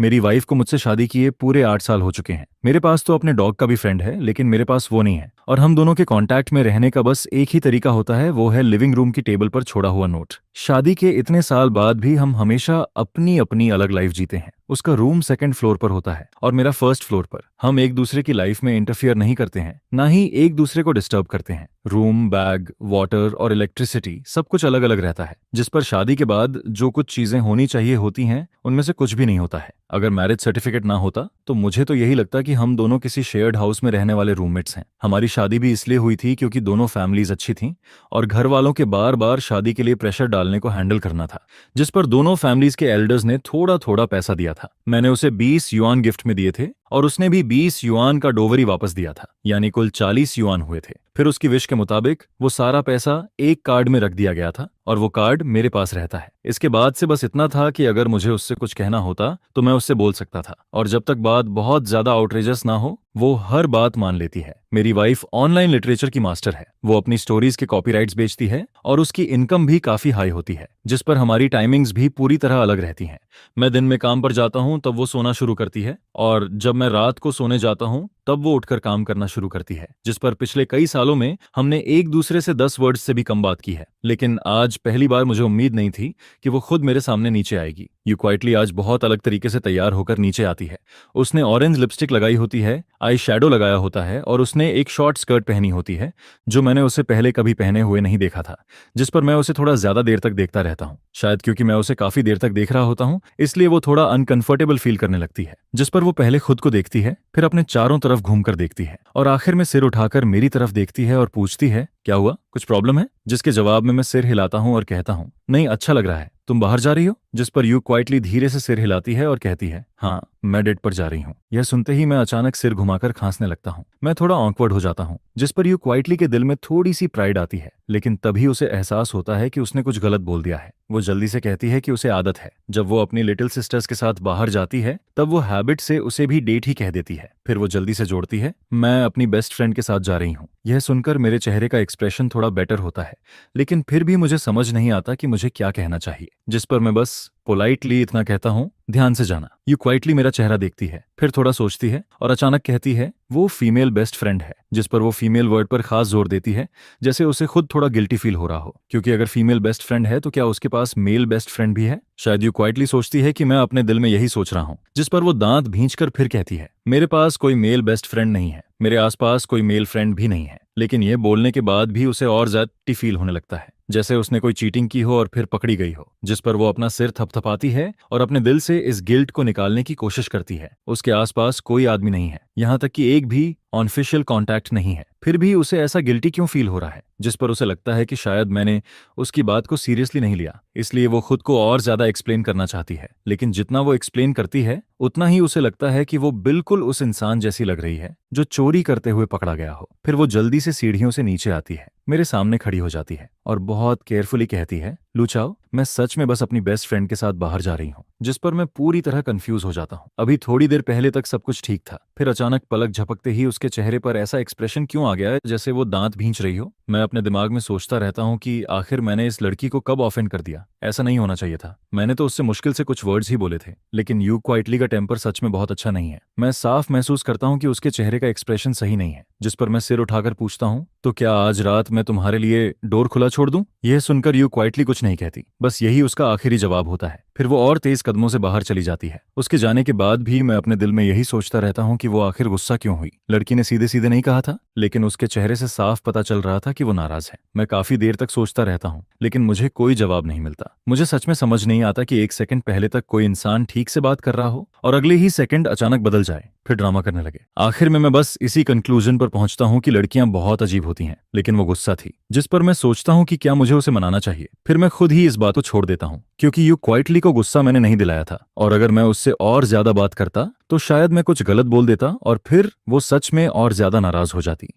मेरी वाइफ को मुझसे शादी किए पूरे 8 साल हो चुके हैं। मेरे पास तो अपने डॉग का भी फ्रेंड है, लेकिन मेरे पास वो नहीं है। और हम दोनों के कांटेक्ट में रहने का बस एक ही तरीका होता है, वो है लिविंग रूम की टेबल पर छोड़ा हुआ नोट। शादी के इतने साल बाद भी हम हमेशा अपनी अपनी अलग लाइफ जीते हैं। उसका रूम सेकंड फ्लोर पर होता है और मेरा फर्स्ट फ्लोर पर। हम एक दूसरे की लाइफ में इंटरफियर नहीं करते हैं, ना ही एक दूसरे को डिस्टर्ब करते हैं। रूम, बैग, वाटर और इलेक्ट्रिसिटी सब कुछ अलग अलग रहता है, जिस पर शादी के बाद जो कुछ चीजें होनी चाहिए होती हैं, उनमें से कुछ भी नहीं होता है। अगर मैरिज सर्टिफिकेट ना होता तो मुझे तो यही लगता कि हम दोनों किसी शेयर्ड हाउस में रहने वाले रूममेट्स हैं। हमारी शादी भी इसलिए हुई थी क्योंकि दोनों फैमिलीज अच्छी थीं और घर वालों के बार बार शादी के लिए प्रेशर डालने को हैंडल करना था, जिस पर दोनों फैमिलीज के एल्डर्स ने थोड़ा थोड़ा पैसा दिया था। मैंने उसे 20 युआन गिफ्ट में दिए थे और उसने भी 20 युआन का डोवरी वापस दिया था, यानी कुल 40 युआन हुए थे। फिर उसकी विश के मुताबिक वो सारा पैसा एक कार्ड में रख दिया गया था और वो कार्ड मेरे पास रहता है। इसके बाद से बस इतना था कि अगर मुझे उससे कुछ कहना होता तो मैं उससे बोल सकता था, और जब तक बात बहुत ज्यादा आउटरेजस ना हो वो हर बात मान लेती है। मेरी वाइफ ऑनलाइन लिटरेचर की मास्टर है। वो अपनी स्टोरीज के कॉपीराइट्स बेचती है और उसकी इनकम भी काफी हाई होती है, जिस पर हमारी टाइमिंग्स भी पूरी तरह अलग रहती हैं। मैं दिन में काम पर जाता हूं तब वो सोना शुरू करती है, और जब मैं रात को सोने जाता हूं तब वो उठकर काम करना शुरू करती है, जिस पर पिछले कई सालों में हमने एक दूसरे से 10 वर्ड्स से भी कम बात की है। लेकिन आज पहली बार मुझे उम्मीद नहीं थी कि वो खुद मेरे सामने नीचे आएगी। यू क्वाइटली आज बहुत अलग तरीके से तैयार होकर नीचे आती है। उसने ऑरेंज लिपस्टिक लगाई होती है, आई शैडो लगाया होता है और उसने एक शॉर्ट स्कर्ट पहनी होती है जो मैंने उसे पहले कभी पहने हुए नहीं देखा था, जिस पर मैं उसे थोड़ा ज्यादा देर तक देखता रहता हूँ। शायद क्योंकि मैं उसे काफी देर तक देख रहा होता हूँ, इसलिए वो थोड़ा अनकंफर्टेबल फील करने लगती है, जिस पर वो पहले खुद को देखती है, फिर अपने चारों तरफ घूमकर देखती है और आखिर में सिर उठाकर मेरी तरफ देखती है और पूछती है, क्या हुआ, कुछ प्रॉब्लम है? जिसके जवाब में मैं सिर हिलाता हूँ और कहता हूँ, नहीं, अच्छा लग रहा है, तुम बाहर जा रही हो? जिस पर यू क्वाइटली धीरे से सिर हिलाती है और कहती है, हाँ, मैं डेट पर जा रही हूँ। यह सुनते ही मैं अचानक सिर घुमाकर खांसने लगता हूँ। मैं थोड़ा ऑकवर्ड हो जाता हूँ, जिस पर यू क्वाइटली के दिल में थोड़ी सी प्राइड आती है, लेकिन तभी उसे एहसास होता है कि उसने कुछ गलत बोल दिया है। वो जल्दी से कहती है कि उसे आदत है, जब वो अपनी लिटिल सिस्टर्स के साथ बाहर जाती है तब वो हैबिट से उसे भी डेट ही कह देती है। फिर वो जल्दी से जोड़ती है, मैं अपनी बेस्ट फ्रेंड के साथ जा रही हूँ। यह सुनकर मेरे चेहरे का एक्सप्रेशन थोड़ा बेटर होता है, लेकिन फिर भी मुझे समझ नहीं आता कि मुझे क्या कहना चाहिए, जिस पर मैं बस पोलाइटली इतना कहता हूँ, ध्यान से जाना। यू क्वाइटली मेरा चेहरा देखती है, फिर थोड़ा सोचती है और अचानक कहती है, वो फीमेल बेस्ट फ्रेंड है, जिस पर वो फीमेल वर्ड पर खास जोर देती है, जैसे उसे खुद थोड़ा गिल्टी फील हो रहा हो, क्योंकि अगर फीमेल बेस्ट फ्रेंड है तो क्या उसके पास मेल बेस्ट फ्रेंड भी है? शायद यू क्वाइटली सोचती है कि मैं अपने दिल में यही सोच रहा हूँ, जिस पर वो दांत भींचकर फिर कहती है, मेरे पास कोई मेल बेस्ट फ्रेंड नहीं है, मेरे आसपास कोई मेल फ्रेंड भी नहीं है। लेकिन ये बोलने के बाद भी उसे और ज्यादा फील होने लगता है, जैसे उसने कोई चीटिंग की हो और फिर पकड़ी गई हो, जिस पर वो अपना सिर थपथपाती है और अपने दिल से इस गिल्ट को निकालने की कोशिश करती है। उसके आसपास कोई आदमी नहीं है, यहाँ तक कि एक भी ऑनफिशियल कांटेक्ट नहीं है, फिर भी उसे ऐसा गिल्टी क्यों फील हो रहा है, जिस पर उसे लगता है कि शायद मैंने उसकी बात को सीरियसली नहीं लिया, इसलिए वो खुद को और ज्यादा एक्सप्लेन करना चाहती है। लेकिन जितना वो एक्सप्लेन करती है उतना ही उसे लगता है कि वो बिल्कुल उस इंसान जैसी लग रही है जो चोरी करते हुए पकड़ा गया हो। फिर वो जल्दी से सीढ़ियों से नीचे आती है, मेरे सामने खड़ी हो जाती है और बहुत केयरफुली कहती है, लुचाओ, मैं सच में बस अपनी बेस्ट फ्रेंड के साथ बाहर जा रही हूँ। जिस पर मैं पूरी तरह कंफ्यूज हो जाता हूँ। अभी थोड़ी देर पहले तक सब कुछ ठीक था, फिर अचानक पलक झपकते ही उसके चेहरे पर ऐसा एक्सप्रेशन क्यों आ गया है जैसे वो दांत भींच रही हो। मैं अपने दिमाग में सोचता रहता हूँ कि आखिर मैंने इस लड़की को कब ऑफेंड कर दिया। ऐसा नहीं होना चाहिए था, मैंने तो उससे मुश्किल से कुछ वर्ड्स ही बोले थे। लेकिन यू क्वाइटली का टेम्पर सच में बहुत अच्छा नहीं है। मैं साफ महसूस करता हूँ कि उसके चेहरे का एक्सप्रेशन सही नहीं है, जिस पर मैं सिर उठाकर पूछता हूँ, तो क्या आज रात मैं तुम्हारे लिए डोर खुला छोड़ दूं? यह सुनकर यू क्वाइटली कुछ नहीं कहती, बस यही उसका आखिरी जवाब होता है। फिर वो और तेज कदमों से बाहर चली जाती है। उसके जाने के बाद भी मैं अपने दिल में यही सोचता रहता हूँ कि वो आखिर गुस्सा क्यों हुई। लड़की ने सीधे सीधे नहीं कहा था, लेकिन उसके चेहरे से साफ पता चल रहा था कि वो नाराज है। मैं काफी देर तक सोचता रहता हूँ, लेकिन मुझे कोई जवाब नहीं मिलता। मुझे सच में समझ नहीं आता कि एक सेकंड पहले तक कोई इंसान ठीक से बात कर रहा हो और अगले ही सेकंड अचानक बदल जाए, फिर ड्रामा करने लगे। आखिर में मैं बस इसी कंक्लूजन पर पहुंचता हूँ कि लड़कियां बहुत अजीब होती हैं, लेकिन वो गुस्सा थी, जिस पर मैं सोचता हूँ कि क्या मुझे उसे मनाना चाहिए। फिर मैं खुद ही इस बात को छोड़ देता हूँ, क्योंकि यू क्वाइटली को गुस्सा मैंने नहीं दिलाया था, और अगर मैं उससे और ज्यादा बात करता तो शायद मैं कुछ गलत बोल देता और फिर वो सच में और ज्यादा नाराज हो जाती।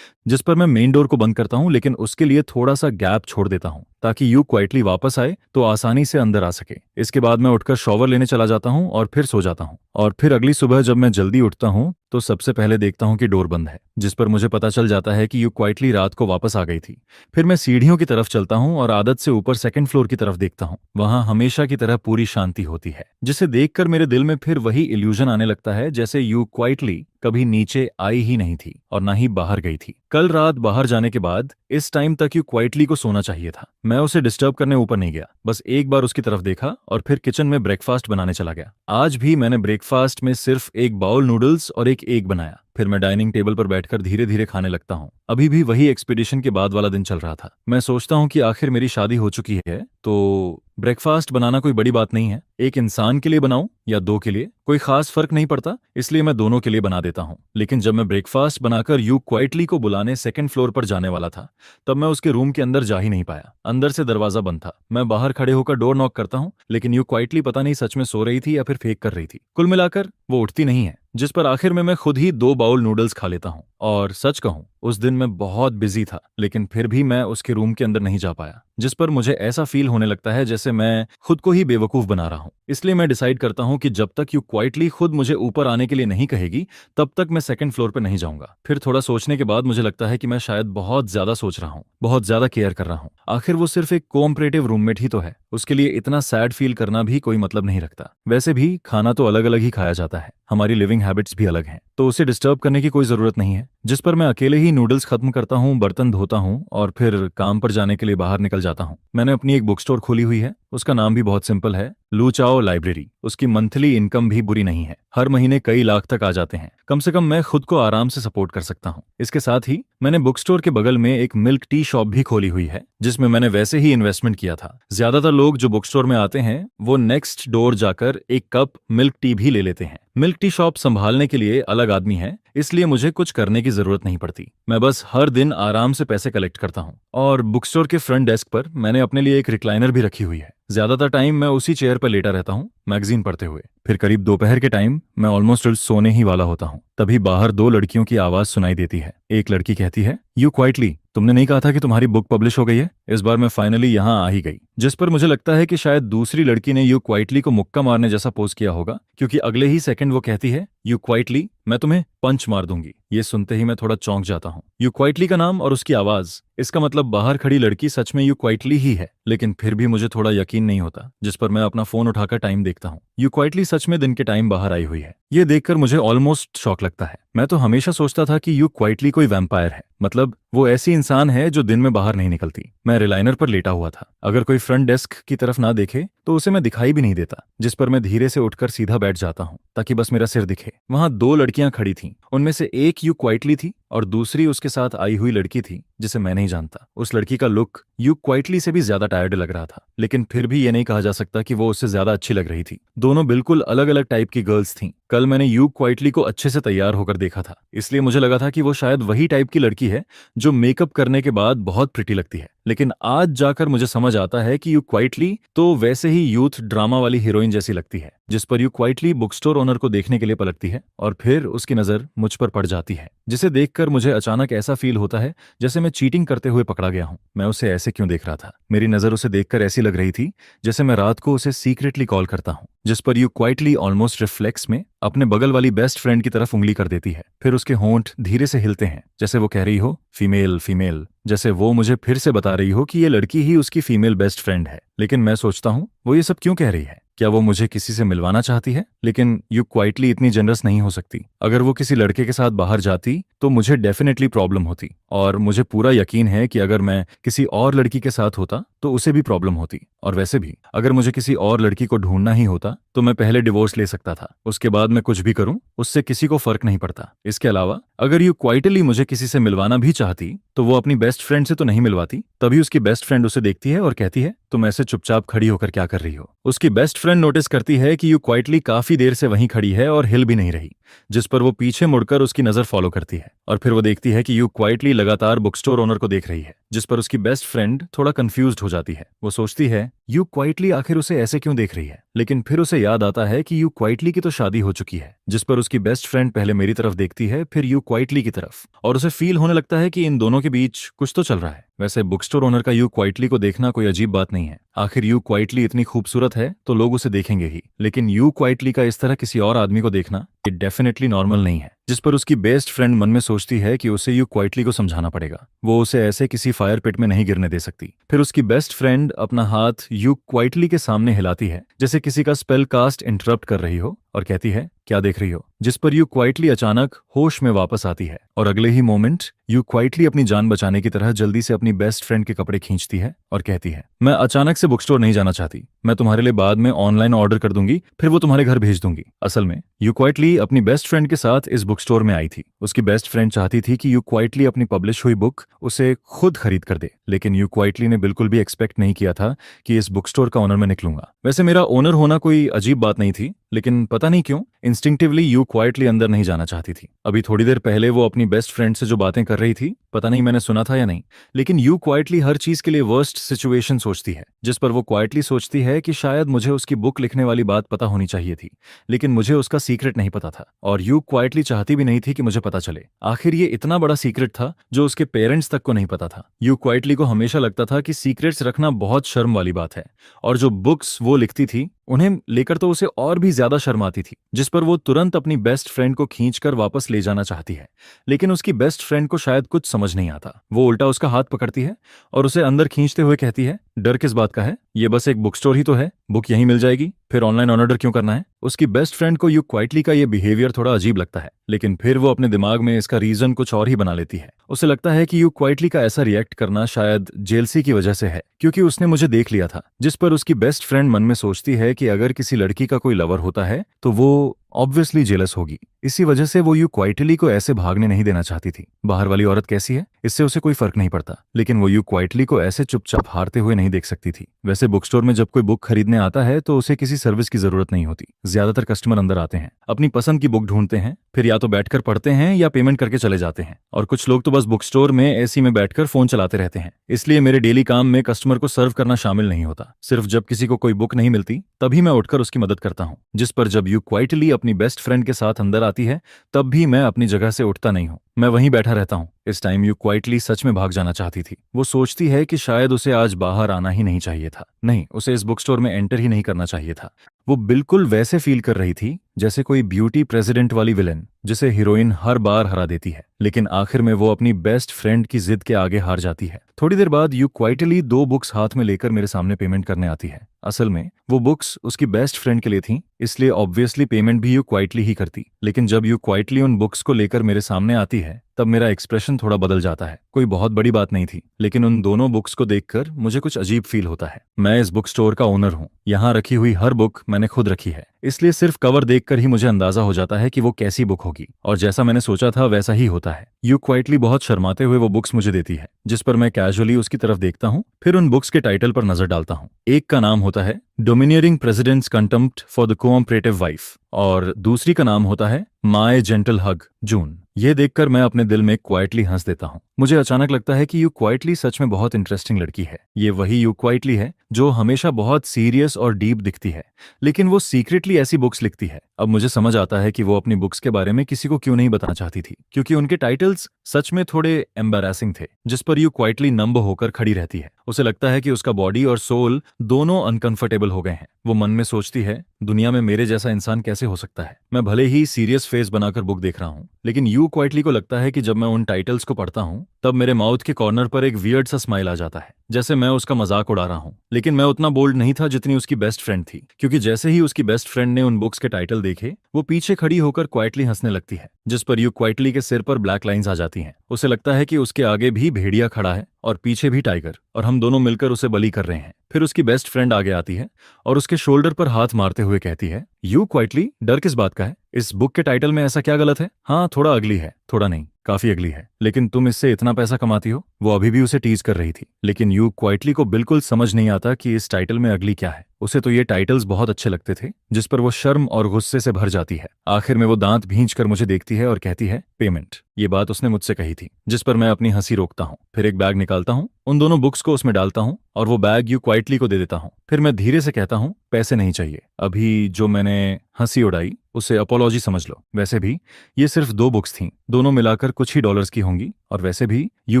जिस पर मैं मेन डोर को बंद करता हूँ, लेकिन उसके लिए थोड़ा सा गैप छोड़ देता हूँ ताकि यू क्वाइटली वापस आए तो आसानी से अंदर आ सके। इसके बाद मैं उठकर शॉवर लेने चला जाता हूँ और फिर सो जाता हूँ। और फिर अगली सुबह जब मैं जल्दी उठता हूँ तो सबसे पहले देखता हूँ कि डोर बंद है, जिस पर मुझे पता चल जाता है कि यू क्वाइटली रात को वापस आ गई थी। फिर मैं सीढ़ियों की तरफ चलता हूँ और आदत से ऊपर सेकंड फ्लोर की तरफ देखता हूँ। वहां हमेशा की तरह पूरी शांति होती है, जिसे देखकर मेरे दिल में फिर वही इल्यूजन आने लगता है जैसे यू क्वाइटली कभी नीचे आई ही नहीं थी और ना ही बाहर गई थी। कल रात बाहर जाने के बाद इस टाइम तक यू क्वाइटली को सोना चाहिए था। मैं उसे डिस्टर्ब करने ऊपर नहीं गया, बस एक बार उसकी तरफ देखा और फिर किचन में ब्रेकफास्ट बनाने चला गया। आज भी मैंने ब्रेकफास्ट में सिर्फ एक बाउल नूडल्स और एक एग बनाया। फिर मैं डाइनिंग टेबल पर बैठकर धीरे धीरे खाने लगता हूँ। अभी भी वही एक्सपीडिशन के बाद वाला दिन चल रहा था। मैं सोचता हूँ कि आखिर मेरी शादी हो चुकी है तो ब्रेकफास्ट बनाना कोई बड़ी बात नहीं है। एक इंसान के लिए बनाऊं या दो के लिए, कोई खास फर्क नहीं पड़ता, इसलिए मैं दोनों के लिए बना देता हूं। लेकिन जब मैं ब्रेकफास्ट बनाकर यू क्वाइटली को बुलाने सेकंड फ्लोर पर जाने वाला था, तब मैं उसके रूम के अंदर जा ही नहीं पाया। अंदर से दरवाजा बंद था। मैं बाहर खड़े होकर डोर नॉक करता हूं, लेकिन यू क्वाइटली पता नहीं सच में सो रही थी या फिर फेक कर रही थी। कुल मिलाकर वो उठती नहीं है, जिस पर आखिर में मैं खुद ही 2 बाउल नूडल्स खा लेता हूँ। और सच कहूं, उस दिन मैं बहुत बिजी था, लेकिन फिर भी मैं उसके रूम के अंदर नहीं जा पाया, जिस पर मुझे ऐसा फील होने लगता है जैसे मैं खुद को ही बेवकूफ बना रहा हूं। इसलिए मैं डिसाइड करता हूं कि जब तक यू क्वाइटली खुद मुझे ऊपर आने के लिए नहीं कहेगी, तब तक मैं सेकंड फ्लोर पर नहीं जाऊंगा। फिर थोड़ा सोचने के बाद मुझे लगता है कि मैं शायद बहुत ज्यादा सोच रहा हूं, बहुत ज्यादा केयर कर रहा हूं। आखिर वो सिर्फ एक कोऑपरेटिव रूममेट ही तो है, उसके लिए इतना सैड फील करना भी कोई मतलब नहीं रखता। वैसे भी खाना तो अलग अलग ही खाया जाता है, हमारी लिविंग हैबिट्स भी अलग हैं, तो उसे डिस्टर्ब करने की कोई जरूरत नहीं है। जिस पर मैं अकेले ही नूडल्स खत्म करता हूँ, बर्तन धोता हूँ और फिर काम पर जाने के लिए बाहर निकल जाता हूँ। मैंने अपनी एक बुक स्टोर खोली हुई है, उसका नाम भी बहुत सिंपल है, लू चाओ लाइब्रेरी। उसकी मंथली इनकम भी बुरी नहीं है, हर महीने कई लाख तक आ जाते हैं। कम से कम मैं खुद को आराम से सपोर्ट कर सकता हूँ। इसके साथ ही मैंने बुक स्टोर के बगल में एक मिल्क टी शॉप भी खोली हुई है, जिसमें मैंने वैसे ही इन्वेस्टमेंट किया था। ज्यादातर लोग जो बुक स्टोर में आते हैं वो नेक्स्ट डोर जाकर एक कप मिल्क टी भी ले लेते हैं। मिल्क टी शॉप संभालने के लिए अलग आदमी है, इसलिए मुझे कुछ करने की जरूरत नहीं पड़ती। मैं बस हर दिन आराम से पैसे कलेक्ट करता हूँ। और बुक स्टोर के फ्रंट डेस्क पर मैंने अपने लिए एक रिक्लाइनर भी रखी हुई है। ज्यादातर टाइम मैं उसी चेयर पर लेटा रहता हूँ, मैगजीन पढ़ते हुए। फिर करीब दोपहर के टाइम मैं ऑलमोस्ट सोने ही वाला होता हूँ, तभी बाहर 2 लड़कियों की आवाज सुनाई देती है। एक लड़की कहती है, यू क्वाइटली, तुमने नहीं कहा था कि तुम्हारी बुक पब्लिश हो गई है? इस बार मैं फाइनली यहाँ आ ही गई। जिस पर मुझे लगता है कि शायद दूसरी लड़की ने यू क्वाइटली को मुक्का मारने जैसा पोज किया होगा, क्योंकि अगले ही सेकंड वो कहती है, यू क्वाइटली, मैं तुम्हें पंच मार दूंगी। ये सुनते ही मैं थोड़ा चौंक जाता हूँ। यू क्वाइटली का नाम और उसकी आवाज, इसका मतलब बाहर खड़ी लड़की सच में यू क्वाइटली ही है। लेकिन फिर भी मुझे थोड़ा यकीन नहीं होता, जिस पर मैं अपना फोन उठाकर टाइम देखता हूँ। यू क्वाइटली सच में दिन के टाइम बाहर आई हुई है। ये देखकर मुझे ऑलमोस्ट शॉक लगता है। मैं तो हमेशा सोचता था कि यू क्वाइटली कोई वैम्पायर है, मतलब वो ऐसी इंसान है जो दिन में बाहर नहीं निकलती। मैं रिलाइनर पर लेटा हुआ था, अगर कोई फ्रंट डेस्क की तरफ ना देखे तो उसे मैं दिखाई भी नहीं देता, जिस पर मैं धीरे से उठकर सीधा बैठ जाता हूँ ताकि बस मेरा सिर दिखे। वहां 2 लड़कियां खड़ी थीं, उनमें से एक यू क्वाइटली थी और दूसरी उसके साथ आई हुई लड़की थी जिसे मैं नहीं जानता। उस लड़की का लुक यू क्वाइटली से भी ज्यादा टायर्ड लग रहा था, लेकिन फिर भी ये नहीं कहा जा सकता कि वो उससे ज्यादा अच्छी लग रही थी। दोनों बिल्कुल अलग अलग टाइप की गर्ल्स थीं। कल मैंने यू क्वाइटली को अच्छे से तैयार होकर देखा था, इसलिए मुझे लगा था कि वो शायद वही टाइप की लड़की है जो मेकअप करने के बाद बहुत प्रिटी लगती है। लेकिन आज जाकर मुझे समझ आता है कि यू क्वाइटली तो वैसे ही यूथ ड्रामा वाली हीरोइन जैसी लगती है। जिस पर you quietly book store owner को देखने के लिए पलटती है और फिर उसकी नजर मुझ पर पड़ जाती है, जिसे देखकर मुझे अचानक ऐसा फील होता है जैसे मैं चीटिंग करते हुए पकड़ा गया हूं। मैं उसे ऐसे क्यों देख रहा था? मेरी नजर उसे देखकर ऐसी लग रही थी जैसे मैं रात को उसे सीक्रेटली कॉल करता हूं। जिस पर यू क्वाइटली ऑलमोस्ट रिफ्लेक्स में अपने बगल वाली बेस्ट फ्रेंड की तरफ उंगली कर देती है। फिर उसके होंठ धीरे से हिलते हैं, जैसे वो कह रही हो, फीमेल फीमेल, जैसे वो मुझे फिर से बता रही हो कि ये लड़की ही उसकी फीमेल बेस्ट फ्रेंड है। लेकिन मैं सोचता हूँ, वो ये सब क्यों कह रही है? क्या वो मुझे किसी से मिलवाना चाहती है? लेकिन यू क्वाइटली इतनी जनरस नहीं हो सकती। अगर वो किसी लड़के के साथ बाहर जाती तो मुझे डेफिनेटली प्रॉब्लम होती, और मुझे पूरा यकीन है कि अगर मैं किसी और लड़की के साथ होता तो उसे भी प्रॉब्लम होती। और वैसे भी अगर मुझे किसी और लड़की को ढूंढना ही होता तो मैं पहले डिवोर्स ले सकता था, उसके बाद मैं कुछ भी करूं उससे किसी को फर्क नहीं पड़ता। इसके अलावा अगर यू क्वाइटली मुझे किसी से मिलवाना भी चाहती तो वो अपनी बेस्ट फ्रेंड से तो नहीं मिलवाती। तभी उसकी बेस्ट फ्रेंड उसे देखती है और कहती है, तुम ऐसे चुपचाप खड़ी होकर क्या कर रही हो? उसकी बेस्ट फ्रेंड नोटिस करती है कि यू क्वाइटली काफी देर से वहीं खड़ी है और हिल भी नहीं रही, जिस पर वो पीछे मुड़कर उसकी नजर फॉलो करती है और फिर वो देखती है कि यू क्वाइटली लगातार बुक स्टोर ओनर को देख रही है, जिस पर उसकी बेस्ट फ्रेंड थोड़ा कंफ्यूज्ड हो जाती है। वो सोचती है यू क्वाइटली आखिर उसे ऐसे क्यों देख रही है, लेकिन फिर उसे याद आता है कि यू क्वाइटली की तो शादी हो चुकी है। जिस पर उसकी बेस्ट फ्रेंड पहले मेरी तरफ देखती है, फिर यू क्वाइटली की तरफ, और उसे फील होने लगता है कि इन दोनों के बीच कुछ तो चल रहा है। वैसे बुक स्टोर ओनर का यू क्वाइटली को देखना कोई अजीब बात नहीं है। आखिर यू क्वाइटली इतनी खूबसूरत है तो लोग उसे देखेंगे ही, लेकिन यू क्वाइटली का इस तरह किसी और आदमी को देखना ये डेफिनेटली नॉर्मल नहीं है। जिस पर उसकी बेस्ट फ्रेंड मन में सोचती है कि उसे यू क्वाइटली को समझाना पड़ेगा, वो उसे ऐसे किसी फायर पिट में नहीं गिरने दे सकती। फिर उसकी बेस्ट फ्रेंड अपना हाथ यू क्वाइटली के सामने हिलाती है जैसे किसी का स्पेल कास्ट इंटरप्ट कर रही हो और कहती है क्या देख रही हो, जिस पर यू क्वाइटली अचानक होश में वापस आती है और अगले ही मोमेंट यू क्वाइटली अपनी जान बचाने की तरह जल्दी से अपनी बेस्ट फ्रेंड के कपड़े खींचती है और कहती है मैं अचानक से बुक स्टोर नहीं जाना चाहती, मैं तुम्हारे लिए बाद में ऑनलाइन ऑर्डर कर दूंगी, फिर वो तुम्हारे घर भेज दूंगी। असल में यू क्वाइटली अपनी बेस्ट फ्रेंड के साथ इस बुक स्टोर में आई थी। उसकी बेस्ट फ्रेंड चाहती थी कि यू क्वाइटली अपनी पब्लिश हुई बुक उसे खुद खरीद कर दे, लेकिन यू क्वाइटली ने बिल्कुल भी एक्सपेक्ट नहीं किया था कि इस बुक स्टोर का ओनर मैं निकलूंगा। वैसे मेरा ओनर होना कोई अजीब बात नहीं थी, लेकिन पता नहीं क्यों इंस्टिंक्टिवली यू क्वाइटली अंदर नहीं जाना चाहती थी। अभी थोड़ी देर पहले वो अपनी बेस्ट फ्रेंड से जो बातें कर रही थी, पता नहीं मैंने सुना था या नहीं, लेकिन यू क्वाइटली हर चीज के लिए वर्स्ट सिचुएशन सोचती है, जिस पर वो क्वाइटली सोचती है कि शायद मुझे उसकी बुक लिखने वाली बात पता होनी चाहिए थी, लेकिन मुझे उसका सीक्रेट नहीं पता था और यू क्वाइटली चाहती भी नहीं थी कि मुझे पता चले। आखिर ये इतना बड़ा सीक्रेट था जो उसके पेरेंट्स तक को नहीं पता था। यू क्वाइटली को हमेशा लगता था कि सीक्रेट्स रखना बहुत शर्म वाली बात है, और जो बुक्स वो लिखती थी उन्हें लेकर तो उसे और भी ज्यादा शर्म आती थी, जिस पर वो तुरंत अपनी बेस्ट फ्रेंड को खींचकर वापस ले जाना चाहती है। लेकिन उसकी बेस्ट फ्रेंड को शायद कुछ समझ नहीं आता। वो उल्टा उसका हाथ पकड़ती है और उसे अंदर खींचते हुए कहती है डर किस बात का है, ये बस एक बुक स्टोर ही तो है, बुक यहीं मिल जाएगी, फिर ऑनलाइन ऑर्डर क्यों करना है। उसकी बेस्ट फ्रेंड को यू क्वाइटली का ये बिहेवियर थोड़ा अजीब लगता है, लेकिन फिर वो अपने दिमाग में इसका रीजन कुछ और ही बना लेती है। उसे लगता है कि यू क्वाइटली का ऐसा रिएक्ट करना शायद जेलसी की वजह से है, क्योंकि उसने मुझे देख लिया था। जिस पर उसकी बेस्ट फ्रेंड मन में सोचती है कि अगर किसी लड़की का कोई लवर होता है तो वो ऑब्वियसली जेलस होगी। इसी वजह से वो यू क्वाइटली को ऐसे भागने नहीं देना चाहती थी। बाहर वाली औरत कैसी है इससे उसे कोई फर्क नहीं पड़ता, लेकिन वो यू क्वाइटली को ऐसे चुपचाप हारते हुए नहीं देख सकती थी। वैसे बुक स्टोर में जब कोई बुक खरीदने आता है तो उसे किसी सर्विस की जरूरत नहीं होती। ज्यादातर कस्टमर अंदर आते हैं, अपनी पसंद की बुक ढूंढते हैं, फिर या तो बैठकर पढ़ते हैं या पेमेंट करके चले जाते हैं, और कुछ लोग तो बस बुक स्टोर में एसी में बैठकर फोन चलाते रहते हैं। इसलिए मेरे डेली काम में कस्टमर को सर्व करना शामिल नहीं होता। सिर्फ जब किसी को कोई बुक नहीं मिलती तभी मैं उठकर उसकी मदद करता हूँ। जिस पर जब यू क्वाइटली अपनी बेस्ट फ्रेंड के साथ अंदर आती है तब भी मैं अपनी जगह से उठता नहीं हूँ, मैं वहीं बैठा रहता हूँ। इस टाइम यू क्वाइटली सच में भाग जाना चाहती थी। वो सोचती है कि शायद उसे आज बाहर आना ही नहीं चाहिए था, नहीं, उसे इस बुक स्टोर में एंटर ही नहीं करना चाहिए था। वो बिल्कुल वैसे फील कर रही थी जैसे कोई ब्यूटी प्रेसिडेंट वाली विलेन जिसे हीरोइन हर बार हरा देती है, लेकिन आखिर में वो अपनी बेस्ट फ्रेंड की जिद के आगे हार जाती है। थोड़ी देर बाद यू क्वाइटली 2 बुक्स हाथ में लेकर मेरे सामने पेमेंट करने आती है। असल में वो बुक्स उसकी बेस्ट फ्रेंड के लिए थीं, इसलिए ऑब्वियसली पेमेंट भी यू क्वाइटली ही करती। लेकिन जब यू क्वाइटली उन बुक्स को लेकर मेरे सामने आती है तब मेरा एक्सप्रेशन थोड़ा बदल जाता है। कोई बहुत बड़ी बात नहीं थी, लेकिन उन दोनों बुक्स को देखकर मुझे कुछ अजीब फील होता है। मैं इस बुक स्टोर का ओनर हूँ, यहाँ रखी हुई हर बुक मैंने खुद रखी है, इसलिए सिर्फ कवर देखकर ही मुझे अंदाजा हो जाता है कि वो कैसी बुक होगी, और जैसा मैंने सोचा था वैसा ही होता है। यू क्वाइटली बहुत शर्माते हुए वो बुक्स मुझे देती है, जिस पर मैं कैजुअली उसकी तरफ देखता हूँ, फिर उन बुक्स के टाइटल पर नजर डालता हूँ। एक का नाम होता है domineering presidents contempt for the cooperative wife और दूसरी का नाम होता है माय जेंटल हग जून। ये देखकर मैं अपने दिल में क्वाइटली हंस देता हूँ। मुझे अचानक लगता है कि यू क्वाइटली सच में बहुत इंटरेस्टिंग लड़की है। ये वही यू क्वाइटली है जो हमेशा बहुत सीरियस और डीप दिखती है, लेकिन वो सीक्रेटली ऐसी बुक्स लिखती है। अब मुझे समझ आता है कि वो अपनी बुक्स के बारे में किसी को क्यों नहीं बताना चाहती थी, क्योंकि उनके टाइटल्स सच में थोड़े एम्बैरेसिंग थे, जिस पर यू क्वाइटली नंब होकर खड़ी रहती है। उसे लगता है कि उसका बॉडी और सोल दोनों अनकंफर्टेबल हो गए हैं। वो मन में सोचती है दुनिया में मेरे जैसा इंसान कैसे हो सकता है। मैं भले ही सीरियस फेस बनाकर बुक देख रहा हूँ, लेकिन यू क्वाइटली को लगता है कि जब मैं उन टाइटल्स को पढ़ता हूँ तब मेरे माउथ के कॉर्नर पर एक वियर्ड सा स्माइल आ जाता है, जैसे मैं उसका मजाक उड़ा रहा हूँ। लेकिन मैं उतना बोल्ड नहीं था जितनी उसकी बेस्ट फ्रेंड थी, क्योंकि जैसे ही उसकी बेस्ट फ्रेंड ने उन बुक्स के टाइटल देखे वो पीछे खड़ी होकर क्वाइटली हंसने लगती है, जिस पर यू क्वाइटली के सिर पर ब्लैक लाइंस आ जाती हैं। उसे लगता है कि उसके आगे भी भेड़िया खड़ा है और पीछे भी टाइगर, और हम दोनों मिलकर उसे बली कर रहे हैं। फिर उसकी बेस्ट फ्रेंड आगे आती है और उसके शोल्डर पर हाथ मारते हुए कहती है यू क्वाइटली, डर किस बात का है? इस बुक के टाइटल में ऐसा क्या गलत है? हाँ, थोड़ा अगली है, थोड़ा नहीं, काफी अगली है, लेकिन तुम इससे इतना पैसा कमाती हो। वो अभी भी उसे टीज कर रही थी, लेकिन यू क्वाइटली को बिल्कुल समझ नहीं आता कि इस टाइटल में अगली क्या है। उसे तो ये टाइटल्स बहुत अच्छे लगते थे, जिस पर वो शर्म और गुस्से से भर जाती है। आखिर में वो दांत भींच कर मुझे देखती है और कहती है पेमेंट। ये बात उसने मुझसे कही थी, जिस पर मैं अपनी हंसी रोकता हूँ। फिर एक बैग निकालता हूँ, उन दोनों बुक्स को उसमें डालता हूँ और वो बैग यू क्वाइटली को दे देता हूँ। फिर मैं धीरे से कहता हूँ पैसे नहीं चाहिए, अभी जो मैंने हंसी उड़ाई, उसे अपोलॉजी समझ लो। वैसे भी ये सिर्फ 2 बुक्स थीं, दोनों मिलाकर कुछ ही डॉलर्स की होंगी। और वैसे भी यू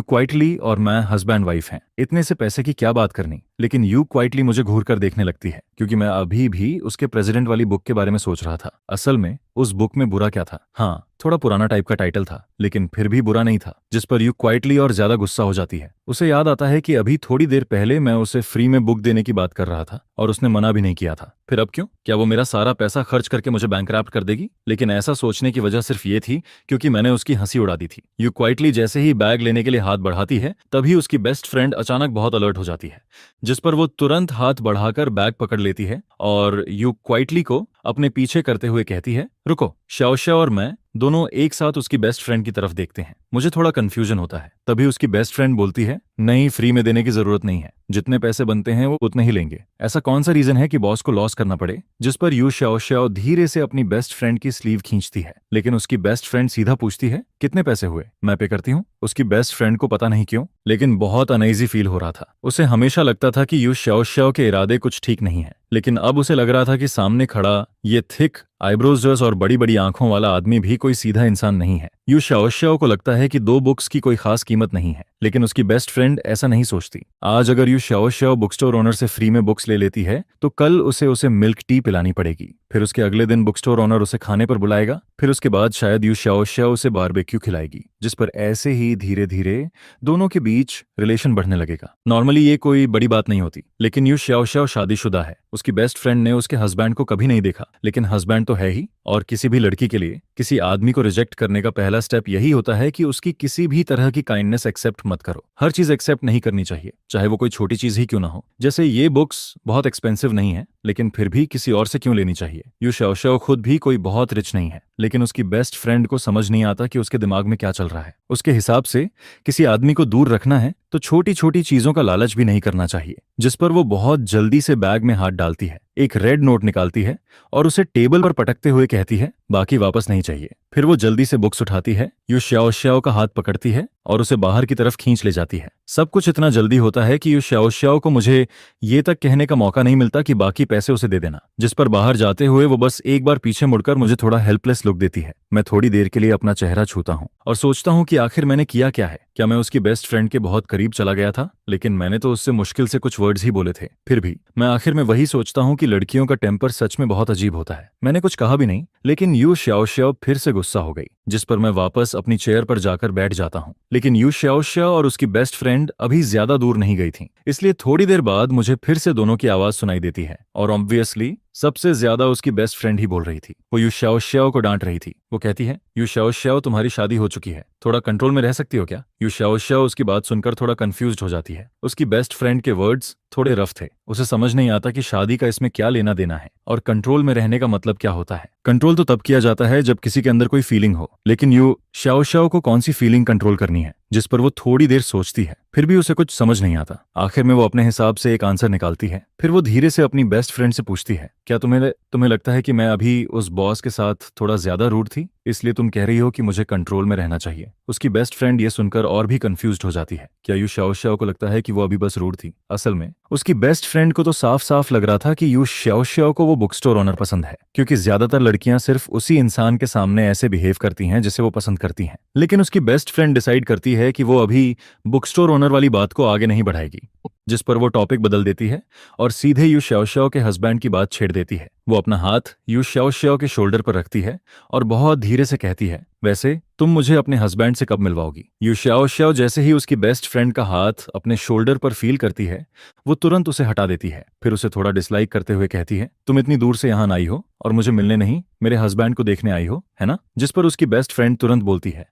क्वाइटली और मैं हस्बैंड वाइफ हैं, इतने से पैसे की क्या बात करनी। लेकिन यू क्वाइटली मुझे घूर कर देखने लगती है, क्योंकि मैं अभी भी उसके प्रेसिडेंट वाली बुक के बारे में सोच रहा था। असल में उस बुक में बुरा क्या था? हाँ, थोड़ा पुराना टाइप का टाइटल था, लेकिन फिर भी बुरा नहीं था, जिस पर यू क्वाइटली और ज्यादा गुस्सा हो जाती है। उसे याद आता है कि अभी थोड़ी देर पहले मैं उसे फ्री में बुक देने की बात कर रहा था और उसने मना भी नहीं किया था। फिर अब क्यों? क्या वो मेरा सारा पैसा खर्च करके मुझे बैंकरप्ट कर देगी? लेकिन ऐसा सोचने की वजह सिर्फ ये थी क्योंकि मैंने उसकी हंसी उड़ा दी थी। यू क्वाइटली जैसे ही बैग लेने के लिए हाथ बढ़ाती है, तभी उसकी बेस्ट फ्रेंड अचानक बहुत अलर्ट हो जाती है, जिस पर वो तुरंत हाथ बढ़ाकर बैग पकड़ लेती है और यू क्वाइटली को अपने पीछे करते हुए कहती है, रुको। शाओशा और मैं दोनों एक साथ उसकी बेस्ट फ्रेंड की तरफ देखते हैं। मुझे थोड़ा कंफ्यूजन होता है। तभी उसकी बेस्ट फ्रेंड बोलती है, नहीं, फ्री में देने की जरूरत नहीं है, जितने पैसे बनते हैं वो उतने ही लेंगे। ऐसा कौन सा रीजन है कि बॉस को लॉस करना पड़े? जिस पर यू शाओशाओ धीरे से अपनी बेस्ट फ्रेंड की स्लीव खींचती है, लेकिन उसकी बेस्ट फ्रेंड सीधा पूछती है, कितने पैसे हुए? मैं पे करती हूँ। उसकी बेस्ट फ्रेंड को पता नहीं क्यों, लेकिन बहुत अनईजी फील हो रहा था। उसे हमेशा लगता था कि यू शाओशाओ के इरादे कुछ ठीक नहीं है, लेकिन अब उसे लग रहा था कि सामने खड़ा ये थिक आईब्रोज और बड़ी बड़ी आंखों वाला आदमी भी कोई सीधा इंसान नहीं है। यू शाओशाओ को लगता है कि 2 बुक्स की कोई खास कीमत नहीं है, लेकिन उसकी बेस्ट फ्रेंड ऐसा नहीं सोचती। आज अगर you Shaoshao book store owner से फ्री में बुक्स ले लेती है, तो कल उसे मिल्क टी पिलानी पड़ेगी। फिर उसके अगले दिन बुक स्टोर ओनर उसे खाने पर बुलाएगा। फिर उसके बाद शायद यू शाओशाओ उसे बारबेक्यू खिलाएगी, जिस पर ऐसे ही धीरे धीरे दोनों के बीच रिलेशन बढ़ने लगेगा। नॉर्मली ये कोई बड़ी बात नहीं होती, लेकिन यू शाओशाओ शादीशुदा है। उसकी बेस्ट फ्रेंड ने उसके हस्बैंड को कभी नहीं देखा, लेकिन हस्बैंड तो है ही। और किसी भी लड़की के लिए किसी आदमी को रिजेक्ट करने का पहला स्टेप यही होता है कि उसकी किसी भी तरह की काइंडनेस एक्सेप्ट मत करो। हर चीज एक्सेप्ट नहीं करनी चाहिए, चाहे वो कोई छोटी चीज ही क्यों ना हो। जैसे ये बुक्स बहुत एक्सपेंसिव नहीं है, लेकिन फिर भी किसी और से क्यों लेनी चाहिए? यू शाओशाओ खुद भी कोई बहुत रिच नहीं है, लेकिन उसकी बेस्ट फ्रेंड को समझ नहीं आता कि उसके दिमाग में क्या चल रहा है। उसके हिसाब से किसी आदमी को दूर रखना है तो छोटी छोटी चीजों का लालच भी नहीं करना चाहिए, जिस पर वो बहुत जल्दी से बैग में हाथ डालती है, एक रेड नोट निकालती है और उसे टेबल पर पटकते हुए कहती है, बाकी वापस नहीं चाहिए। फिर वो जल्दी से बुक्स उठाती है, यू शाओशाओ का हाथ पकड़ती है और उसे बाहर की तरफ खींच ले जाती है। सब कुछ इतना जल्दी होता है कि यू शाओशाओ को मुझे ये तक कहने का मौका नहीं मिलता कि बाकी पैसे उसे दे देना, जिस पर बाहर जाते हुए वो बस एक बार पीछे मुड़कर मुझे थोड़ा हेल्पलेस लुक देती है। मैं थोड़ी देर के लिए अपना चेहरा छूता हूँ और सोचता हूँ कि आखिर मैंने किया क्या है। क्या मैं उसकी बेस्ट फ्रेंड के बहुत करीब चला गया था? लेकिन मैंने तो उससे मुश्किल से कुछ वर्ड्स ही बोले थे। फिर भी मैं आखिर में वही सोचता हूँ कि लड़कियों का टेम्पर सच में बहुत अजीब होता है। मैंने कुछ कहा भी नहीं, लेकिन यू शाओशाओ फिर से गुस्सा हो गई, जिस पर मैं वापस अपनी चेयर पर जाकर बैठ जाता हूँ। लेकिन यू शाओशाओ और उसकी बेस्ट फ्रेंड अभी ज्यादा दूर नहीं गई थी, इसलिए थोड़ी देर बाद मुझे फिर से दोनों की आवाज सुनाई देती है और ऑब्वियसली सबसे ज्यादा उसकी बेस्ट फ्रेंड ही बोल रही थी। वो यू शाओशाओ को डांट रही थी। वो कहती है, यू शाओशाओ, तुम्हारी शादी हो चुकी है, थोड़ा कंट्रोल में रह सकती हो क्या? यू शाओशाओ उसकी बात सुनकर थोड़ा कंफ्यूज्ड हो जाती है। उसकी बेस्ट फ्रेंड के वर्ड्स थोड़े रफ थे। उसे समझ नहीं आता कि शादी का इसमें क्या लेना देना है और कंट्रोल में रहने का मतलब क्या होता है। कंट्रोल तो तब किया जाता है जब किसी के अंदर कोई फीलिंग हो, लेकिन यू शाओशाओ को कौन सी फीलिंग कंट्रोल करनी है? जिस पर वो थोड़ी देर सोचती है। फिर भी उसे कुछ समझ नहीं आता। आखिर में वो अपने हिसाब से एक आंसर निकालती है। फिर वो धीरे से अपनी बेस्ट फ्रेंड से पूछती है, क्या तुम्हें लगता है कि मैं अभी उस बॉस के साथ थोड़ा ज्यादा रूड थी, इसलिए तुम कह रही हो कि मुझे कंट्रोल में रहना चाहिए? उसकी बेस्ट फ्रेंड ये सुनकर और भी कंफ्यूज्ड हो जाती है। क्या यू शाओशाओ को लगता है कि वो अभी बस रूड थी? असल में उसकी बेस्ट फ्रेंड को तो साफ साफ लग रहा था कि यू शाओशाओ को वो बुक स्टोर ओनर पसंद है, क्योंकि ज्यादातर लड़कियां सिर्फ उसी इंसान के सामने ऐसे बिहेव करती हैं जिसे वो पसंद करती हैं। लेकिन उसकी बेस्ट फ्रेंड डिसाइड करती है कि वो अभी बुक स्टोर ओनर वाली बात को आगे नहीं बढ़ाएगी, जिस पर वो टॉपिक बदल देती है और सीधे यू शाओशाओ के हस्बैंड की बात छेड़ देती है। वो अपना हाथ यू शाओशाओ के शोल्डर पर रखती है और बहुत धीरे से कहती है, वैसे तुम मुझे अपने हस्बैंड से कब मिलवाओगी? यू शाओशाओ जैसे ही उसकी बेस्ट फ्रेंड का हाथ अपने शोल्डर पर फील करती है, वो तुरंत उसे हटा देती है। फिर उसे थोड़ा डिसलाइक करते हुए कहती है, तुम इतनी दूर से यहाँ आई हो और मुझे मिलने नहीं, मेरे हस्बैंड को देखने आई हो, है ना? जिस पर उसकी बेस्ट फ्रेंड तुरंत बोलती है,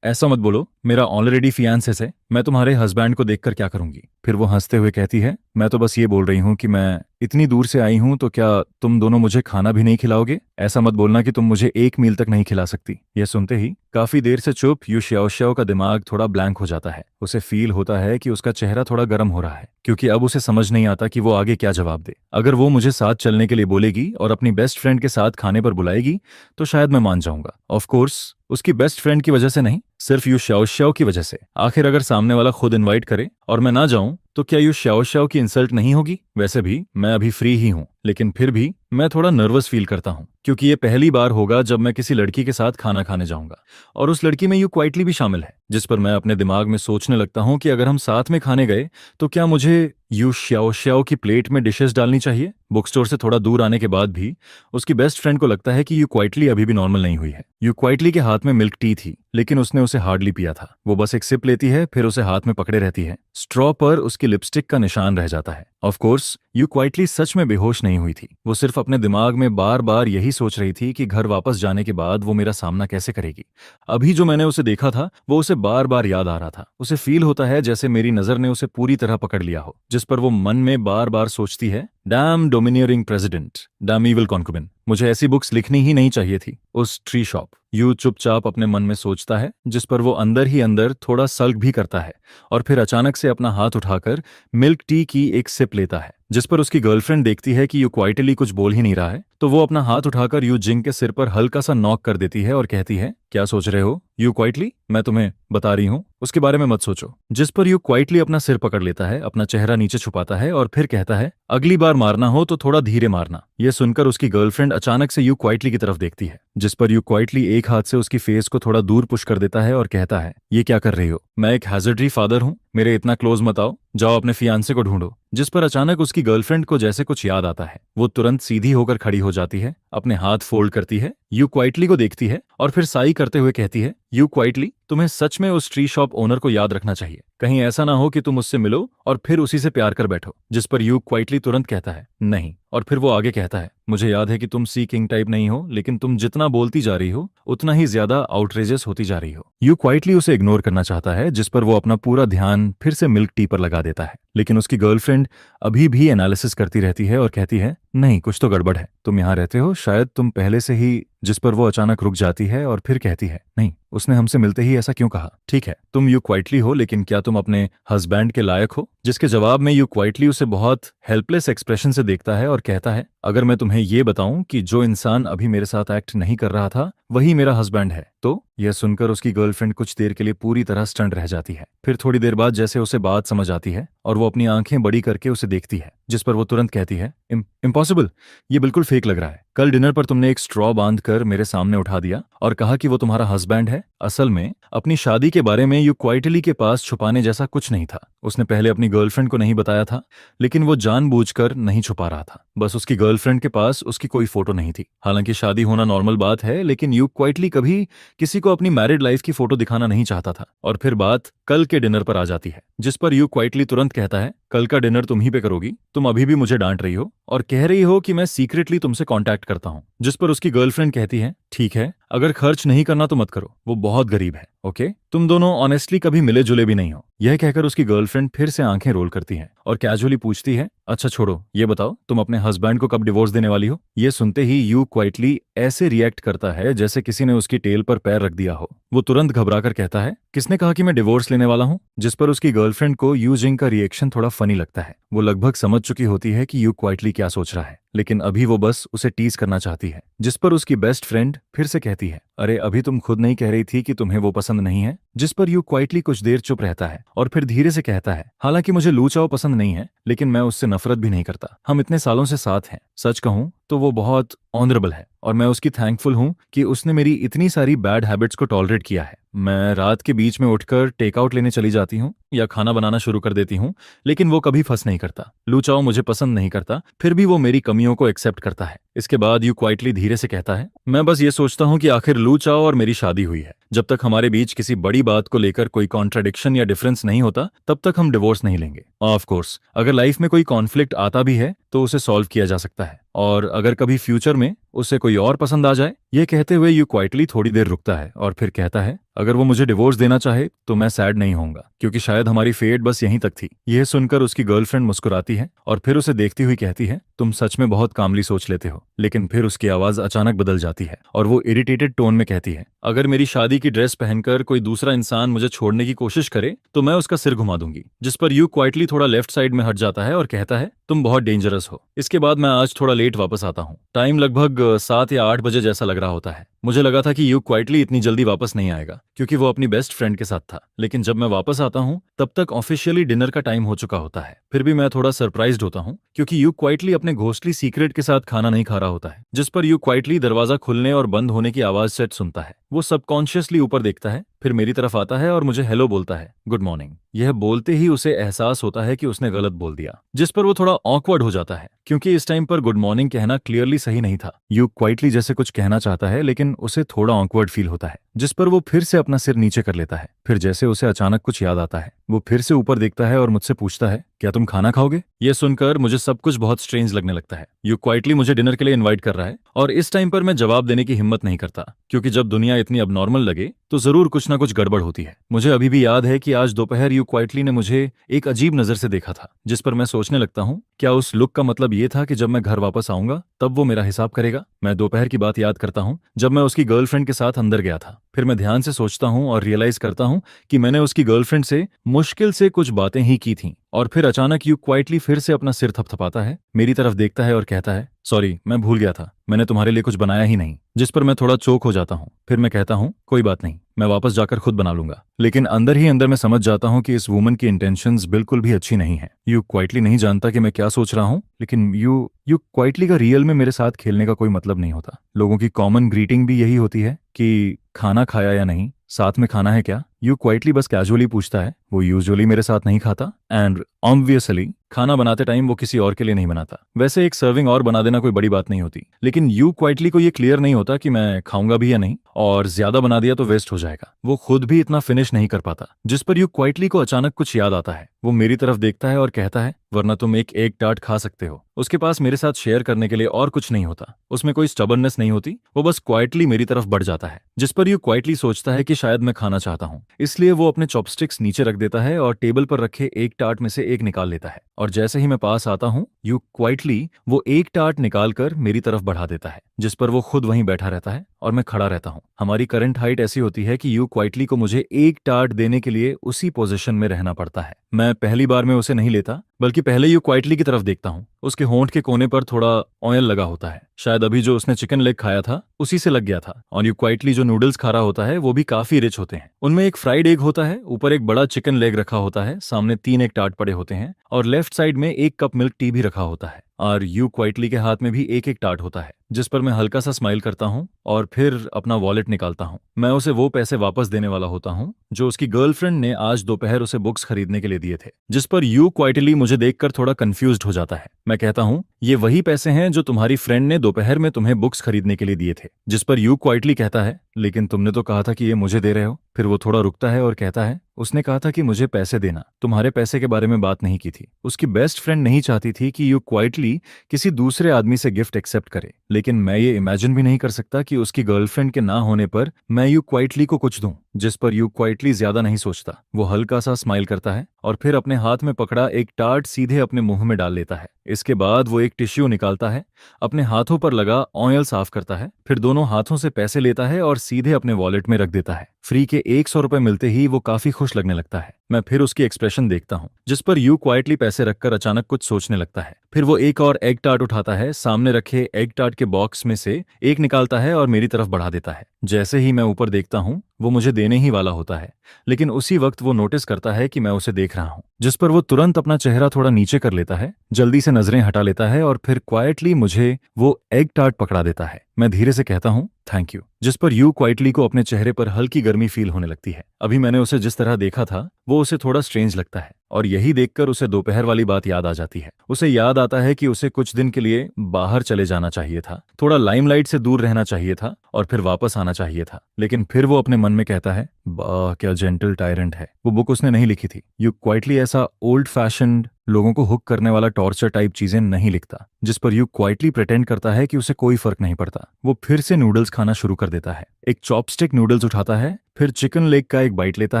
ऐसा मत बोलो, मेरा ऑलरेडी फियांसेस है, मैं तुम्हारे हस्बैंड को देखकर क्या करूंगी? फिर वो हंसते हुए कहती है, मैं तो बस ये बोल रही हूँ कि मैं इतनी दूर से आई हूं, तो क्या तुम दोनों मुझे खाना भी नहीं खिलाओगे? ऐसा मत बोलना कि तुम मुझे एक मील तक नहीं खिला सकती। यह सुनते ही काफी देर से चुप यू शाओशाओ का दिमाग थोड़ा ब्लैंक हो जाता है। उसे फील होता है कि उसका चेहरा थोड़ा गर्म हो रहा है, क्योंकि अब उसे समझ नहीं आता कि वो आगे क्या जवाब दे। अगर वो मुझे साथ चलने के लिए बोलेगी और अपनी बेस्ट फ्रेंड के साथ खाने पर बुलाएगी तो शायद मैं मान जाऊंगा। ऑफ कोर्स उसकी बेस्ट फ्रेंड की वजह से नहीं, सिर्फ यू शाओशाओ की वजह से। आखिर अगर सामने वाला खुद इनवाइट करे और मैं ना जाऊं तो क्या यू शाओशाओ की इंसल्ट नहीं होगी? वैसे भी मैं अभी फ्री ही हूं, लेकिन फिर भी मैं थोड़ा नर्वस फील करता हूँ क्योंकि ये पहली बार होगा जब मैं किसी लड़की के साथ खाना खाने जाऊंगा और उस लड़की में यू क्वाइटली भी शामिल है, जिस पर मैं अपने दिमाग में सोचने लगता हूँ कि अगर हम साथ में खाने गए तो क्या मुझे यू श्याओ श्याओ की प्लेट में डिशेस डालनी चाहिए। बुक स्टोर से थोड़ा दूर आने के बाद भी उसकी बेस्ट फ्रेंड को लगता है कि यू क्वाइटली अभी भी नॉर्मल नहीं हुई है। यू क्वाइटली के हाथ में मिल्क टी थी लेकिन उसने उसे हार्डली पिया था। वो बस एक सिप लेती है, फिर उसे हाथ में पकड़े रहती है। स्ट्रॉ पर उसकी लिपस्टिक का निशान रह जाता है। ऑफ कोर्स यू क्वाइटली सच में बेहोश नहीं हुई थी। वो सिर्फ अपने दिमाग में बार बार यही सोच रही थी कि घर वापस जाने के बाद वो मेरा सामना कैसे करेगी। अभी जो मैंने उसे देखा था वो उसे बार बार याद आ रहा था। उसे फील होता है जैसे मेरी नजर ने उसे पूरी तरह पकड़ लिया हो, जिस पर वो मन में बार बार सोचती है, damn domineering president, damn evil concubine, मुझे ऐसी बुक्स लिखनी ही नहीं चाहिए थी। उस ट्री शॉप। यू चुपचाप अपने मन में सोचता है, जिस पर वो अंदर ही अंदर थोड़ा सल्क भी करता है और फिर अचानक से अपना हाथ उठाकर मिल्क टी की एक सिप लेता है, जिस पर उसकी गर्लफ्रेंड देखती है कि यू क्वाइटली कुछ बोल ही नहीं रहा है तो वो अपना हाथ उठाकर यू जिंग के सिर पर हल्का सा नॉक कर देती है और कहती है, क्या सोच रहे हो यू क्वाइटली, मैं तुम्हें बता रही हूँ उसके बारे में मत सोचो। जिस पर यू क्वाइटली अपना सिर पकड़ लेता है, अपना चेहरा नीचे छुपाता है और फिर कहता है, अगली बार मारना हो तो थोड़ा धीरे मारना। यह सुनकर उसकी गर्लफ्रेंड अचानक से यू क्वाइटली की तरफ देखती है, जिस पर यू क्वाइटली एक हाथ से उसकी फेस को थोड़ा दूर पुश कर देता है और कहता है, ये क्या कर रही हो, मैं एक हैजर्डरी फादर हूँ, मेरे इतना क्लोज मत आओ, जाओ अपने फियांसे को ढूंढो। जिस पर अचानक उसकी गर्लफ्रेंड को जैसे कुछ याद आता है। वो तुरंत सीधी होकर खड़ी हो जाती है, अपने हाथ फोल्ड करती है, यू क्वाइटली को देखती है और फिर साई करते हुए कहती है, यू क्वाइटली, तुम्हें सच में उस ट्री शॉप ओनर को याद रखना चाहिए। कहीं ऐसा ना हो कि तुम उससे मिलो और फिर उसी से प्यार कर बैठो। जिस पर यू क्वाइटली तुरंत कहता है, नहीं। और फिर वो आगे कहता है, मुझे याद है कि तुम सी किंग टाइप नहीं हो, लेकिन तुम जितना बोलती जा रही हो उतना ही ज्यादा आउटरेजियस होती जा रही हो। यू क्वाइटली उसे इग्नोर करना चाहता है, जिस पर वो अपना पूरा ध्यान फिर से मिल्क टी पर लगा देता है, लेकिन उसकी गर्लफ्रेंड अभी भी एनालिसिस करती रहती है और कहती है, नहीं कुछ तो गड़बड़ है, तुम यहाँ रहते हो, शायद तुम पहले से ही। जिस पर वो अचानक रुक जाती है और फिर कहती है, नहीं, उसने हमसे मिलते ही ऐसा क्यों कहा। ठीक है, तुम यू क्वाइटली हो, लेकिन क्या तुम अपने हस्बैंड के लायक हो। जिसके जवाब में यू क्वाइटली उसे बहुत हेल्पलेस एक्सप्रेशन से देखता है और कहता है, अगर मैं तुम्हें ये बताऊं कि जो इंसान अभी मेरे साथ एक्ट नहीं कर रहा था वही मेरा हस्बैंड है तो। यह सुनकर उसकी गर्लफ्रेंड कुछ देर के लिए पूरी तरह स्टंट रह जाती है। फिर थोड़ी देर बाद जैसे उसे बात समझ आती है और वो अपनी आंखें बड़ी करके उसे देखती है, जिस पर वो तुरंत कहती है, इम्पॉसिबल, ये बिल्कुल फेक लग रहा है। कल डिनर पर तुमने एक स्ट्रॉ बांध कर मेरे सामने उठा दिया और कहा कि वो तुम्हारा हस्बैंड है। असल में अपनी शादी के बारे में यू क्वाइटली के पास छुपाने जैसा कुछ नहीं था। उसने पहले अपनी गर्लफ्रेंड को नहीं बताया था, लेकिन वो जानबूझकर नहीं छुपा रहा था। बस उसकी गर्लफ्रेंड के पास उसकी कोई फोटो नहीं थी। हालांकि शादी होना नॉर्मल बात है, लेकिन यू क्वाइटली कभी किसी को अपनी मैरिड लाइफ की फोटो दिखाना नहीं चाहता था। और फिर बात कल के डिनर पर आ जाती है, जिस पर यू क्वाइटली तुरंत कहता है, कल का डिनर तुम ही पे करोगी, तुम अभी भी मुझे डांट रही हो और कह रही हो कि मैं सीक्रेटली तुमसे कांटेक्ट करता हूं। जिस पर उसकी गर्लफ्रेंड कहती है, ठीक है, अगर खर्च नहीं करना तो मत करो, वो बहुत गरीब है, ओके। तुम दोनों ऑनेस्टली कभी मिले जुले भी नहीं हो। यह कहकर उसकी गर्लफ्रेंड फिर से आंखें रोल करती है और कैजुअली पूछती है, अच्छा छोड़ो, ये बताओ तुम अपने हस्बैंड को कब डिवोर्स देने वाली हो। ये सुनते ही यू क्वाइटली ऐसे रिएक्ट करता है जैसे किसी ने उसकी टेल पर पैर रख दिया हो। वो तुरंत घबराकर कहता है, किसने कहा कि मैं डिवोर्स लेने वाला हूं। जिस पर उसकी गर्लफ्रेंड को यू जिंग का रिएक्शन थोड़ा फनी लगता है। वो लगभग समझ चुकी होती है कि यू क्वाइटली क्या सोच रहा है, लेकिन अभी वो बस उसे टीज करना चाहती है। जिस पर उसकी बेस्ट फ्रेंड फिर से कहती है, अरे अभी तुम खुद नहीं कह रही थी कि तुम्हें वो पसंद नहीं है। जिस पर यू क्वाइटली कुछ देर चुप रहता है और फिर धीरे से कहता है, हालांकि मुझे लू चाओ पसंद नहीं है, लेकिन मैं उससे नफरत भी नहीं करता। हम इतने सालों से साथ हैं। सच कहूं तो वो बहुत ऑनरेबल है और मैं उसकी थैंकफुल हूं कि उसने मेरी इतनी सारी बैड हैबिट्स को टॉलरेट किया है। मैं रात के बीच में उठकर टेकआउट लेने चली जाती हूँ या खाना बनाना शुरू कर देती हूँ, लेकिन वो कभी फंस नहीं करता। लू चाओ मुझे पसंद नहीं करता, फिर भी वो मेरी कमियों को एक्सेप्ट करता है। इसके बाद यू क्वाइटली धीरे से कहता है, मैं बस ये सोचता हूँ कि आखिर लू चाओ और मेरी शादी हुई है। जब तक हमारे बीच किसी बड़ी बात को लेकर कोई कॉन्ट्राडिक्शन या डिफरेंस नहीं होता, तब तक हम डिवोर्स नहीं लेंगे। ऑफ कोर्स अगर लाइफ में कोई कॉन्फ्लिक्ट आता भी है तो उसे सॉल्व किया जा सकता है, और अगर कभी फ्यूचर में उसे कोई और पसंद आ जाए। ये कहते हुए यू क्वाइटली थोड़ी देर रुकता है और फिर कहता है, अगर वो मुझे डिवोर्स देना चाहे तो मैं सैड नहीं होऊंगा, क्योंकि शायद हमारी फेट बस यहीं तक थी। यह सुनकर उसकी गर्लफ्रेंड मुस्कुराती है और फिर उसे देखती हुई कहती है, तुम सच में बहुत कामली सोच लेते हो। लेकिन फिर उसकी आवाज अचानक बदल जाती है और वो इरिटेटेड टोन में कहती है, अगर मेरी शादी की ड्रेस पहनकर कोई दूसरा इंसान मुझे छोड़ने की कोशिश करे तो मैं उसका सिर घुमा दूंगी। जिस पर यू क्वाइटली थोड़ा लेफ्ट साइड में हट जाता है और कहता है, तुम बहुत डेंजरस हो। इसके बाद मैं आज थोड़ा लेट वापस आता हूँ। टाइम लगभग 7 या 8 बजे जैसा लग रहा होता है। मुझे लगा था कि यू क्वाइटली इतनी जल्दी वापस नहीं आएगा क्योंकि वो अपनी बेस्ट फ्रेंड के साथ था, लेकिन जब मैं वापस आता हूँ तब तक ऑफिशियली डिनर का टाइम हो चुका होता है। फिर भी मैं थोड़ा सरप्राइज्ड होता हूँ क्योंकि यू क्वाइटली अपने घोस्टली सीक्रेट के साथ खाना नहीं खा रहा होता है, जिस पर यू क्वाइटली दरवाजा खुलने और बंद होने की आवाज सेट सुनता है। वो सबकॉन्शियसली ऊपर देखता है, फिर मेरी तरफ आता है और मुझे हेलो बोलता है, गुड मॉर्निंग। यह बोलते ही उसे एहसास होता है कि उसने गलत बोल दिया, जिस पर वो थोड़ा ऑकवर्ड हो जाता है क्योंकि इस टाइम पर गुड मॉर्निंग कहना क्लियरली सही नहीं था। यू क्वाइटली जैसे कुछ कहना चाहता है लेकिन उसे थोड़ा ऑकवर्ड फील होता है, जिस पर वो फिर से अपना सिर नीचे कर लेता है। फिर जैसे उसे अचानक कुछ याद आता है, वो फिर से ऊपर देखता है और मुझसे पूछता है, क्या तुम खाना खाओगे? यह सुनकर मुझे सब कुछ बहुत स्ट्रेंज लगने लगता है। यू क्वाइटली मुझे डिनर के लिए इनवाइट कर रहा है और इस टाइम पर मैं जवाब देने की हिम्मत नहीं करता क्योंकि जब दुनिया इतनी अबनॉर्मल लगे तो जरूर कुछ ना कुछ गड़बड़ होती है। मुझे अभी भी याद है कि आज दोपहर यू क्वाइटली ने मुझे एक अजीब नजर से देखा था, जिस पर मैं सोचने लगता हूँ क्या उस लुक का मतलब ये था कि जब मैं घर वापस आऊंगा तब वो मेरा हिसाब करेगा। मैं दोपहर की बात याद करता हूँ जब मैं उसकी गर्लफ्रेंड के साथ अंदर गया था। फिर मैं ध्यान से सोचता हूँ और रियलाइज करता हूँ कि मैंने उसकी गर्लफ्रेंड से मुश्किल से कुछ बातें ही की थीं। और फिर अचानक यू क्वाइटली फिर से अपना सिर थपथपाता है, मेरी तरफ देखता है और कहता है, सॉरी मैं भूल गया था, मैंने तुम्हारे लिए कुछ बनाया ही नहीं। जिस पर मैं थोड़ा चोक हो जाता हूँ। फिर मैं कहता हूँ कोई बात नहीं, मैं वापस जाकर खुद बना लूंगा। लेकिन अंदर ही अंदर मैं समझ जाता हूँ कि इस वुमन की इंटेंशंस बिल्कुल भी अच्छी नहीं है। यू क्वाइटली नहीं जानता कि मैं क्या सोच रहा हूँ, लेकिन यू क्वाइटली का रियल में मेरे साथ खेलने का कोई मतलब नहीं होता। लोगों की कॉमन ग्रीटिंग भी यही होती है कि खाना खाया या नहीं, साथ में खाना है क्या। यू क्वाइटली बस कैजुअली पूछता है, वो यूजुअली मेरे साथ नहीं खाता एंड ऑब्वियसली खाना बनाते टाइम वो किसी और के लिए नहीं बनाता। वैसे एक सर्विंग और बना देना कोई बड़ी बात नहीं होती, लेकिन यू क्वाइटली को ये क्लियर नहीं होता कि मैं खाऊंगा भी या नहीं, और ज्यादा बना दिया तो वेस्ट हो जाएगा। वो खुद भी इतना फिनिश नहीं कर पाता, जिस पर यू क्वाइटली को अचानक कुछ याद आता है। वो मेरी तरफ देखता है और कहता है, वरना तुम एक एग टार्ट खा सकते हो। उसके पास मेरे साथ शेयर करने के लिए और कुछ नहीं होता, उसमें कोई स्टबर्ननेस नहीं होती, वो बस क्वाइटली मेरी तरफ बढ़ जाता है। जिस पर यू क्वाइटली सोचता है कि शायद मैं खाना चाहता हूँ, इसलिए वो अपने चॉपस्टिक्स नीचे रख देता है और टेबल पर रखे एक टार्ट में से एक निकाल लेता है। और जैसे ही मैं पास आता हूँ, यू क्वाइटली वो एक टार्ट निकालकर मेरी तरफ बढ़ा देता है, जिस पर वो खुद वहीं बैठा रहता है और मैं खड़ा रहता हूँ। हमारी करंट हाइट ऐसी होती है कि यू क्वाइटली को मुझे एक टार्ट देने के लिए उसी पोजीशन में रहना पड़ता है। मैं पहली बार में उसे नहीं लेता, बल्कि पहले यू क्वाइटली की तरफ देखता हूँ। उसके होंठ के कोने पर थोड़ा ऑयल लगा होता है, शायद अभी जो उसने चिकन लेग खाया था उसी से लग गया था। और यू क्वाइटली जो नूडल्स खा रहा होता है वो भी काफी रिच होते हैं। उनमें एक फ्राइड एग होता है, ऊपर एक बड़ा चिकन लेग रखा होता है, सामने 3 एक टार्ट पड़े होते हैं और लेफ्ट साइड में 1 कप मिल्क टी भी रखा होता है। और यू क्वाइटली के हाथ में भी एक एक टार्ट होता है, जिस पर मैं हल्का सा स्माइल करता हूँ और फिर अपना वॉलेट निकालता हूँ। मैं उसे वो पैसे वापस देने वाला होता हूँ जो उसकी गर्लफ्रेंड ने आज दोपहर उसे बुक्स खरीदने के लिए दिए थे, जिस पर यू क्वाइटली मुझे देखकर थोड़ा कंफ्यूज्ड हो जाता है। मैं कहता हूँ, ये वही पैसे हैं जो तुम्हारी फ्रेंड ने दोपहर में तुम्हें बुक्स खरीदने के लिए दिए थे। जिस पर यू क्वाइटली कहता है, लेकिन तुमने तो कहा था कि ये मुझे दे रहे हो। फिर वो थोड़ा रुकता है और कहता है, उसने कहा था कि मुझे पैसे देना, तुम्हारे पैसे के बारे में बात नहीं की थी। उसकी बेस्ट फ्रेंड नहीं चाहती थी कि यू क्वाइटली किसी दूसरे आदमी से गिफ्ट एक्सेप्ट करे, लेकिन मैं ये इमेजिन भी नहीं कर सकता कि उसकी गर्लफ्रेंड के ना होने पर मैं यू क्वाइटली को कुछ दूं। जिस पर यू क्वाइटली ज्यादा नहीं सोचता, वो हल्का सा स्माइल करता है और फिर अपने हाथ में पकड़ा एक टार्ट सीधे अपने मुंह में डाल लेता है। इसके बाद वो एक टिश्यू निकालता है, अपने हाथों पर लगा ऑयल साफ करता है, फिर दोनों हाथों से पैसे लेता है और सीधे अपने वॉलेट में रख देता है। फ्री के 100 रुपए मिलते ही वो काफी खुश लगने लगता है। मैं फिर उसकी एक्सप्रेशन देखता हूँ, जिस पर यू क्वाइटली पैसे रखकर अचानक कुछ सोचने लगता है। फिर वो एक और एग टार्ट उठाता है, सामने रखे एग टार्ट के बॉक्स में से एक निकालता है और मेरी तरफ बढ़ा देता है। जैसे ही मैं ऊपर देखता हूँ, वो मुझे देने ही वाला होता है, लेकिन उसी वक्त वो नोटिस करता है कि मैं उसे देख रहा हूँ, जिस पर वो तुरंत अपना चेहरा थोड़ा नीचे कर लेता है, जल्दी से नजरें हटा लेता है और फिर क्वाइटली मुझे वो एग टार्ट पकड़ा देता है। मैं धीरे से कहता हूँ, थैंक यू। जिस पर यू क्वाइटली को अपने चेहरे पर हल्की गर्मी फील होने लगती है। अभी मैंने उसे जिस तरह देखा था वो उसे थोड़ा स्ट्रेंज लगता है और यही देखकर उसे दोपहर वाली बात याद आ जाती है। उसे याद आता है कि उसे कुछ दिन के लिए बाहर चले जाना चाहिए था, थोड़ा लाइमलाइट से दूर रहना चाहिए था और फिर वापस आना चाहिए था। लेकिन फिर वो अपने मन में कहता है, वाह क्या जेंटल टायरेंट है। वो बुक उसने नहीं लिखी थी। यू क्वाइटली ऐसा ओल्ड फैशन्ड लोगों को हुक करने वाला टॉर्चर टाइप चीजें नहीं लिखता। जिस पर यू क्वाइटली प्रिटेंड करता है कि उसे कोई फर्क नहीं पड़ता। वो फिर से नूडल्स खाना शुरू कर देता है। एक चॉपस्टिक नूडल्स उठाता है, फिर चिकन लेग का एक बाइट लेता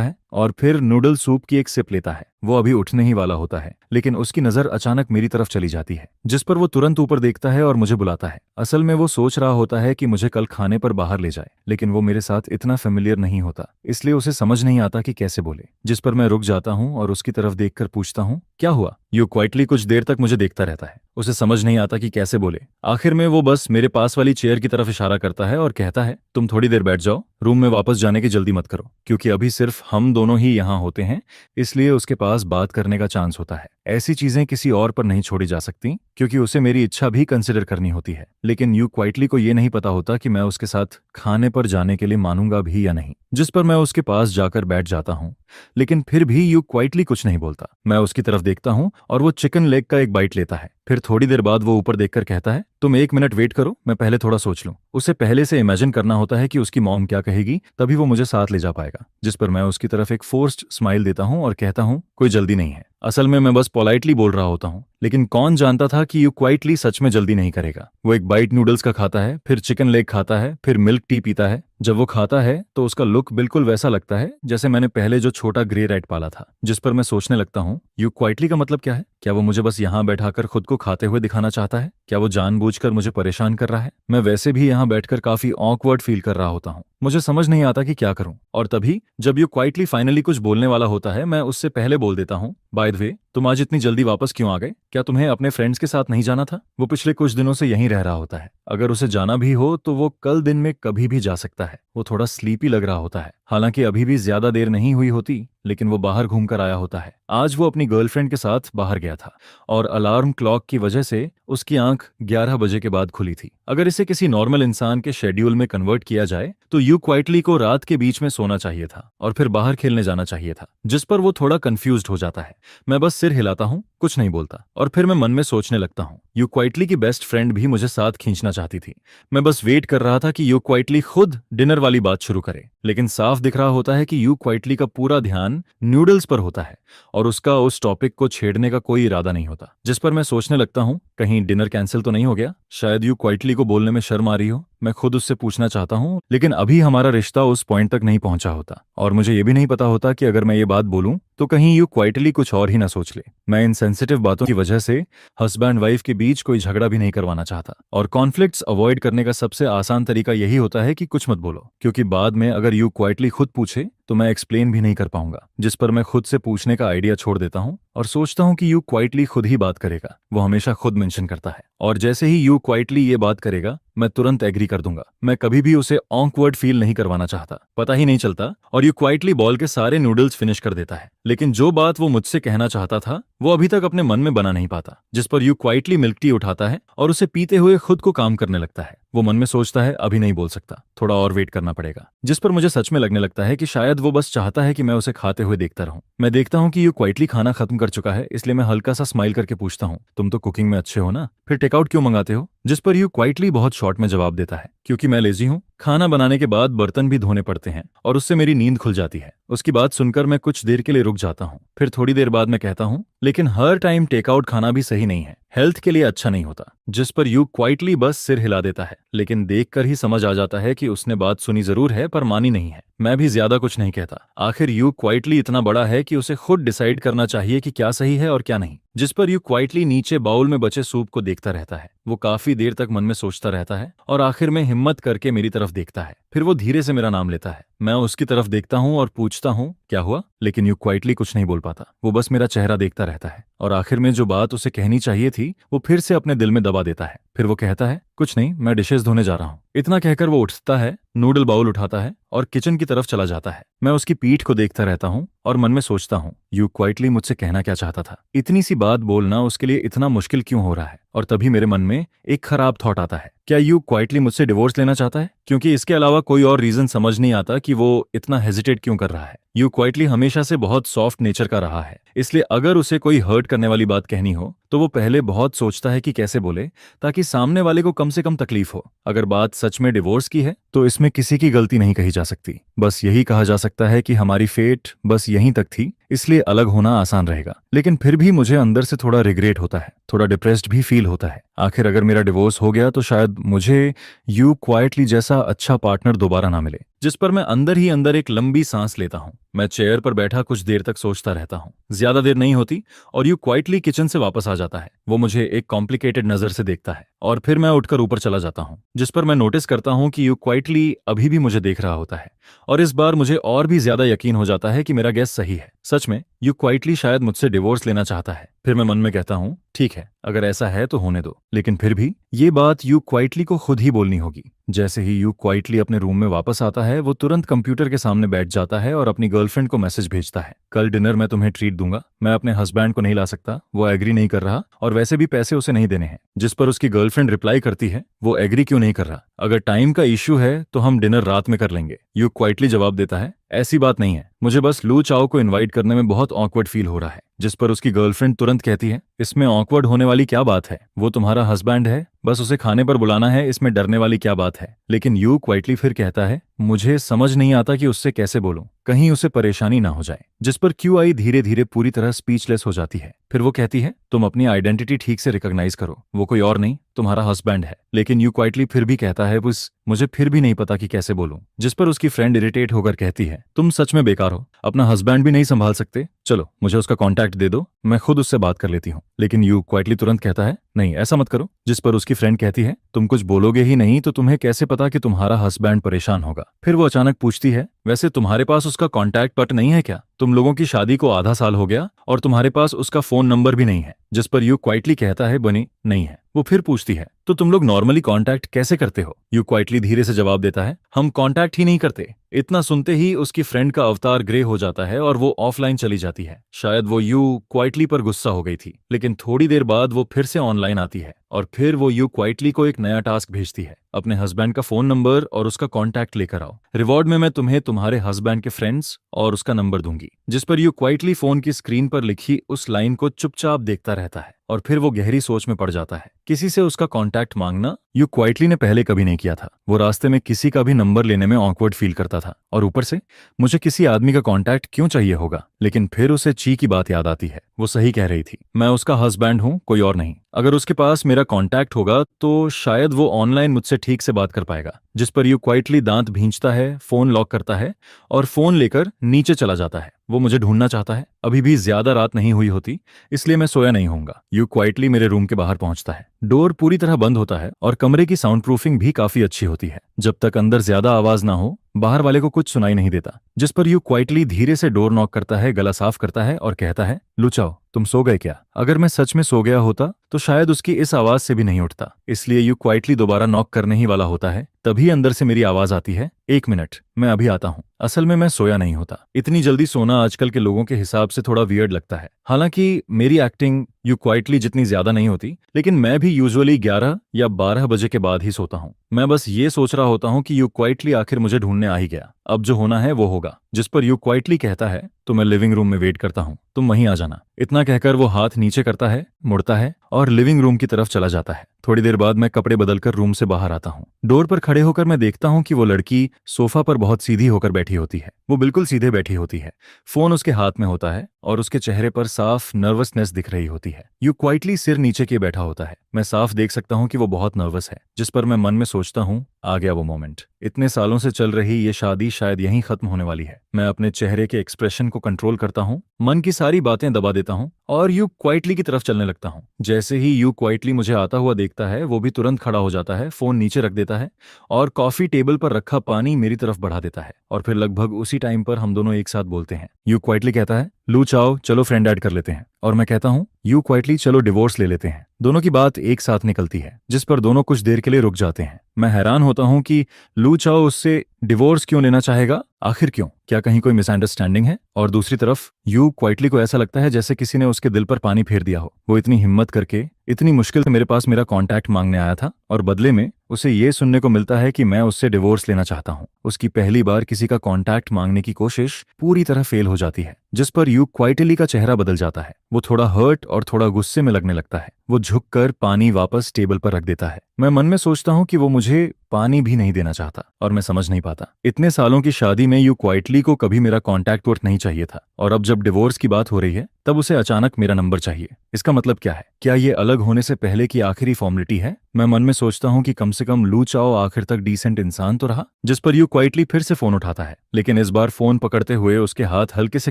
है और फिर नूडल सूप की एक सिप लेता है। वो अभी उठने ही वाला होता है, लेकिन उसकी नजर अचानक मेरी तरफ चली जाती है, जिस पर वो तुरंत ऊपर देखता है और मुझे बुलाता है। असल में वो सोच रहा होता है कि मुझे कल खाने पर बाहर ले जाए, लेकिन वो मेरे साथ इतना फेमिलियर नहीं होता, इसलिए उसे समझ नहीं आता कि कैसे बोले। जिस पर मैं रुक जाता हूँ और उसकी तरफ देखकर पूछता हूँ, क्या हुआ? यू क्वाइटली कुछ देर तक मुझे देखता रहता है। उसे समझ नहीं आता कि कैसे बोले। आखिर में वो बस मेरे पास वाली चेयर की तरफ इशारा करता है और कहता है, तुम थोड़ी देर बैठ जाओ, रूम में वापस जाने की जल्दी मत करो, क्योंकि अभी सिर्फ हम दोनों ही यहाँ होते हैं, इसलिए उसके पास बात करने का चांस होता है। ऐसी चीजें किसी और पर नहीं छोड़ी जा सकती, क्योंकि उसे मेरी इच्छा भी कंसिडर करनी होती है। लेकिन यू क्वाइटली को ये नहीं पता होता कि मैं उसके साथ खाने पर जाने के लिए मानूंगा भी या नहीं, जिस पर मैं उसके पास जाकर बैठ जाता हूँ। लेकिन फिर भी यू क्वाइटली कुछ नहीं बोलता। मैं उसकी तरफ देखता हूँ और वो चिकन लेग का एक बाइट लेता है। फिर थोड़ी देर बाद वो ऊपर देखकर कहता है, तुम 1 मिनट वेट करो, मैं पहले थोड़ा सोच लूं। उसे पहले से इमेजिन करना होता है कि उसकी मॉम क्या कहेगी, तभी वो मुझे साथ ले जा पाएगा। जिस पर मैं उसकी तरफ एक फोर्स्ड स्माइल देता हूँ और कहता हूँ, कोई जल्दी नहीं है। असल में मैं बस पोलाइटली बोल रहा होता हूँ, लेकिन कौन जानता था कि यू क्वाइटली सच में जल्दी नहीं करेगा। वो एक बाइट नूडल्स का खाता है, फिर चिकन लेग खाता है, फिर मिल्क टी पीता है। जब वो खाता है तो उसका लुक बिल्कुल वैसा लगता है जैसे मैंने पहले जो छोटा ग्रे रैट पाला था। जिस पर मैं सोचने लगता हूँ, यू क्वाइटली का मतलब क्या है? क्या वो मुझे बस यहाँ बैठाकर खुद को खाते हुए दिखाना चाहता है? क्या वो जानबूझकर मुझे परेशान कर रहा है? मैं वैसे भी यहाँ बैठकर काफी ऑकवर्ड फील कर रहा होता हूँ। मुझे समझ नहीं आता कि क्या करूं। और तभी जब यू क्वाइटली फाइनली कुछ बोलने वाला होता है, मैं उससे पहले बोल देता हूँ, बाय द वे, तुम आज इतनी जल्दी वापस क्यों आ गए? क्या तुम्हें अपने फ्रेंड्स के साथ नहीं जाना था? वो पिछले कुछ दिनों से यहीं रह रहा होता है। अगर उसे जाना भी हो तो वो कल दिन में कभी भी जा सकता है। वो थोड़ा स्लीपी लग रहा होता है, हालांकि अभी भी ज्यादा देर नहीं हुई होती, लेकिन वो बाहर घूमकर आया होता है। आज वो अपनी गर्लफ्रेंड के साथ बाहर गया था और अलार्म क्लॉक की वजह से उसकी आंख 11 बजे के बाद खुली थी। अगर इसे किसी नॉर्मल इंसान के शेड्यूल में कन्वर्ट किया जाए तो यू क्वाइटली को रात के बीच में सोना चाहिए था और फिर बाहर खेलने जाना चाहिए था, जिस पर वो थोड़ा कंफ्यूज्ड हो जाता है। मैं बस सिर हिलाता हूँ, कुछ नहीं बोलता, और फिर मैं मन में सोचने लगता हूँ, यू क्वाइटली की बेस्ट फ्रेंड भी मुझे साथ खींचना चाहती थी। मैं बस वेट कर रहा था कि यू क्वाइटली खुद डिनर वाली बात शुरू करे, लेकिन साफ दिख रहा होता है कि यू क्वाइटली का पूरा ध्यान नूडल्स पर होता है और उसका उस टॉपिक को छेड़ने का कोई इरादा नहीं होता। जिस पर मैं सोचने लगता हूँ, कहीं डिनर कैंसिल तो नहीं हो गया? शायद यू क्वाइटली को बोलने में शर्म आ रही हो। मैं खुद उससे पूछना चाहता हूँ, लेकिन अभी हमारा रिश्ता उस पॉइंट तक नहीं पहुंचा होता और मुझे ये भी नहीं पता होता कि अगर मैं ये बात बोलूं तो कहीं यू क्वाइटली कुछ और ही ना सोच ले। मैं इन सेंसिटिव बातों की वजह से हस्बैंड वाइफ के बीच कोई झगड़ा भी नहीं करवाना चाहता, और कॉन्फ्लिक्ट्स अवॉइड करने का सबसे आसान तरीका यही होता है कि कुछ मत बोलो, क्योंकि बाद में अगर यू क्वाइटली खुद पूछे तो मैं एक्सप्लेन भी नहीं कर पाऊंगा। जिस पर मैं खुद से पूछने का आइडिया छोड़ देता हूँ और सोचता हूँ कि यू क्वाइटली खुद ही बात करेगा। वो हमेशा खुद मेंशन करता है और जैसे ही यू क्वाइटली ये बात करेगा मैं तुरंत एग्री कर दूंगा। मैं कभी भी उसे ऑकवर्ड फील नहीं करवाना चाहता, पता ही नहीं चलता, और यू क्वाइटली बॉल के सारे नूडल्स फिनिश कर देता है। लेकिन जो बात वो मुझसे कहना चाहता था वो अभी तक अपने मन में बना नहीं पाता। जिस पर यू क्वाइटली मिल्क टी उठाता है और उसे पीते हुए खुद को काम करने लगता है। वो मन में सोचता है, अभी नहीं बोल सकता, थोड़ा और वेट करना पड़ेगा। जिस पर मुझे सच में लगने लगता है कि शायद वो बस चाहता है कि मैं उसे खाते हुए देखता रहूं। मैं देखता हूं कि यू क्वाइटली खाना खत्म कर चुका है, इसलिए मैं हल्का सा स्माइल करके पूछता हूं, तुम तो कुकिंग में अच्छे हो ना, फिर टेकआउट क्यों मंगाते हो? जिस पर यू क्वाइटली बहुत शॉर्ट में जवाब देता है, क्योंकि मैं लेजी हूं। खाना बनाने के बाद बर्तन भी धोने पड़ते हैं और उससे मेरी नींद खुल जाती है। उसकी बात सुनकर मैं कुछ देर के लिए रुक जाता हूँ। फिर थोड़ी देर बाद मैं कहता हूँ, लेकिन हर टाइम टेकआउट खाना भी सही नहीं है, हेल्थ के लिए अच्छा नहीं होता। जिस पर यू क्वाइटली बस सिर हिला देता है, लेकिन देखकर ही समझ आ जाता है कि उसने बात सुनी जरूर है पर मानी नहीं है। मैं भी ज्यादा कुछ नहीं कहता। आखिर यू क्वाइटली इतना बड़ा है कि उसे खुद डिसाइड करना चाहिए कि क्या सही है और क्या नहीं। जिस पर यू क्वाइटली नीचे बाउल में बचे सूप को देखता रहता है। वो काफी देर तक मन में सोचता रहता है और आखिर में हिम्मत करके मेरी तरफ देखता है। फिर वो धीरे से मेरा नाम लेता है। मैं उसकी तरफ देखता हूँ और पूछता हूँ, क्या हुआ? लेकिन यू क्वाइटली कुछ नहीं बोल पाता। वो बस मेरा चेहरा देखता रहता है और आखिर में जो बात उसे कहनी चाहिए थी वो फिर से अपने दिल में दबा देता है। फिर वो कहता है, कुछ नहीं, मैं डिशेस धोने जा रहा हूँ। इतना कहकर वो उठता है, नूडल बाउल उठाता है और किचन की तरफ चला जाता है। मैं उसकी पीठ को देखता रहता हूँ और मन में सोचता हूँ, यू क्वाइटली मुझसे कहना क्या चाहता था? इतनी सी बात बोलना उसके लिए इतना मुश्किल क्यों हो रहा है? और तभी मेरे मन में एक खराब थॉट आता है, क्या यू क्वाइटली मुझसे डिवोर्स लेना चाहता है? क्योंकि इसके अलावा कोई और रीजन समझ नहीं आता कि वो इतना हेजिटेट क्यों कर रहा है। यू क्वाइटली हमेशा से बहुत सॉफ्ट नेचर का रहा है, इसलिए अगर उसे कोई हर्ट करने वाली बात कहनी हो तो वो पहले बहुत सोचता है कि कैसे बोले ताकि सामने वाले को कम से कम तकलीफ हो। अगर बात सच में डिवोर्स की है तो इसमें किसी की गलती नहीं कही जा सकती। बस यही कहा जा सकता है कि हमारी फेट बस यहीं तक थी, इसलिए अलग होना आसान रहेगा। लेकिन फिर भी मुझे अंदर से थोड़ा रिग्रेट होता है, थोड़ा डिप्रेस्ड भी फील होता है। आखिर अगर मेरा डिवोर्स हो गया तो शायद मुझे यू क्वाइटली जैसा अच्छा पार्टनर दोबारा ना मिले। जिस पर मैं अंदर ही अंदर एक लंबी सांस लेता हूँ। मैं चेयर पर बैठा कुछ देर तक सोचता रहता हूँ। ज्यादा देर नहीं होती और यू क्वाइटली किचन से वापस आ जाता है। वो मुझे एक कॉम्प्लिकेटेड नजर से देखता है और फिर मैं उठकर ऊपर चला जाता हूँ। जिस पर मैं नोटिस करता हूँ कि यू क्वाइटली अभी भी मुझे देख रहा होता है और इस बार मुझे और भी ज्यादा यकीन हो जाता है कि मेरा गैस सही है। सच में यू क्वाइटली शायद मुझसे डिवोर्स लेना चाहता है। फिर मैं मन में कहता हूँ ठीक है, अगर ऐसा है तो होने दो, लेकिन फिर भी ये बात यू क्वाइटली को खुद ही बोलनी होगी। जैसे ही यू क्वाइटली अपने रूम में वापस आता है, वो तुरंत कंप्यूटर के सामने बैठ जाता है और अपनी गर्लफ्रेंड को मैसेज भेजता है, कल डिनर मैं तुम्हें ट्रीट दूंगा। मैं अपने हस्बैंड को नहीं ला सकता, वो एग्री नहीं कर रहा, और वैसे भी पैसे उसे नहीं देने हैं। जिस पर उसकी गर्लफ्रेंड रिप्लाई करती है, वो एग्री क्यों नहीं कर रहा? अगर टाइम का इश्यू है तो हम डिनर रात में कर लेंगे। यू क्वाइटली जवाब देता है, ऐसी बात नहीं है, मुझे बस लू चाओ को इनवाइट करने में बहुत ऑकवर्ड फील हो रहा है। जिस पर उसकी गर्लफ्रेंड तुरंत कहती है, इसमें ऑकवर्ड होने वाली क्या बात है, वो तुम्हारा हस्बैंड है, बस उसे खाने पर बुलाना है, इसमें डरने वाली क्या बात है। लेकिन यू क्वाइटली फिर कहता है, मुझे समझ नहीं आता कि उससे कैसे बोलूं, कहीं उसे परेशानी ना हो जाए। जिस पर क्यू आई धीरे धीरे पूरी तरह स्पीचलेस हो जाती है। फिर वो कहती है, तुम अपनी आइडेंटिटी ठीक से रिकॉग्नाइज करो, वो कोई और नहीं, तुम्हारा हस्बैंड है। लेकिन यू क्वाइटली फिर भी कहता है, बस मुझे फिर भी नहीं पता कि कैसे बोलूं। जिस पर उसकी फ्रेंड इरिटेट होकर कहती है, तुम सच में बेकार हो, अपना हस्बैंड भी नहीं संभाल सकते, चलो मुझे उसका कॉन्टैक्ट दे दो, मैं खुद उससे बात कर लेती हूँ। लेकिन यू क्वाइटली तुरंत कहता है, नहीं ऐसा मत करो। जिस पर उसकी फ्रेंड कहती है, तुम कुछ बोलोगे ही नहीं तो तुम्हें कैसे पता कि तुम्हारा हस्बैंड परेशान होगा। फिर वो अचानक पूछती है, वैसे तुम्हारे पास उसका कॉन्टैक्ट बट नहीं है क्या? तुम लोगों की शादी को आधा साल हो गया और तुम्हारे पास उसका फोन नंबर भी नहीं है। जिस पर यू क्वाइटली कहता है, बनी नहीं है। वो फिर पूछती है, तो तुम लोग नॉर्मली कांटेक्ट कैसे करते हो? यू क्वाइटली धीरे से जवाब देता है, हम कांटेक्ट ही नहीं करते। इतना सुनते ही उसकी फ्रेंड का अवतार ग्रे हो जाता है और वो ऑफलाइन चली जाती है। शायद वो यू क्वाइटली पर गुस्सा हो गई थी, लेकिन थोड़ी देर बाद वो फिर से ऑनलाइन आती है और फिर वो यू क्वाइटली को एक नया टास्क भेजती है, अपने हस्बैंड का फोन नंबर और उसका कॉन्टैक्ट लेकर आओ, रिवॉर्ड में मैं तुम्हें तुम्हारे हस्बैंड के फ्रेंड्स और उसका नंबर दूंगी। जिस पर यू क्वाइटली फोन की स्क्रीन पर लिखी उस लाइन को चुपचाप देखता रहता है और फिर वो गहरी सोच में पड़ जाता है। किसी से उसका कॉन्टैक्ट मांगना यू क्वाइटली ने पहले कभी नहीं किया था। वो रास्ते में किसी का भी नंबर लेने में ऑकवर्ड फील करता था, और ऊपर से मुझे किसी आदमी का कॉन्टैक्ट क्यों चाहिए होगा। लेकिन फिर उसे ची की बात याद आती है, वो सही कह रही थी, मैं उसका हस्बैंड हूँ, कोई और नहीं। अगर उसके पास मेरा कॉन्टैक्ट होगा तो शायद वो ऑनलाइन मुझसे ठीक से बात कर पाएगा। जिस पर यू क्वाइटली दांत भींचता है, फोन लॉक करता है और फोन लेकर नीचे चला जाता है। वो मुझे ढूंढना चाहता है। अभी भी ज्यादा रात नहीं हुई होती, इसलिए मैं सोया नहीं होऊंगा। यू क्वाइटली मेरे रूम के बाहर पहुंचता है। डोर पूरी तरह बंद होता है और कमरे की साउंड प्रूफिंग भी काफी अच्छी होती है। जब तक अंदर ज्यादा आवाज ना हो, बाहर वाले को कुछ सुनाई नहीं देता। जिस पर यू क्वाइटली धीरे से डोर नॉक करता है, गला साफ करता है और कहता है, लुचाओ तुम सो गए क्या? अगर मैं सच में सो गया होता तो शायद उसकी इस आवाज से भी नहीं उठता। इसलिए यू क्वाइटली दोबारा नॉक करने ही वाला होता है, तभी अंदर से मेरी आवाज आती है, एक मिनट मैं अभी आता हूँ। असल में मैं सोया नहीं होता। इतनी जल्दी सोना आजकल के लोगों के हिसाब से थोड़ा वियर्ड लगता है। हालांकि मेरी एक्टिंग यू क्वाइटली जितनी ज्यादा नहीं होती, लेकिन मैं भी यूजुअली 11 या 12 बजे के बाद ही सोता हूँ। मैं बस ये सोच रहा होता हूँ कि यू क्वाइटली आखिर मुझे ढूंढने आ ही गया, अब जो होना है वो होगा। जिस पर यू क्वाइटली कहता है, तो मैं लिविंग रूम में वेट करता हूँ, तुम वहीं आ जाना। इतना कहकर वो हाथ नीचे करता है, मुड़ता है और लिविंग रूम की तरफ चला जाता है। थोड़ी देर बाद मैं कपड़े बदलकर रूम से बाहर आता हूँ। डोर पर खड़े होकर मैं देखता हूँ कि वो लड़की सोफा पर बहुत सीधी होकर बैठी होती है। वो बिल्कुल सीधे बैठी होती है, फोन उसके हाथ में होता है और उसके चेहरे पर साफ नर्वसनेस दिख रही होती है। यू क्वाइटली सिर नीचे किए बैठा होता है। मैं साफ देख सकता हूँ कि वो बहुत नर्वस है। जिस पर मैं मन में सोचता हूँ, आ गया वो मोमेंट। इतने सालों से चल रही ये शादी शायद यहीं खत्म होने वाली है। मैं अपने चेहरे के एक्सप्रेशन को कंट्रोल करता हूँ, मन की सारी बातें दबा देता हूँ और यू क्वाइटली की तरफ चलने लगता हूँ। जैसे ही यू क्वाइटली मुझे आता हुआ देखता है, वो भी तुरंत खड़ा हो जाता है, फोन नीचे रख देता है और कॉफी टेबल पर रखा पानी मेरी तरफ बढ़ा देता है। और फिर लगभग उसी टाइम पर हम दोनों एक साथ बोलते हैं। यू क्वाइटली कहता है, लू चाओ चलो फ्रेंड ऐड कर लेते हैं। और मैं कहता हूँ, यू क्वाइटली चलो डिवोर्स ले लेते हैं। दोनों की बात एक साथ निकलती है, जिस पर दोनों कुछ देर के लिए रुक जाते हैं। मैं हैरान होता हूँ कि लू चाओ उससे डिवोर्स क्यों लेना चाहेगा, आखिर क्यों? क्या कहीं कोई मिसअंडरस्टैंडिंग है? और दूसरी तरफ यू क्वाइटली को ऐसा लगता है जैसे किसी ने उसके दिल पर पानी फेर दिया हो। वो इतनी हिम्मत करके इतनी मुश्किल से मेरे पास मेरा कॉन्टैक्ट मांगने आया था और बदले में उसे ये सुनने को मिलता है कि मैं उससे डिवोर्स लेना चाहता हूँ। उसकी पहली बार किसी का कॉन्टैक्ट मांगने की कोशिश पूरी तरह फेल हो जाती है, जिस पर यू क्वाइटली का चेहरा बदल जाता है। वो थोड़ा हर्ट और थोड़ा गुस्से में लगने लगता है। वो झुककर पानी वापस टेबल पर रख देता है। मैं मन में सोचता हूँ कि वो मुझे पानी भी नहीं देना चाहता और मैं समझ नहीं पाता। इतने सालों की शादी में यू क्वाइटली को कभी मेरा कॉन्टैक्ट वर्थ नहीं चाहिए था, और अब जब डिवोर्स की बात हो रही है तब उसे अचानक मेरा नंबर चाहिए। इसका मतलब क्या है? क्या ये अलग होने से पहले की आखिरी फॉर्मेलिटी है? मैं मन में सोचता हूँ कि कम से कम लू चाओ आखिर तक डिसेंट इंसान तो रहा। जिस पर यू क्वाइटली फिर से फोन उठाता है, लेकिन इस बार फोन पकड़ते हुए उसके हाथ हल्के से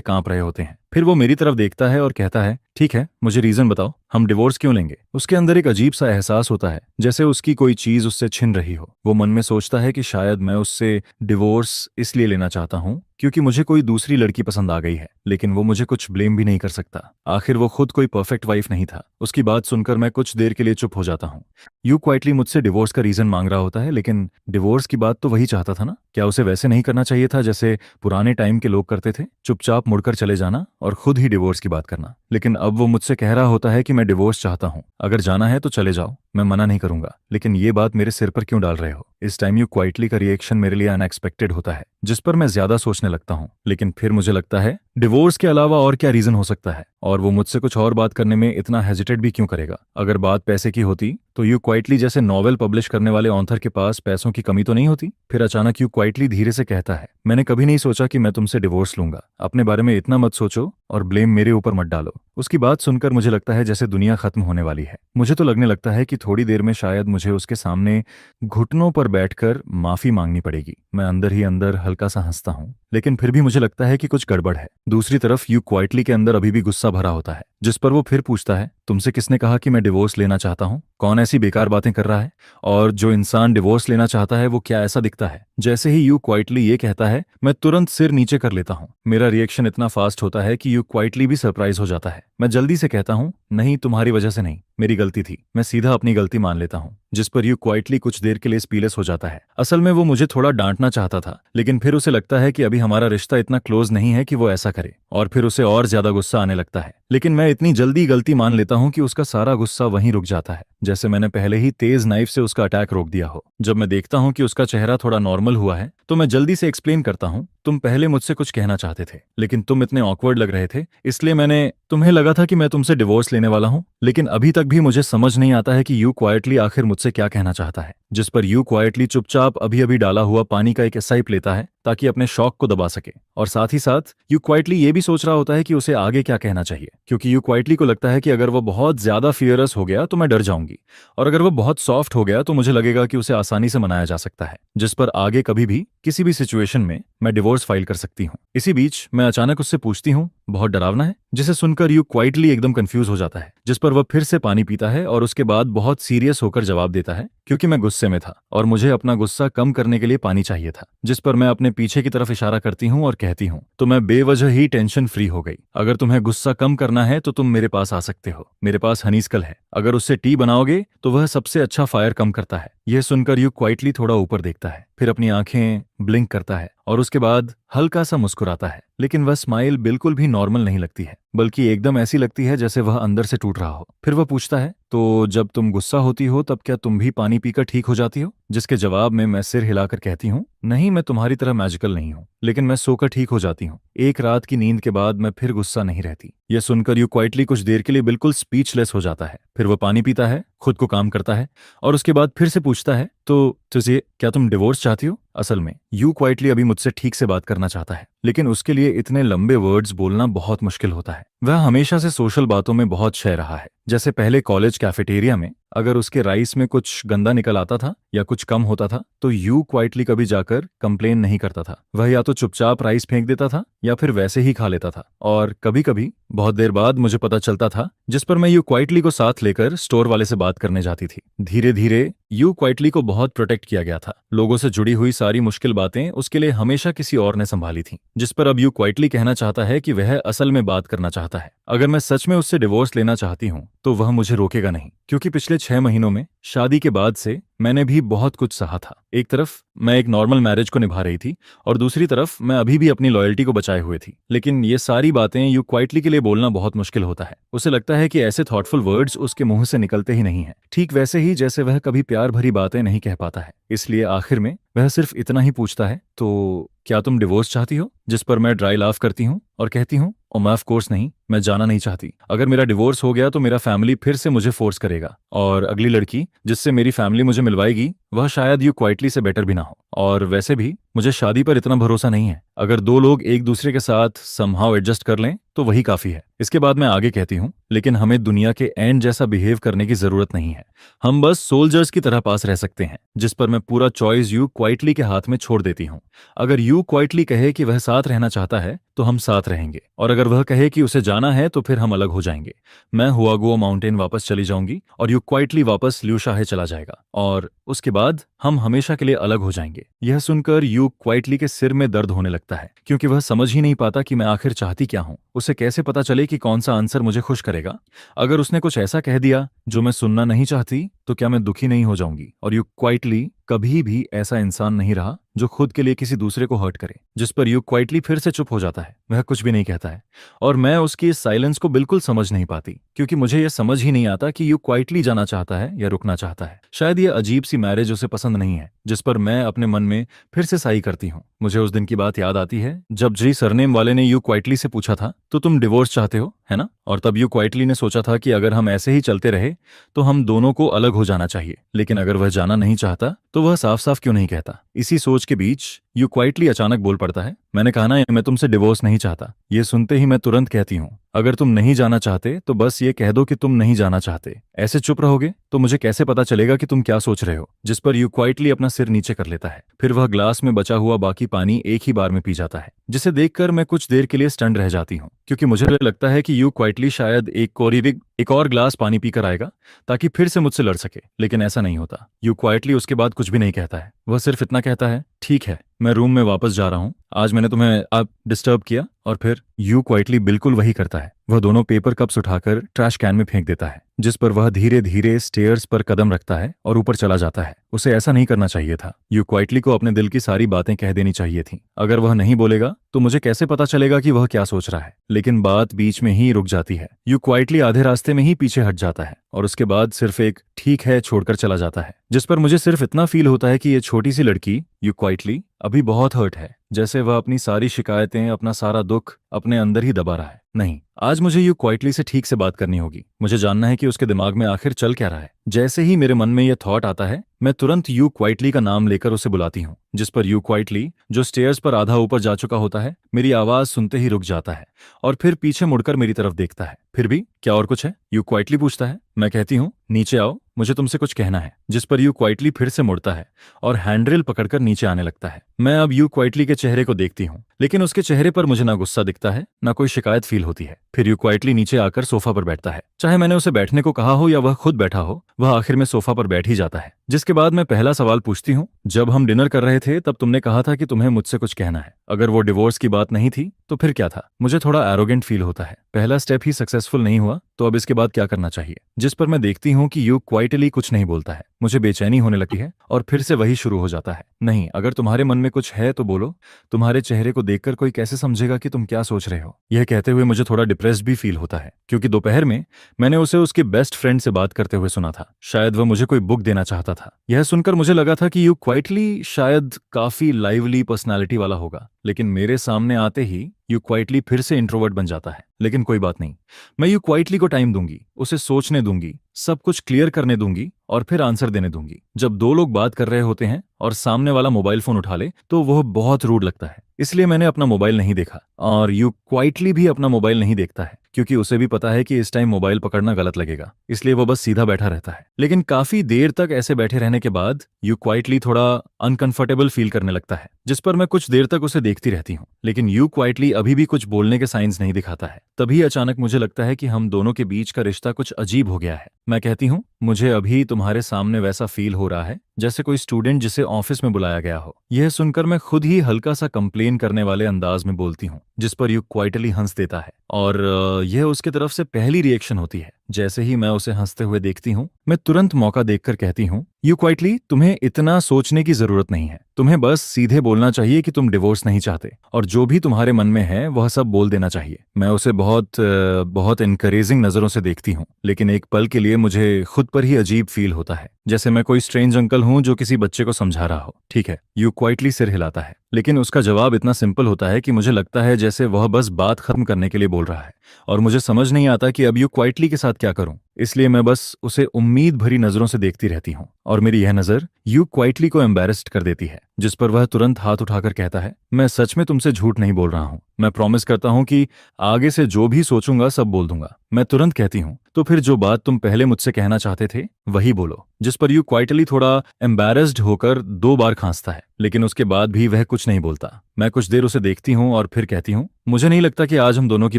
कांप रहे होते हैं। फिर वो मेरी तरफ देखता है और कहता है, ठीक है, मुझे रीजन बताओ, हम डिवोर्स क्यों लेंगे। उसके अंदर एक अजीब सा एहसास होता है, जैसे उसकी कोई चीज उससे छिन रही हो। वो मन में सोचता है कि शायद मैं उससे डिवोर्स इसलिए लेना चाहता हूँ क्योंकि मुझे कोई दूसरी लड़की पसंद आ गई है, लेकिन वो मुझे कुछ ब्लेम भी नहीं कर सकता। आखिर वो खुद कोई परफेक्ट वाइफ नहीं था। उसकी बात सुनकर मैं कुछ देर के लिए चुप हो जाता हूँ। यू क्वाइटली मुझसे डिवोर्स का रीजन मांग रहा होता है, लेकिन डिवोर्स की बात तो वही चाहता था ना। क्या उसे वैसे नहीं करना चाहिए था जैसे पुराने टाइम के लोग करते थे, चुपचाप मुड़कर चले जाना और खुद ही डिवोर्स की बात करना। लेकिन अब वो मुझसे कह रहा होता है कि मैं डिवोर्स चाहता हूँ, अगर जाना है तो चले जाओ, मैं मना नहीं करूंगा। लेकिन ये बात मेरे सिर पर क्यों डाल रहे हो। इस टाइम यू क्वाइटली का रिएक्शन मेरे लिए अनएक्सपेक्टेड होता है, जिस पर मैं ज्यादा सोचने लगता हूँ। लेकिन फिर मुझे लगता है डिवोर्स के अलावा और क्या रीजन हो सकता है, और वो मुझसे कुछ और बात करने में इतना हेजिटेट भी क्यों करेगा। अगर बात पैसे की होती तो यू क्वाइटली जैसे नॉवेल पब्लिश करने वाले ऑथर के पास पैसों की कमी तो नहीं होती। फिर अचानक यू क्वाइटली धीरे से कहता है, मैंने कभी नहीं सोचा कि मैं तुमसे डिवोर्स लूंगा। अपने बारे में इतना मत सोचो और ब्लेम मेरे ऊपर मत डालो। उसकी बात सुनकर मुझे लगता है जैसे दुनिया खत्म होने वाली है। मुझे तो लगने लगता है कि थोड़ी देर में शायद मुझे उसके सामने घुटनों पर बैठकर माफी मांगनी पड़ेगी। मैं अंदर ही अंदर हल्का सा हंसता हूँ, लेकिन फिर भी मुझे लगता है कि कुछ गड़बड़ है। दूसरी तरफ यू क्वाइटली के अंदर अभी भी गुस्सा भरा होता है, जिस पर वो फिर पूछता है, तुमसे किसने कहा कि मैं डिवोर्स लेना चाहता हूँ। कौन ऐसी बेकार बातें कर रहा है, और जो इंसान डिवोर्स लेना चाहता है वो क्या ऐसा दिखता है। जैसे ही यू क्वाइटली ये कहता है, मैं तुरंत सिर नीचे कर लेता हूँ। मेरा रिएक्शन इतना फास्ट होता है कि यू क्वाइटली भी सरप्राइज हो जाता है। मैं जल्दी से कहता हूँ, नहीं, तुम्हारी वजह से नहीं, मेरी गलती थी। मैं सीधा अपनी गलती मान लेता हूँ, जिस पर यू क्वाइटली कुछ देर के लिए स्पीलेस हो जाता है। असल में वो मुझे थोड़ा डांटना चाहता था, लेकिन फिर उसे लगता है कि अभी हमारा रिश्ता इतना क्लोज नहीं है कि वो ऐसा करे, और फिर उसे और ज्यादा गुस्सा आने लगता है। लेकिन मैं इतनी जल्दी गलती मान लेता हूँ कि उसका सारा गुस्सा वहीं रुक जाता है, जैसे मैंने पहले ही तेज नाइफ से उसका अटैक रोक दिया हो। जब मैं देखता हूँ कि उसका चेहरा थोड़ा नॉर्मल हुआ है तो मैं जल्दी से एक्सप्लेन करता हूँ, तुम पहले मुझसे कुछ कहना चाहते थे, लेकिन तुम इतने ऑकवर्ड लग रहे थे, इसलिए तुम्हें लगा था कि मैं तुमसे डिवोर्स लेने वाला हूँ। लेकिन अभी तक भी मुझे समझ नहीं आता है कि यू क्वाइटली आखिर मुझसे क्या कहना चाहता है। जिस पर यू क्वाइटली चुपचाप अभी अभी डाला हुआ पानी का एक सिप लेता है ताकि अपने शौक को दबा सके, और साथ ही साथ यू क्वाइटली ये भी सोच रहा होता है कि उसे आगे क्या कहना चाहिए, क्योंकि यू क्वाइटली को लगता है कि अगर वो बहुत ज्यादा फियरस हो गया तो मैं डर जाऊंगी, और अगर वो बहुत सॉफ्ट हो गया तो मुझे लगेगा कि उसे आसानी से मनाया जा सकता है, जिस पर आगे कभी भी किसी भी सिचुएशन में मैं डिवोर्स फाइल कर सकती हूँ। इसी बीच मैं अचानक उससे पूछती हूँ, बहुत डरावना है, जिसे सुनकर यू क्वाइटली एकदम कंफ्यूज हो जाता है, जिस पर वह फिर से पानी पीता है और उसके बाद बहुत सीरियस होकर जवाब देता है, क्योंकि मैं गुस्से में था और मुझे अपना गुस्सा कम करने के लिए पानी चाहिए था। जिस पर मैं अपने पीछे की तरफ इशारा करती हूँ और कहती हूँ, तो मैं बेवजह ही टेंशन फ्री हो गई। अगर तुम्हें गुस्सा कम करना है तो तुम मेरे पास आ सकते हो, मेरे पास हनीस्कल है, अगर उससे टी बनाओगे तो वह सबसे अच्छा फायर कम करता है। यह सुनकर यू क्वाइटली थोड़ा ऊपर देखता है, फिर अपनी आंखें ब्लिंक करता है और उसके बाद हल्का सा मुस्कुराता है, लेकिन वह स्माइल बिल्कुल भी नॉर्मल नहीं लगती है, बल्कि एकदम ऐसी लगती है जैसे वह अंदर से टूट रहा हो। फिर वह पूछता है, तो जब तुम गुस्सा होती हो तब क्या तुम भी पानी पीकर ठीक हो जाती हो। जिसके जवाब में मैं सिर हिलाकर कहती हूँ, नहीं, मैं तुम्हारी तरह मैजिकल नहीं हूँ, लेकिन मैं सोकर ठीक हो जाती हूँ। एक रात की नींद के बाद मैं फिर गुस्सा नहीं रहती। यह सुनकर यू क्वाइटली कुछ देर के लिए बिल्कुल स्पीचलेस हो जाता है। फिर वह पानी पीता है, खुद को काम करता है और उसके बाद फिर से पूछता है, तो तुझे क्या तुम डिवोर्स चाहती हो। असल में यू क्वाइटली अभी मुझसे ठीक से बात करना चाहता है, लेकिन उसके लिए इतने लंबे वर्ड्स बोलना बहुत मुश्किल होता है। वह हमेशा से सोशल बातों में बहुत शय रहा है, जैसे पहले कॉलेज कैफेटेरिया में अगर उसके राइस में कुछ गंदा निकल आता था या कुछ कम होता था तो यू क्वाइटली कभी जाकर कंप्लेन नहीं करता था। वह या तो चुपचाप राइस फेंक देता था या फिर वैसे ही खा लेता था, और कभी कभी बहुत देर बाद मुझे पता चलता था, जिस पर मैं यू क्वाइटली को साथ लेकर स्टोर वाले से बात करने जाती थी। धीरे धीरे यू क्वाइटली को बहुत प्रोटेक्ट किया गया था। लोगों से जुड़ी हुई सारी मुश्किल बातें उसके लिए हमेशा किसी और ने संभाली थी, जिस पर अब यू क्वाइटली कहना चाहता है कि वह असल में बात करना चाहता है। अगर मैं सच में उससे डिवोर्स लेना चाहती हूँ तो वह मुझे रोकेगा नहीं, क्योंकि पिछले 6 महीनों में शादी के बाद से मैंने भी बहुत कुछ सहा था। एक तरफ मैं एक नॉर्मल मैरिज को निभा रही थी और दूसरी तरफ मैं अभी भी अपनी लॉयल्टी को बचाए हुए थी। लेकिन ये सारी बातें यू क्वाइटली के लिए बोलना बहुत मुश्किल होता है। उसे लगता है कि ऐसे थॉटफुल वर्ड्स उसके मुंह से निकलते ही नहीं है, ठीक वैसे ही जैसे वह कभी प्यार भरी बातें नहीं कह पाता है। इसलिए आखिर में वह सिर्फ इतना ही पूछता है, तो क्या तुम डिवोर्स चाहती हो। जिस पर मैं ड्राई लाफ करती हूँ और कहती हूँ, मैं ऑफ कोर्स नहीं, मैं जाना नहीं चाहती। अगर मेरा डिवोर्स हो गया तो मेरा फैमिली फिर से मुझे फोर्स करेगा, और अगली लड़की जिससे मेरी फैमिली मुझे मिलवाएगी वह शायद यू क्वाइटली से बेटर भी ना हो। और वैसे भी मुझे शादी पर इतना भरोसा नहीं है। अगर दो लोग एक दूसरे के साथ समहाउ एडजस्ट कर लें तो वही काफी है। इसके बाद मैं आगे कहती हूँ, लेकिन हमें दुनिया के एंड जैसा बिहेव करने की जरूरत नहीं है। हम बस सोल्जर्स की तरह पास रह सकते हैं, जिस पर मैं पूरा चॉइस यू क्वाइटली के हाथ में छोड़ देती हूँ। अगर यू क्वाइटली कहे कि वह साथ रहना चाहता है तो हम साथ रहेंगे, और अगर वह कहे कि उसे जाना है तो फिर हम अलग हो जाएंगे। मैं हुआगुओ माउंटेन वापस चली जाऊंगी और यू क्वाइटली वापस ल्यूशाहे चला जाएगा, और उसके बाद हम हमेशा के लिए अलग हो जाएंगे। यह सुनकर यू क्वाइटली के सिर में दर्द होने लगता है, क्योंकि वह समझ ही नहीं पाता कि मैं आखिर चाहती क्या हूं। उसे कैसे पता चले कि कौन सा आंसर मुझे खुश करेगा। अगर उसने कुछ ऐसा कह दिया जो मैं सुनना नहीं चाहती तो क्या मैं दुखी नहीं हो जाऊंगी। और यू क्वाइटली कभी भी ऐसा इंसान नहीं रहा जो खुद के लिए किसी दूसरे को हर्ट करे। जिस पर यू क्वाइटली फिर से चुप हो जाता है, वह कुछ भी नहीं कहता है, और मैं उसकी इस साइलेंस को बिल्कुल समझ नहीं पाती, क्योंकि मुझे यह समझ ही नहीं आता कि यू क्वाइटली जाना चाहता है या रुकना चाहता है। शायद यह अजीब सी मैरिज उसे पसंद नहीं है, जिस पर मैं अपने मन में फिर से साई करती हूँ। मुझे उस दिन की बात याद आती है जब जी सरनेम वाले ने यू क्वाइटली से पूछा था, तो तुम डिवोर्स चाहते हो, है ना? और तब यू क्वाइटली ने सोचा था कि अगर हम ऐसे ही चलते रहे तो हम दोनों को अलग हो जाना चाहिए, लेकिन अगर वह जाना नहीं चाहता तो वह साफ साफ क्यों नहीं कहता। इसी सोच के बीच यू क्वाइटली अचानक बोल पड़ता है, मैंने कहा ना मैं तुमसे डिवोर्स नहीं चाहता। ये सुनते ही मैं तुरंत कहती हूँ, अगर तुम नहीं जाना चाहते तो बस ये कह दो कि तुम नहीं जाना चाहते। ऐसे चुप रहोगे तो मुझे कैसे पता चलेगा कि तुम क्या सोच रहे हो। जिस पर यू क्वाइटली अपना सिर नीचे कर लेता है, फिर वह ग्लास में बचा हुआ बाकी पानी एक ही बार में पी जाता है, जिसे देखकर मैं कुछ देर के लिए स्टंड रह जाती हूँ, क्योंकि मुझे लगता है कि यू क्वाइटली शायद एक और ग्लास पानी पीकर आएगा ताकि फिर से मुझसे लड़ सके, लेकिन ऐसा नहीं होता। यू क्वाइटली उसके बाद कुछ भी नहीं कहता है, वह सिर्फ इतना कहता है, ठीक है मैं रूम में वापस जा रहा हूँ, आज मैंने तुम्हें अब डिस्टर्ब किया। और फिर यू क्वाइटली बिल्कुल वही करता है, वह दोनों पेपर कप्स उठाकर ट्रैश कैन में फेंक देता है, जिस पर वह धीरे धीरे स्टेयर्स पर कदम रखता है और ऊपर चला जाता है। उसे ऐसा नहीं करना चाहिए था। यू क्वाइटली को अपने दिल की सारी बातें कह देनी चाहिए थी। अगर वह नहीं बोलेगा तो मुझे कैसे पता चलेगा कि वह क्या सोच रहा है। लेकिन बात बीच में ही रुक जाती है। यू क्वाइटली आधे रास्ते में ही पीछे हट जाता है और उसके बाद सिर्फ एक ठीक है छोड़कर चला जाता है, जिस पर मुझे सिर्फ इतना फील होता है कि ये छोटी सी लड़की यू क्वाइटली अभी बहुत हर्ट है, जैसे वह अपनी सारी शिकायतें, अपना सारा दुख अपने अंदर ही दबा रहा है। नहीं, आज मुझे यू क्वाइटली से ठीक से बात करनी होगी। मुझे जानना है कि उसके दिमाग में आखिर चल क्या रहा है। जैसे ही मेरे मन में यह थॉट आता है, मैं तुरंत यू क्वाइटली का नाम लेकर उसे बुलाती हूँ, जिस पर यू क्वाइटली, जो स्टेयर्स पर आधा ऊपर जा चुका होता है, मेरी आवाज सुनते ही रुक जाता है और फिर पीछे मुड़कर मेरी तरफ देखता है। फिर भी क्या और कुछ है? यू क्वाइटली पूछता है। मैं कहती हूँ, नीचे आओ, मुझे तुमसे कुछ कहना है। जिस पर यू क्वाइटली फिर से मुड़ता है और हैंडरेल पकड़कर नीचे आने लगता है। मैं अब यू क्वाइटली के चेहरे को देखती हूँ, लेकिन उसके चेहरे पर मुझे ना गुस्सा दिखता है, ना कोई शिकायत फील होती है। फिर यू क्वाइटली नीचे आकर सोफा पर बैठता है। चाहे मैंने उसे बैठने को कहा हो या वह खुद बैठा हो, वह आखिर में सोफा पर बैठ ही जाता है। जिसके बाद मैं पहला सवाल पूछती हूँ, जब हम डिनर कर रहे थे तब तुमने कहा था कि तुम्हें मुझसे कुछ कहना है। अगर वो डिवोर्स की बात नहीं थी तो फिर क्या था? मुझे थोड़ा एरोगेंट फील होता है। पहला स्टेप ही सक्सेसफुल नहीं हुआ तो अब इसके बाद क्या करना चाहिए? जिस पर मैं देखती हूँ कि यू क्वाइटली कुछ नहीं बोलता है। मुझे बेचैनी होने लगती है और फिर से वही शुरू हो जाता है। नहीं, अगर तुम्हारे मन में कुछ है तो बोलो। तुम्हारे चेहरे को देखकर कोई कैसे समझेगा कि तुम क्या सोच रहे हो? यह कहते हुए मुझे थोड़ा डिप्रेस्ड भी फील होता है, क्योंकि दोपहर में मैंने उसे उसके बेस्ट फ्रेंड से बात करते हुए सुना था। शायद वह मुझे कोई बुक देना चाहता था। यह सुनकर मुझे लगा था कि यू क्वाइटली शायद काफी लाइवली पर्सनालिटी वाला होगा, लेकिन मेरे सामने आते ही यू क्वाइटली फिर से इंट्रोवर्ट बन जाता है। लेकिन कोई बात नहीं, मैं यू क्वाइटली को टाइम दूंगी, उसे सोचने दूंगी, सब कुछ क्लियर करने दूंगी और फिर आंसर देने दूंगी। जब दो लोग बात कर रहे होते हैं और सामने वाला मोबाइल फोन उठा ले तो वह बहुत रूड लगता है। इसलिए मैंने अपना मोबाइल नहीं देखा और यू क्वाइटली भी अपना मोबाइल नहीं देखता है, क्योंकि उसे भी पता है कि इस टाइम मोबाइल पकड़ना गलत लगेगा। इसलिए वो बस सीधा बैठा रहता है। लेकिन काफी देर तक ऐसे बैठे रहने के बाद यू क्वाइटली थोड़ा अनकंफर्टेबल फील करने लगता है, जिस पर मैं कुछ देर तक उसे देखती रहती हूँ। लेकिन यू क्वाइटली अभी भी कुछ बोलने के साइंस नहीं दिखाता है। तभी अचानक मुझे लगता है कि हम दोनों के बीच का रिश्ता कुछ अजीब हो गया है। मैं कहती हूँ, मुझे अभी तुम्हारे सामने वैसा फील हो रहा है जैसे कोई स्टूडेंट जिसे ऑफिस में बुलाया गया हो। यह सुनकर मैं खुद ही हल्का सा कंप्लेन करने वाले अंदाज में बोलती हूँ, जिस पर यू क्वाइटली हंस देता है और यह उसके तरफ से पहली रिएक्शन होती है। जैसे ही मैं उसे हंसते हुए देखती हूँ, मैं तुरंत मौका देखकर कहती हूँ, यू क्वाइटली, तुम्हें इतना सोचने की जरूरत नहीं है। तुम्हें बस सीधे बोलना चाहिए कि तुम डिवोर्स नहीं चाहते और जो भी तुम्हारे मन में है वह सब बोल देना चाहिए। मैं उसे बहुत इनकरेजिंग नजरों से देखती हूँ, लेकिन एक पल के लिए मुझे खुद पर ही अजीब फील होता है, जैसे मैं कोई स्ट्रेंज अंकल हूँ जो किसी बच्चे को समझा रहा हो। ठीक है, यू क्वाइटली सिर हिलाता है। लेकिन उसका जवाब इतना सिंपल होता है कि मुझे लगता है जैसे वह बस बात खत्म करने के लिए बोल रहा है, और मुझे समझ नहीं आता कि अब यू क्वाइटली के साथ क्या करूं। इसलिए मैं बस उसे उम्मीद भरी नजरों से देखती रहती हूँ, और मेरी यह नजर यू क्वाइटली को एम्बेरस्ड कर देती है, जिस पर वह तुरंत हाथ उठाकर कहता है, मैं सच में तुमसे झूठ नहीं बोल रहा हूँ। मैं प्रॉमिस करता हूँ कि आगे से जो भी सोचूंगा सब बोल दूंगा। मैं तुरंत कहती हूँ, तो फिर जो बात तुम पहले मुझसे कहना चाहते थे वही बोलो। जिस पर यू क्वाइटली थोड़ा एम्बेरस्ड होकर 2 बार खांसता है, लेकिन उसके बाद भी वह कुछ नहीं बोलता। मैं कुछ देर उसे देखती हूँ और फिर कहती हूँ, मुझे नहीं लगता कि आज हम दोनों की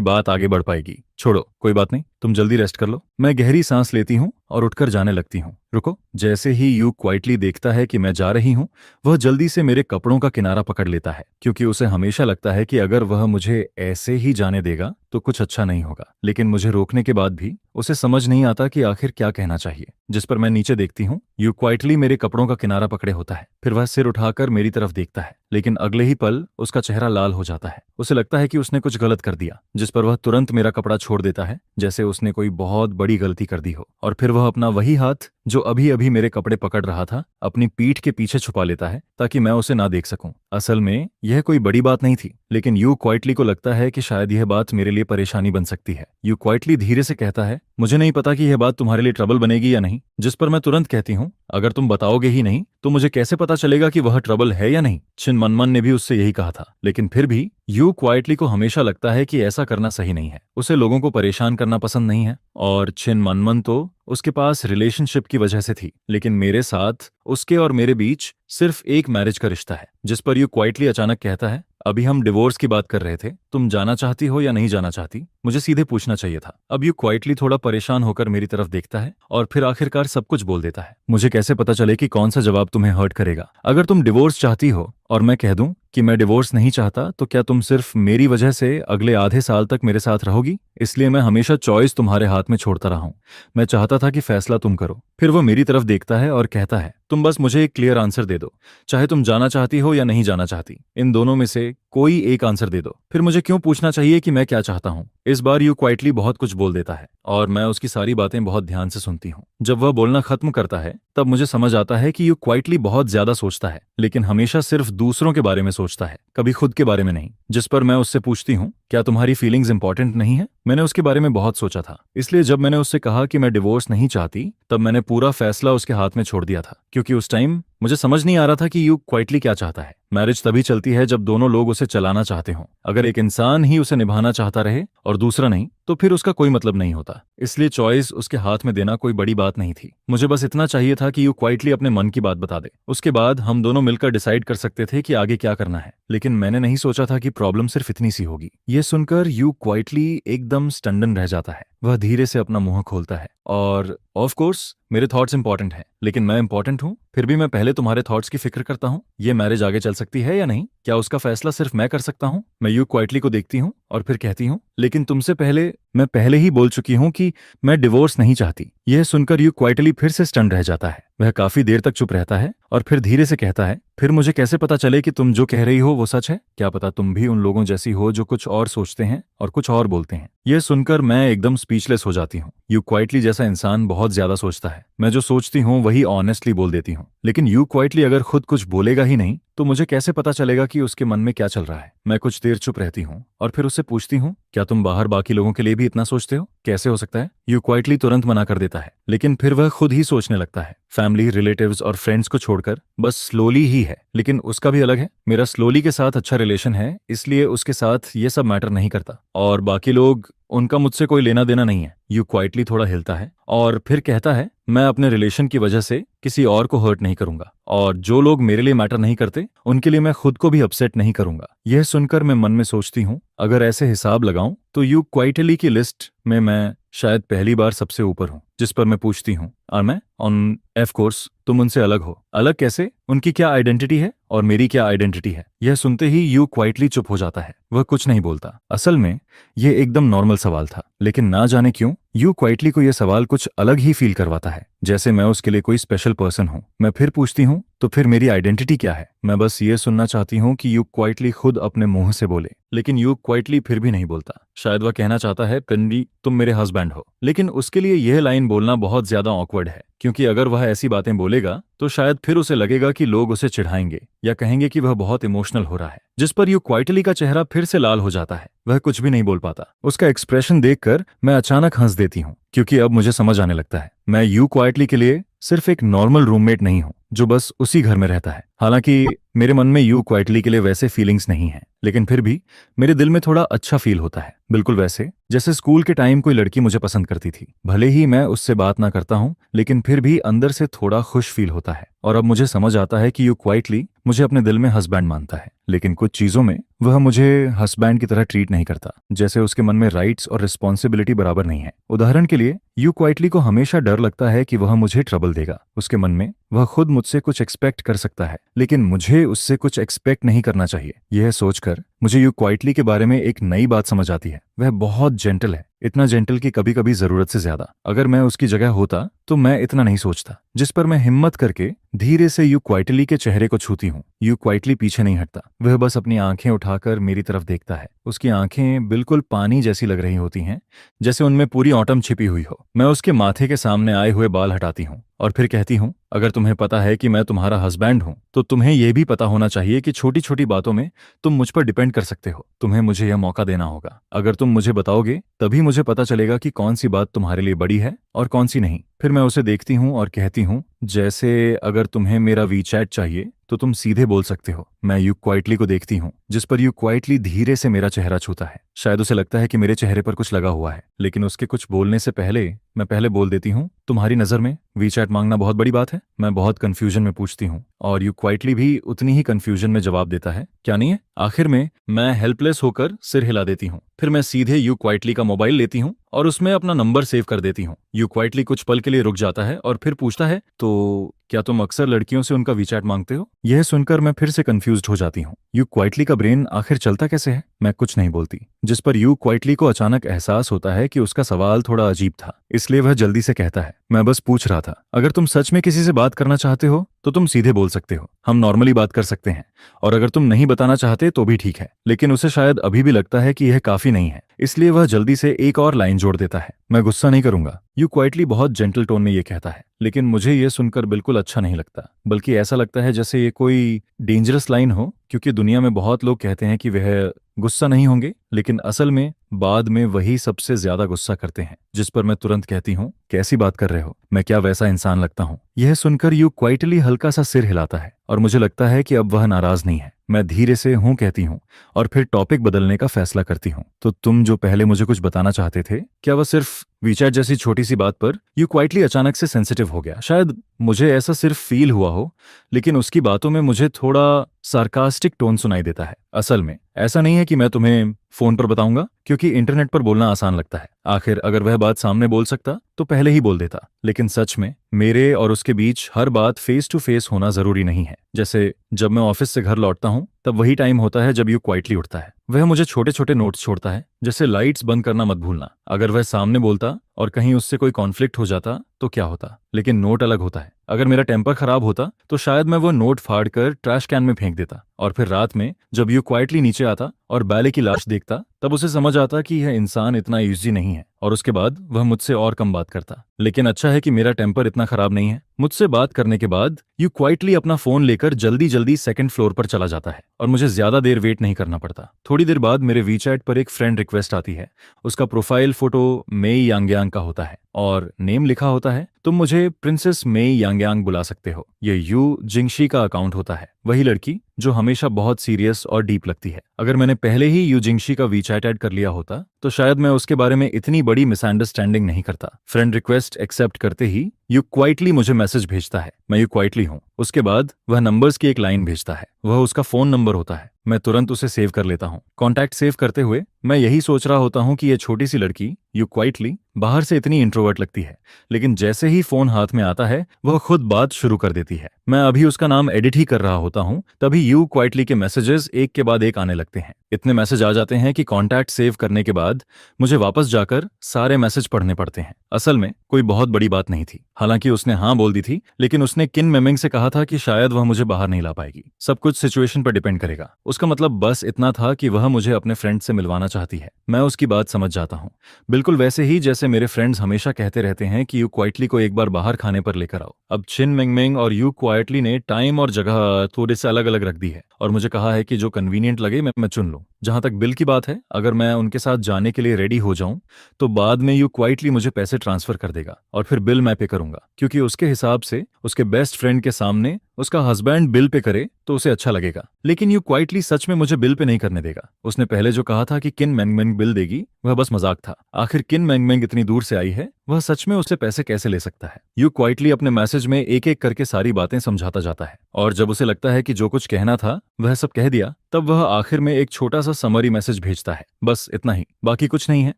बात आगे बढ़ पाएगी। छोड़ो, कोई बात नहीं, तुम जल्दी रेस्ट कर लो। मैं गहरी सांस लेती हूँ और उठकर जाने लगती हूँ। रुको। जैसे ही यू क्वाइटली देखता है कि मैं जा रही हूँ, वह जल्दी से मेरे कपड़ों का किनारा पकड़ लेता है, क्योंकि उसे हमेशा लगता है कि अगर वह मुझे ऐसे ही जाने देगा तो कुछ अच्छा नहीं होगा। लेकिन मुझे रोकने के बाद भी उसे समझ नहीं आता कि आखिर क्या कहना चाहिए। जिस पर मैं नीचे देखती हूँ, यू क्वाइटली मेरे कपड़ों का किनारा पकड़े होता है। फिर वह सिर उठाकर मेरी तरफ देखता है, लेकिन अगले ही पल उसका चेहरा लाल हो जाता है। उसे लगता है कि उसने कुछ गलत कर दिया, जिस पर वह तुरंत मेरा कपड़ा छोड़ देता है, जैसे उसने कोई बहुत बड़ी गलती कर दी हो। और फिर वह अपना वही हाथ जो अभी अभी मेरे कपड़े पकड़ रहा था, अपनी पीठ के पीछे छुपा लेता है, ताकि मैं उसे ना देख सकूं। असल में यह कोई बड़ी बात नहीं थी, लेकिन यू क्वाइटली को लगता है कि शायद यह बात मेरे लिए परेशानी बन सकती है। यू क्वाइटली धीरे से कहता है, मुझे नहीं पता कि यह बात तुम्हारे लिए ट्रबल बनेगी या नहीं। जिस पर मैं तुरंत कहती हूँ, अगर तुम बताओगे ही नहीं तो मुझे कैसे पता चलेगा कि वह ट्रबल है या नहीं। छिन मनमन ने भी उससे यही कहा था, लेकिन फिर भी यू क्वाइटली को हमेशा लगता है कि ऐसा करना सही नहीं है। उसे लोगों को परेशान करना पसंद नहीं है, और छिन मनमन तो उसके पास रिलेशनशिप की वजह से थी, लेकिन मेरे साथ उसके और मेरे बीच सिर्फ एक मैरिज का रिश्ता है। जिस पर यू क्वाइटली अचानक कहता है, अभी हम डिवोर्स की बात कर रहे थे, तुम जाना चाहती हो या नहीं जाना चाहती? मुझे सीधे पूछना चाहिए था। अब यू क्वाइटली थोड़ा परेशान होकर मेरी तरफ देखता है और फिर आखिरकार सब कुछ बोल देता है। मुझे कैसे पता चले कि कौन सा जवाब तुम्हें हर्ट करेगा? अगर तुम डिवोर्स चाहती हो और मैं कह दूं कि मैं डिवोर्स नहीं चाहता, तो क्या तुम सिर्फ मेरी वजह से अगले आधे साल तक मेरे साथ रहोगी? इसलिए मैं हमेशा चॉइस तुम्हारे हाथ में छोड़ता रहा हूं। मैं चाहता था कि फैसला तुम करो। फिर वो मेरी तरफ देखता है और कहता है, तुम बस मुझे एक क्लियर आंसर दे दो, चाहे तुम जाना चाहती हो या नहीं जाना चाहती। इन दोनों में से कोई एक आंसर दे दो। फिर मुझे क्यों पूछना चाहिए कि मैं क्या चाहता हूँ? इस बार यू क्वाइटली बहुत कुछ बोल देता है और मैं उसकी सारी बातें बहुत ध्यान से सुनती हूँ। जब वह बोलना खत्म करता है, तब मुझे समझ आता है कि यू क्वाइटली बहुत ज्यादा सोचता है, लेकिन हमेशा सिर्फ दूसरों के बारे में सोचता है, कभी खुद के बारे में नहीं। जिस पर मैं उससे पूछती हूँ, क्या तुम्हारी फीलिंग्स इंपॉर्टेंट नहीं है? मैंने उसके बारे में बहुत सोचा था, इसलिए जब मैंने उससे कहा कि मैं डिवोर्स नहीं चाहती, तब मैंने पूरा फैसला उसके हाथ में छोड़ दिया था, क्योंकि उस टाइम मुझे समझ नहीं आ रहा था कि यू क्वाइटली क्या चाहता है। मैरिज तभी चलती है जब दोनों लोग उसे चलाना चाहते हों। अगर एक इंसान ही उसे निभाना चाहता रहे और दूसरा नहीं, तो फिर उसका कोई मतलब नहीं होता। इसलिए चॉइस उसके हाथ में देना कोई बड़ी बात नहीं थी। मुझे बस इतना चाहिए था कि यू क्वाइटली अपने मन की बात बता दे। उसके बाद हम दोनों मिलकर डिसाइड कर सकते थे कि आगे क्या करना है। लेकिन मैंने नहीं सोचा था कि प्रॉब्लम सिर्फ इतनी सी होगी। ये सुनकर यू क्वाइटली एकदम स्टंडन रह जाता है। वह धीरे से अपना मुंह खोलता है और ऑफ कोर्स मेरे थॉट्स इंपॉर्टेंट हैं, लेकिन मैं इंपॉर्टेंट हूँ, फिर भी मैं पहले तुम्हारे थॉट्स की फिक्र करता हूँ। ये मैरिज आगे चल सकती है या नहीं, क्या उसका फैसला सिर्फ मैं कर सकता हूँ? मैं यू क्वाइटली को देखती हूँ और फिर कहती हूँ, लेकिन तुमसे पहले मैं पहले ही बोल चुकी हूँ कि मैं डिवोर्स नहीं चाहती। यह सुनकर यू क्वाइटली फिर से स्टंड रह जाता है। वह काफी देर तक चुप रहता है और फिर धीरे से कहता है, फिर मुझे कैसे पता चले कि तुम जो कह रही हो वो सच है? क्या पता तुम भी उन लोगों जैसी हो जो कुछ और सोचते हैं और कुछ और बोलते हैं। यह सुनकर मैं एकदम स्पीचलेस हो जाती हूँ। यू क्वाइटली जैसा इंसान बहुत ज्यादा सोचता है। मैं जो सोचती हूँ वही ऑनेस्टली बोल देती हूँ, लेकिन यू क्वाइटली अगर खुद कुछ बोलेगा ही नहीं, तो मुझे कैसे पता चलेगा कि उसके मन में क्या चल रहा है? मैं कुछ देर चुप रहती हूँ और फिर उससे पूछती हूँ, क्या तुम बाहर बाकी लोगों के लिए भी इतना सोचते हो? कैसे हो सकता है? यू क्वाइटली तुरंत मना कर देता है, लेकिन फिर वह खुद ही सोचने लगता है। फैमिली, रिलेटिव्स और फ्रेंड्स को छोड़कर बस स्लोली ही है, लेकिन उसका भी अलग है। मेरा स्लोली के साथ अच्छा रिलेशन है, इसलिए उसके साथ ये सब मैटर नहीं करता, और बाकी लोग, उनका मुझसे कोई लेना देना नहीं है। यू क्वाइटली थोड़ा हिलता है और फिर कहता है, मैं अपने रिलेशन की वजह से किसी और को हर्ट नहीं करूंगा, और जो लोग मेरे लिए मैटर नहीं करते उनके लिए मैं खुद को भी अपसेट नहीं करूंगा। यह सुनकर मैं मन में सोचती हूँ, अगर ऐसे हिसाब लगाऊं तो यू क्वाइटली की लिस्ट में मैं शायद पहली बार सबसे ऊपर हूँ। जिस पर मैं पूछती हूँ, और मैं ऑन ऑफ कोर्स तुम उनसे अलग हो। अलग कैसे? उनकी क्या आइडेंटिटी है और मेरी क्या आइडेंटिटी है? यह सुनते ही यू क्वाइटली चुप हो जाता है। वह कुछ नहीं बोलता। असल में यह एकदम नॉर्मल सवाल था, लेकिन ना जाने क्यों यू क्वाइटली को यह सवाल कुछ अलग ही फील करवाता है, जैसे मैं उसके लिए कोई स्पेशल पर्सन हूँ। मैं फिर पूछती हूँ, तो फिर मेरी आइडेंटिटी क्या है? मैं बस ये सुनना चाहती हूँ कि यू क्वाइटली खुद अपने मुंह से बोले, लेकिन यू क्वाइटली फिर भी नहीं बोलता। शायद वह कहना चाहता है, कन्वी तुम मेरे हस्बैंड हो, लेकिन उसके लिए यह लाइन बोलना बहुत ज्यादा ऑकवर्ड है, क्योंकि अगर वह ऐसी बातें बोलेगा तो शायद फिर उसे लगेगा कि लोग उसे चिढ़ाएंगे या कहेंगे कि वह बहुत इमोशनल हो रहा है। जिस पर यू क्वाइटली का चेहरा फिर से लाल हो जाता है। वह कुछ भी नहीं बोल पाता। उसका एक्सप्रेशन देखकर मैं अचानक हंस देती हूँ, क्योंकि अब मुझे समझ आने लगता है मैं यू क्वाइटली के लिए सिर्फ एक नॉर्मल रूममेट नहीं हूँ जो बस उसी घर में रहता है। हालांकि मेरे मन में यू क्वाइटली के लिए वैसे फीलिंग्स नहीं है, लेकिन फिर भी मेरे दिल में थोड़ा अच्छा फील होता है, बिल्कुल वैसे जैसे स्कूल के टाइम कोई लड़की मुझे पसंद करती थी। भले ही मैं उससे बात ना करता हूँ, लेकिन फिर भी अंदर से थोड़ा खुश फील होता है। और अब मुझे समझ आता है कि यू क्वाइटली मुझे अपने दिल में हस्बैंड मानता है, लेकिन कुछ चीजों में वह मुझे हस्बैंड की तरह ट्रीट नहीं करता। जैसे उसके मन में राइट्स और रिस्पॉन्सिबिलिटी बराबर नहीं है। उदाहरण के लिए यू क्वाइटली को हमेशा डर लगता है कि वह मुझे ट्रबल देगा। उसके मन में वह खुद मुझसे कुछ एक्सपेक्ट कर सकता है, लेकिन मुझे उससे कुछ एक्सपेक्ट नहीं करना चाहिए। यह सोचकर मुझे यू क्वाइटली के बारे में एक नई बात समझ आती है। वह बहुत जेंटल है, इतना जेंटल कि कभी कभी जरूरत से ज्यादा। अगर मैं उसकी जगह होता तो मैं इतना नहीं सोचता। जिस पर मैं हिम्मत करके धीरे से यू क्वाइटली के चेहरे को छूती हूँ। यू क्वाइटली पीछे नहीं हटता। वह बस अपनी आंखें उठाकर मेरी तरफ देखता है। उसकी आंखें बिल्कुल पानी जैसी लग रही होती हैं, जैसे उनमें पूरी ऑटम छिपी हुई हो। मैं उसके माथे के सामने आए हुए बाल हटाती हूँ और फिर कहती हूँ, अगर तुम्हें पता है कि मैं तुम्हारा हस्बैंड हूँ तो तुम्हें यह भी पता होना चाहिए कि छोटी छोटी बातों में तुम मुझ पर डिपेंड कर सकते हो। तुम्हें मुझे यह मौका देना होगा। अगर तुम मुझे बताओगे तभी मुझे पता चलेगा कि कौन सी बात तुम्हारे लिए बड़ी है और कौन सी नहीं। फिर मैं उसे देखती हूँ और कहती हूँ, जैसे अगर तुम्हें मेरा वीचैट चाहिए तो तुम सीधे बोल सकते हो। मैं यू क्वाइटली को देखती हूँ, जिस पर यू क्वाइटली धीरे से मेरा चेहरा छूता है। शायद उसे लगता है कि मेरे चेहरे पर कुछ लगा हुआ है, लेकिन उसके कुछ बोलने से पहले मैं पहले बोल देती हूँ, तुम्हारी नजर में वीचैट मांगना बहुत बड़ी बात है? मैं बहुत कंफ्यूजन में पूछती हूँ और यू क्वाइटली भी उतनी ही कंफ्यूजन में जवाब देता है, क्या नहीं है? आखिर में मैं हेल्पलेस होकर सिर हिला देती हूँ। फिर मैं सीधे यू क्वाइटली का मोबाइल लेती हूँ और उसमें अपना नंबर सेव कर देती हूँ। यू क्वाइटली कुछ पल के लिए रुक जाता है और फिर पूछता है, तो क्या तुम अक्सर लड़कियों से उनका वीचैट मांगते हो? यह सुनकर मैं फिर से कंफ्यूज्ड हो जाती हूँ। यू क्वाइटली का ब्रेन आखिर चलता कैसे है? मैं कुछ नहीं बोलती, जिस पर यू क्वाइटली को अचानक एहसास होता है कि उसका सवाल थोड़ा अजीब था, इसलिए वह जल्दी से कहता है, मैं बस पूछ रहा था, अगर तुम सच में किसी से बात करना चाहते हो तो तुम सीधे बोल सकते हो। हम नॉर्मली बात कर सकते हैं, और अगर तुम नहीं बताना चाहते तो भी ठीक है। लेकिन उसे शायद अभी भी लगता है कि यह काफी नहीं है, इसलिए वह जल्दी से एक और लाइन जोड़ देता है, मैं गुस्सा नहीं करूंगा। यू क्वाइटली बहुत जेंटल टोन में ये कहता है, लेकिन मुझे यह सुनकर बिल्कुल अच्छा नहीं लगता, बल्कि ऐसा लगता है जैसे ये कोई डेंजरस लाइन हो, क्योंकि दुनिया में बहुत लोग कहते हैं कि वह गुस्सा नहीं होंगे, लेकिन असल में बाद में वही सबसे ज्यादा गुस्सा करते हैं। जिस पर मैं तुरंत कहती हूँ, कैसी बात कर रहे हो? मैं क्या वैसा इंसान लगता हूँ? यह सुनकर यू क्वाइटली हल्का सा सिर हिलाता है और मुझे लगता है कि अब वह नाराज नहीं है। मैं धीरे से हूं कहती हूँ और फिर टॉपिक बदलने का फैसला करती हूँ। तो तुम जो पहले मुझे कुछ बताना चाहते थे, क्या वह सिर्फ वीचैट जैसी छोटी सी बात पर? यू क्वाइटली अचानक से सेंसिटिव हो गया। शायद मुझे ऐसा सिर्फ फील हुआ हो, लेकिन उसकी बातों में मुझे थोड़ा सार्कास्टिक टोन सुनाई देता है। असल में ऐसा नहीं है कि मैं तुम्हें फोन पर बताऊंगा, क्योंकि इंटरनेट पर बोलना आसान लगता है। आखिर अगर वह बात सामने बोल सकता तो पहले ही बोल देता। लेकिन सच में मेरे और उसके बीच हर बात फेस टू फेस होना जरूरी नहीं है। जैसे जब मैं ऑफिस से घर लौटता हूँ तब वही टाइम होता है जब यू क्वाइटली उठता है। वह मुझे छोटे छोटे नोट्स छोड़ता है, जैसे लाइट्स बंद करना मत भूलना। अगर वह सामने बोलता और कहीं उससे कोई कॉन्फ्लिक्ट हो जाता तो क्या होता, लेकिन नोट अलग होता है। अगर मेरा टेम्पर खराब होता तो शायद मैं वो नोट फाड़ कर ट्रैश कैन में फेंक देता, और फिर रात में जब यू क्वाइटली नीचे आता और बैले की लाश देखता तब उसे समझ आता कि यह इंसान इतना इजी नहीं है, और उसके बाद वह मुझसे और कम बात करता। लेकिन अच्छा है कि मेरा टेम्पर इतना खराब नहीं है। मुझसे बात करने के बाद यू क्वाइटली अपना फोन लेकर जल्दी जल्दी सेकंड फ्लोर पर चला जाता है और मुझे ज्यादा देर वेट नहीं करना पड़ता। थोड़ी देर बाद मेरे वीचैट पर एक फ्रेंड रिक्वेस्ट आती है। उसका प्रोफाइल फोटो मेई यांगयांग का होता है और नेम लिखा होता है, तुम मुझे प्रिंसेस मेई यांगयांग बुला सकते हो। ये यू जिंगशी का अकाउंट होता है, वही लड़की जो हमेशा बहुत सीरियस और डीप लगती है। अगर मैंने पहले ही यू जिंगशी का वीचैट ऐड कर लिया होता तो शायद मैं उसके बारे में इतनी बड़ी मिसअंडरस्टैंडिंग नहीं करता। फ्रेंड रिक्वेस्ट एक्सेप्ट करते ही यू क्वाइटली मुझे मैसेज भेजता है, मैं यू क्वाइटली हूँ। उसके बाद वह नंबर्स की एक लाइन भेजता है, वह उसका फोन नंबर होता है। मैं तुरंत उसे सेव कर लेता हूँ। कॉन्टैक्ट सेव करते हुए मैं यही सोच रहा होता हूँ कि यह छोटी सी लड़की यू क्वाइटली बाहर से इतनी इंट्रोवर्ट लगती है, लेकिन जैसे ही फोन हाथ में आता है वह खुद बात शुरू कर देती है। मैं अभी उसका नाम एडिट ही कर रहा होता हूँ, तभी यू क्वाइटली के मैसेजेस एक के बाद एक आने लगते हैं। इतने मैसेज आ जाते हैं कि कॉन्टैक्ट सेव करने के बाद मुझे वापस जाकर सारे मैसेज पढ़ने पड़ते हैं। असल में कोई बहुत बड़ी बात नहीं थी। हालांकि उसने हाँ बोल दी थी, लेकिन उसने किन मेमिंग से कहा था कि शायद वह मुझे बाहर नहीं ला पाएगी। सब कुछ सिचुएशन पर डिपेंड करेगा। उसका मतलब बस इतना था कि वह मुझे अपने फ्रेंड से मिलवाना चाहती है। मैं उसकी बात समझ जाता हूँ, बिल्कुल वैसे ही जैसे मेरे फ्रेंड्स हमेशा कहते रहते हैं कि यू क्वाइटली को एक बार बाहर खाने पर लेकर आओ। अब चिन मिंगमिंग और यू क्वाइटली ने टाइम और जगह थोड़े से अलग अलग रख दी है और मुझे कहा है कि जो कन्वीनियंट लगे मैं चुन लूँ। जहां तक बिल की बात है, अगर मैं उनके साथ जाने के लिए रेडी हो जाऊं तो बाद में यू क्वाइटली मुझे पैसे ट्रांसफर कर देगा और फिर बिल मैं पे करूंगा, क्योंकि उसके हिसाब से उसके बेस्ट फ्रेंड के सामने उसका हस्बैंड बिल पे करे तो उसे अच्छा लगेगा। लेकिन यू क्वाइटली सच में मुझे बिल पे नहीं करने देगा। उसने पहले जो कहा था कि किन मैंगमैंग बिल देगी वह बस मजाक था। आखिर किन मैंगमैंग इतनी दूर से आई है, वह सच में उससे पैसे कैसे ले सकता है। यू क्वाइटली अपने मैसेज में एक एक करके सारी बातें समझाता जाता है और जब उसे लगता है कि जो कुछ कहना था वह सब कह दिया, तब वह आखिर में एक छोटा सा समरी मैसेज भेजता है, बस इतना ही, बाकी कुछ नहीं है।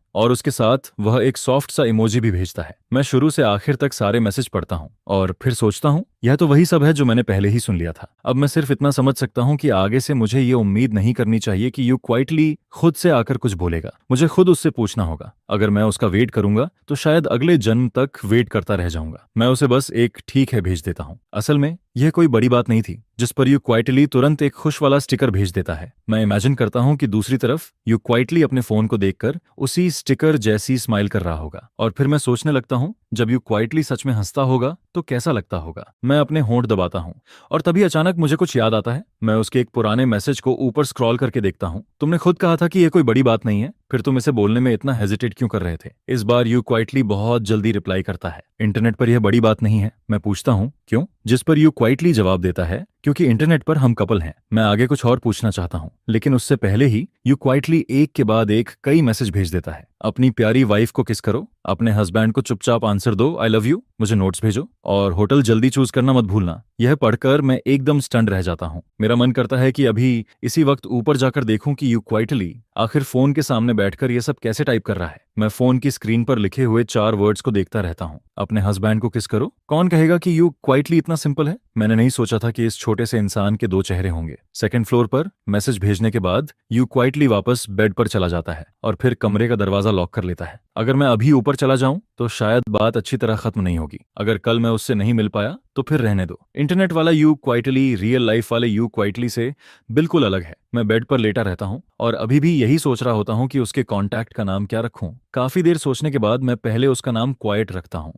और उसके साथ वह एक सॉफ्ट सा इमोजी भी भेजता है। मैं शुरू से आखिर तक सारे मैसेज पढ़ता हूँ और फिर सोचता हूँ यह तो वही सब है जो मैंने पहले ही सुन लिया था। अब मैं सिर्फ इतना समझ सकता हूँ कि आगे से मुझे ये उम्मीद नहीं करनी चाहिए कि यू क्वाइटली खुद से आकर कुछ बोलेगा। मुझे खुद उससे पूछना होगा। अगर मैं उसका वेट करूंगा तो शायद अगले जन्म तक वेट करता रह जाऊंगा। मैं उसे बस एक ठीक है भेज देता हूँ। असल में यह कोई बड़ी बात नहीं थी जिस पर यू क्वाइटली तुरंत एक खुश वाला स्टिकर भेज देता है। मैं इमेजिन करता हूँ कि दूसरी तरफ यू क्वाइटली अपने फोन को देखकर उसी स्टिकर जैसी स्माइल कर रहा होगा और फिर मैं सोचने लगता हूँ जब यू क्वाइटली सच में हंसता होगा तो कैसा लगता होगा। मैं अपने होंठ दबाता हूँ और तभी अचानक मुझे कुछ याद आता है। मैं उसके एक पुराने मैसेज को ऊपर स्क्रॉल करके देखता हूँ। तुमने खुद कहा था कि यह कोई बड़ी बात नहीं है, फिर तुम इसे बोलने में इतना हेजिटेट क्यों कर रहे थे। इस बार यू क्वाइटली बहुत जल्दी रिप्लाई करता है, इंटरनेट पर यह बड़ी बात नहीं है। मैं पूछता हूँ क्यों, जिस पर यू क्वाइटली जवाब देता है क्योंकि इंटरनेट पर हम कपल हैं। मैं आगे कुछ और पूछना चाहता हूँ लेकिन उससे पहले ही यू क्वाइटली एक के बाद एक कई मैसेज भेज देता है। अपनी प्यारी वाइफ को किस करो, अपने हस्बैंड को चुपचाप आंसर दो आई लव यू, मुझे नोट्स भेजो और होटल जल्दी चूज करना मत भूलना। यह पढ़कर मैं एकदम स्टंड रह जाता हूँ। मेरा मन करता है कि अभी इसी वक्त ऊपर जाकर देखूं कि यू क्वाइटली आखिर फोन के सामने बैठकर यह सब कैसे टाइप कर रहा है। मैं फोन की स्क्रीन पर लिखे हुए 4 वर्ड्स को देखता रहता हूँ। अपने हस्बैंड को किस करो। कौन कहेगा कि यू क्वाइटली इतना सिंपल है। मैंने नहीं सोचा था कि इस छोटे से इंसान के 2 चेहरे होंगे। सेकंड फ्लोर पर मैसेज भेजने के बाद यू क्वाइटली वापस बेड पर चला जाता है और फिर कमरे का दरवाजा लॉक कर लेता है। अगर मैं अभी ऊपर चला जाऊं तो शायद बात अच्छी तरह खत्म नहीं होगी। अगर कल मैं उससे नहीं मिल पाया तो फिर रहने दो। इंटरनेट वाला यू क्वाइटली रियल लाइफ वाले यू क्वाइटली से बिल्कुल अलग है। मैं बेड पर लेटा रहता हूँ और अभी भी यही सोच रहा होता हूँ कि उसके कॉन्टैक्ट का नाम क्या रखूं। काफी देर सोचने के बाद मैं पहले उसका नाम क्वाइट रखता हूँ,